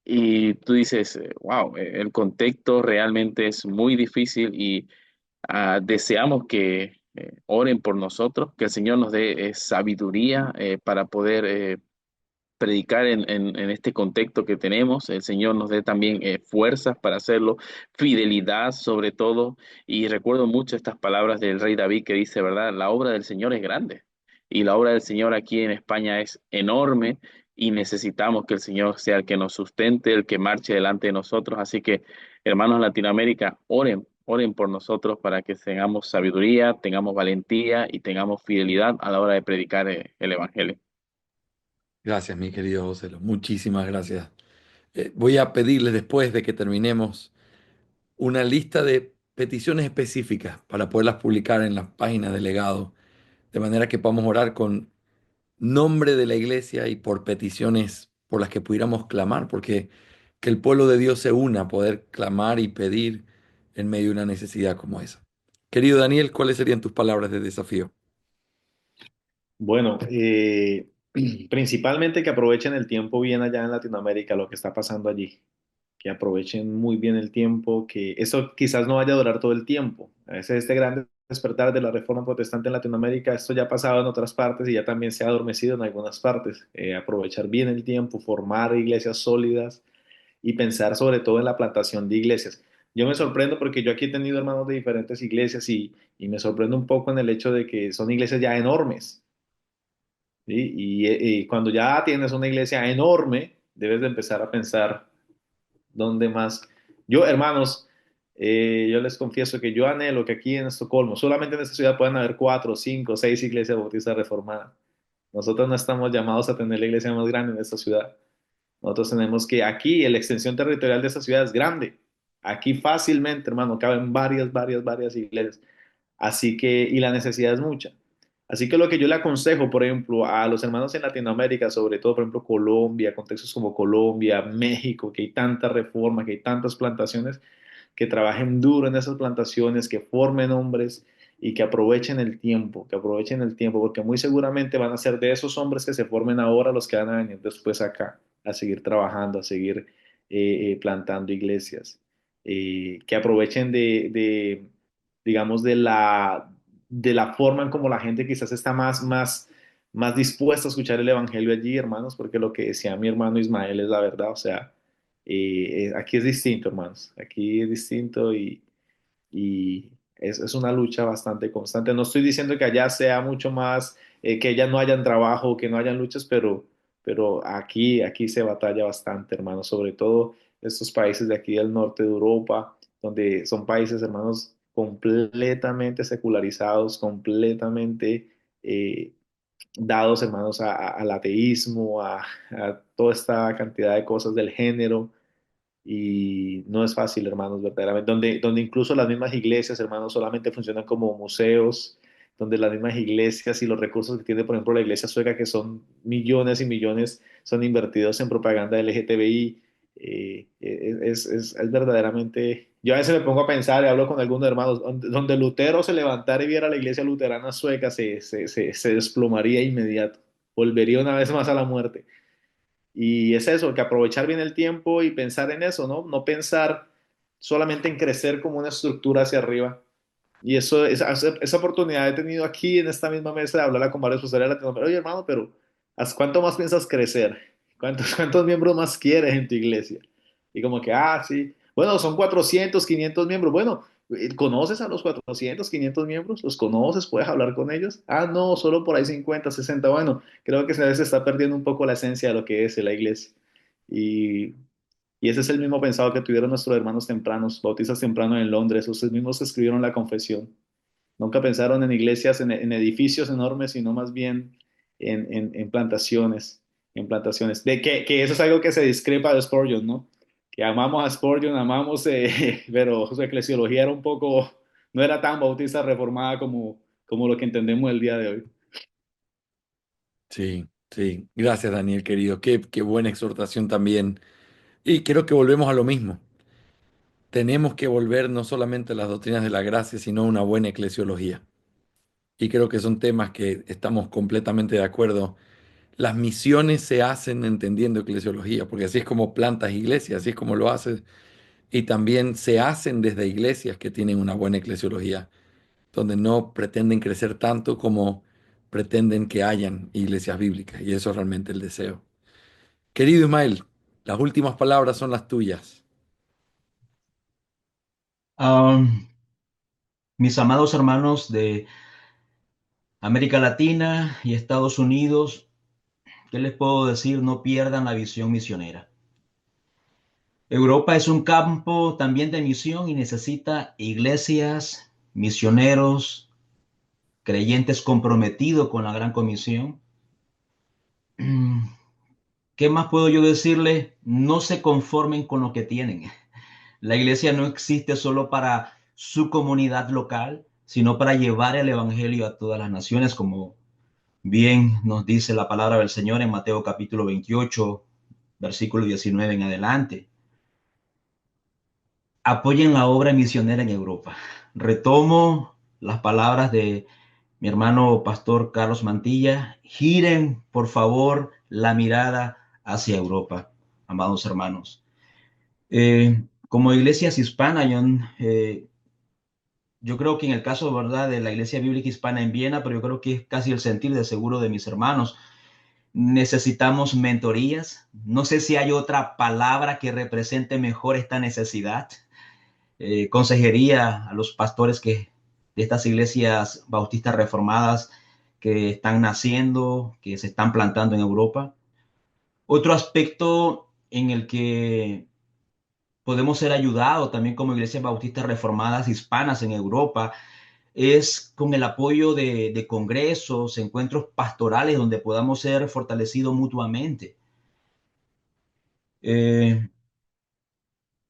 Y tú dices, wow, el contexto realmente es muy difícil y deseamos que oren por nosotros, que el Señor nos dé sabiduría para poder predicar en este contexto que tenemos. El Señor nos dé también fuerzas para hacerlo, fidelidad sobre todo. Y recuerdo mucho estas palabras del rey David que dice, ¿verdad? La obra del Señor es grande y la obra del Señor aquí en España es enorme y necesitamos que el Señor sea el que nos sustente, el que marche delante de nosotros. Así que, hermanos en Latinoamérica, oren por nosotros para que tengamos sabiduría, tengamos valentía y tengamos fidelidad a la hora de predicar el Evangelio. Gracias, mi querido José, muchísimas gracias. Voy a pedirles después de que terminemos una lista de peticiones específicas para poderlas publicar en las páginas del legado, de manera que podamos orar con nombre de la iglesia y por peticiones por las que pudiéramos clamar, porque que el pueblo de Dios se una a poder clamar y pedir en medio de una necesidad como esa. Querido Daniel, ¿cuáles serían tus palabras de desafío? Bueno, principalmente que aprovechen el tiempo bien allá en Latinoamérica, lo que está pasando allí. Que aprovechen muy bien el tiempo, que eso quizás no vaya a durar todo el tiempo. A veces este gran despertar de la reforma protestante en Latinoamérica, esto ya ha pasado en otras partes y ya también se ha adormecido en algunas partes. Aprovechar bien el tiempo, formar iglesias sólidas y pensar sobre todo en la plantación de iglesias. Yo me sorprendo porque yo aquí he tenido hermanos de diferentes iglesias y me sorprendo un poco en el hecho de que son iglesias ya enormes. ¿Sí? Y cuando ya tienes una iglesia enorme, debes de empezar a pensar dónde más. Yo, hermanos, yo les confieso que yo anhelo que aquí en Estocolmo, solamente en esta ciudad puedan haber 4, 5, 6 iglesias bautistas reformadas. Nosotros no estamos llamados a tener la iglesia más grande en esta ciudad. Nosotros tenemos que aquí, la extensión territorial de esta ciudad es grande. Aquí fácilmente, hermano, caben varias iglesias. Así que, y la necesidad es mucha. Así que lo que yo le aconsejo, por ejemplo, a los hermanos en Latinoamérica, sobre todo, por ejemplo, Colombia, contextos como Colombia, México, que hay tanta reforma, que hay tantas plantaciones, que trabajen duro en esas plantaciones, que formen hombres y que aprovechen el tiempo, porque muy seguramente van a ser de esos hombres que se formen ahora los que van a venir después acá a seguir trabajando, a seguir plantando iglesias, que aprovechen digamos, de la forma en como la gente quizás está más dispuesta a escuchar el evangelio allí, hermanos, porque lo que decía mi hermano Ismael es la verdad, o sea, aquí es distinto, hermanos. Aquí es distinto y es una lucha bastante constante. No estoy diciendo que allá sea mucho más, que allá no hayan trabajo, que no hayan luchas, pero aquí se batalla bastante, hermanos. Sobre todo estos países de aquí del norte de Europa, donde son países, hermanos, completamente secularizados, completamente dados, hermanos, al ateísmo, a toda esta cantidad de cosas del género y no es fácil, hermanos, verdaderamente, donde incluso las mismas iglesias, hermanos, solamente funcionan como museos, donde las mismas iglesias y los recursos que tiene, por ejemplo, la iglesia sueca, que son millones y millones, son invertidos en propaganda LGTBI. Es verdaderamente, yo a veces me pongo a pensar y hablo con algunos hermanos, donde Lutero se levantara y viera la iglesia luterana sueca, se desplomaría inmediato, volvería una vez más a la muerte. Y es eso, que aprovechar bien el tiempo y pensar en eso, ¿no? No pensar solamente en crecer como una estructura hacia arriba. Y eso, esa oportunidad he tenido aquí en esta misma mesa de hablarla con varios pastores de Latinoamérica. Oye, hermano, pero ¿cuánto más piensas crecer? ¿Cuántos miembros más quieres en tu iglesia? Y como que, sí. Bueno, son 400 500 miembros. Bueno, ¿conoces a los 400 500 miembros? ¿Los conoces? ¿Puedes hablar con ellos? No, solo por ahí 50 60. Bueno, creo que se está perdiendo un poco la esencia de lo que es la iglesia. Y, y ese es el mismo pensado que tuvieron nuestros hermanos tempranos, bautistas tempranos en Londres, esos mismos que escribieron la confesión. Nunca pensaron en iglesias, en edificios enormes, sino más bien en plantaciones, en plantaciones. Que eso es algo que se discrepa de Spurgeon, ¿no? Que amamos a Spurgeon, pero su eclesiología era un poco, no era tan bautista reformada como lo que entendemos el día de hoy. Sí, sí. Gracias, Daniel, querido. Qué buena exhortación también. Y creo que volvemos a lo mismo. Tenemos que volver no solamente a las doctrinas de la gracia, sino a una buena eclesiología. Y creo que son temas que estamos completamente de acuerdo. Las misiones se hacen entendiendo eclesiología, porque así es como plantas iglesias, así es como lo haces. Y también se hacen desde iglesias que tienen una buena eclesiología, donde no pretenden crecer tanto como pretenden que hayan iglesias bíblicas. Y eso es realmente el deseo. Querido Ismael, las últimas palabras son las tuyas. Um, Mis amados hermanos de América Latina y Estados Unidos, ¿qué les puedo decir? No pierdan la visión misionera. Europa es un campo también de misión y necesita iglesias, misioneros, creyentes comprometidos con la gran comisión. ¿Qué más puedo yo decirles? No se conformen con lo que tienen. La iglesia no existe solo para su comunidad local, sino para llevar el evangelio a todas las naciones, como bien nos dice la palabra del Señor en Mateo capítulo 28, versículo 19 en adelante. Apoyen la obra misionera en Europa. Retomo las palabras de mi hermano pastor Carlos Mantilla. Giren, por favor, la mirada hacia Europa, amados hermanos. Como iglesias hispanas, yo creo que en el caso, ¿verdad?, de la Iglesia Bíblica Hispana en Viena, pero yo creo que es casi el sentir de seguro de mis hermanos, necesitamos mentorías. No sé si hay otra palabra que represente mejor esta necesidad. Consejería a los pastores de estas iglesias bautistas reformadas que están naciendo, que se están plantando en Europa. Otro aspecto en el que podemos ser ayudados también como iglesias bautistas reformadas hispanas en Europa es con el apoyo de congresos, encuentros pastorales donde podamos ser fortalecidos mutuamente.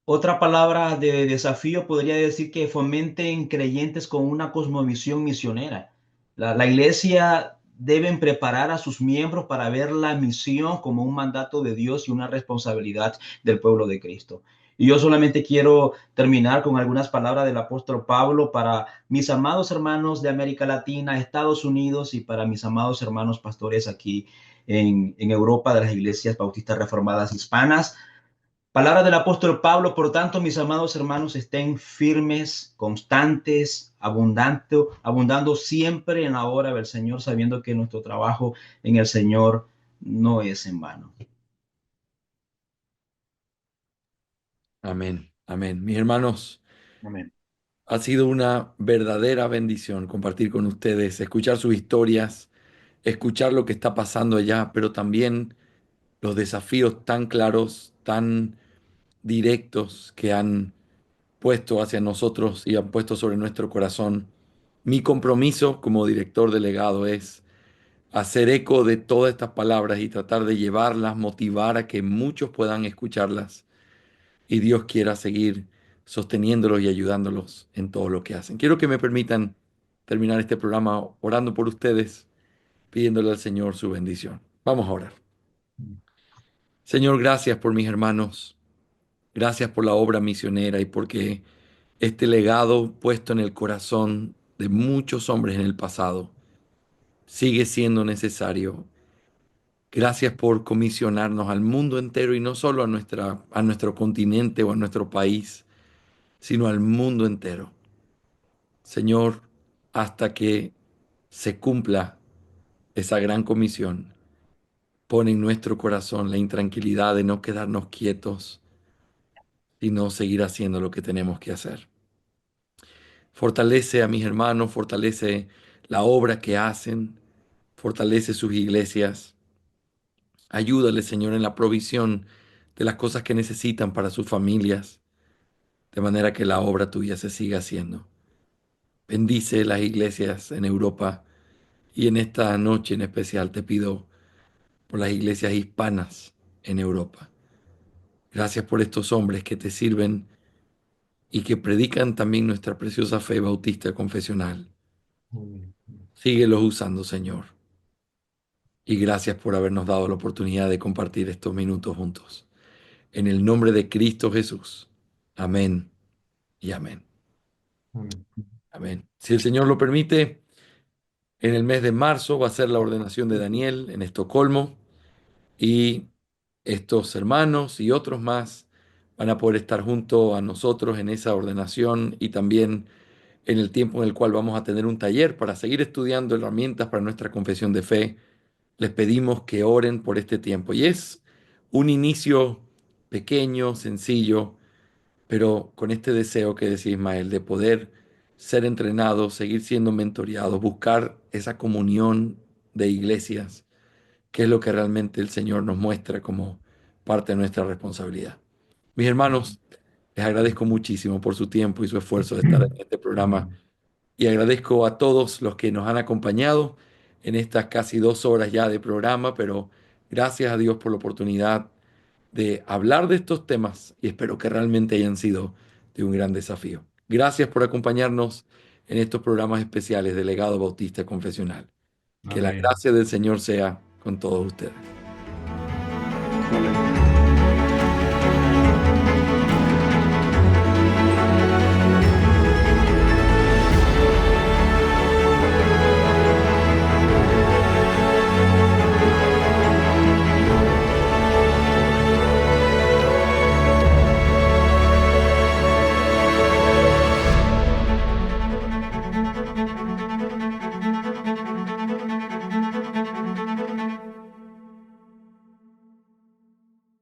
Otra palabra de desafío podría decir que fomenten creyentes con una cosmovisión misionera. La iglesia deben preparar a sus miembros para ver la misión como un mandato de Dios y una responsabilidad del pueblo de Cristo. Y yo solamente quiero terminar con algunas palabras del apóstol Pablo para mis amados hermanos de América Latina, Estados Unidos, y para mis amados hermanos pastores aquí en Europa de las iglesias bautistas reformadas hispanas. Palabra del apóstol Pablo: por tanto, mis amados hermanos, estén firmes, constantes, abundando siempre en la obra del Señor, sabiendo que nuestro trabajo en el Señor no es en vano. Amén, amén. Mis hermanos, Amén. ha sido una verdadera bendición compartir con ustedes, escuchar sus historias, escuchar lo que está pasando allá, pero también los desafíos tan claros, tan directos que han puesto hacia nosotros y han puesto sobre nuestro corazón. Mi compromiso como director delegado es hacer eco de todas estas palabras y tratar de llevarlas, motivar a que muchos puedan escucharlas y Dios quiera seguir sosteniéndolos y ayudándolos en todo lo que hacen. Quiero que me permitan terminar este programa orando por ustedes, pidiéndole al Señor su bendición. Vamos a orar. Señor, gracias por mis hermanos, gracias por la obra misionera y porque este legado puesto en el corazón de muchos hombres en el pasado sigue siendo necesario. Gracias por comisionarnos al mundo entero y no solo a nuestro continente o a nuestro país, sino al mundo entero. Señor, hasta que se cumpla esa gran comisión, pon en nuestro corazón la intranquilidad de no quedarnos quietos, sino seguir haciendo lo que tenemos que hacer. Fortalece a mis hermanos, fortalece la obra que hacen, fortalece sus iglesias. Ayúdale, Señor, en la provisión de las cosas que necesitan para sus familias, de manera que la obra tuya se siga haciendo. Bendice las iglesias en Europa y en esta noche en especial te pido por las iglesias hispanas en Europa. Gracias por estos hombres que te sirven y que predican también nuestra preciosa fe bautista confesional. Síguelos usando, Señor. Y gracias por habernos dado la oportunidad de compartir estos minutos juntos. En el nombre de Cristo Jesús. Amén y amén. Amén. Si el Señor lo permite, en el mes de marzo va a ser la ordenación de Daniel en Estocolmo y estos hermanos y otros más van a poder estar junto a nosotros en esa ordenación y también en el tiempo en el cual vamos a tener un taller para seguir estudiando herramientas para nuestra confesión de fe. Les pedimos que oren por este tiempo y es un inicio pequeño, sencillo, pero con este deseo que decía Ismael de poder ser entrenados, seguir siendo mentoreados, buscar esa comunión de iglesias, que es lo que realmente el Señor nos muestra como parte de nuestra responsabilidad. Mis hermanos, les agradezco muchísimo por su tiempo y su esfuerzo de estar en este programa y agradezco a todos los que nos han acompañado en estas casi 2 horas ya de programa, pero gracias a Dios por la oportunidad de hablar de estos temas y espero que realmente hayan sido de un gran desafío. Gracias por acompañarnos en estos programas especiales de Legado Bautista Confesional. Que la Amén. gracia del Señor sea con todos ustedes. Amén.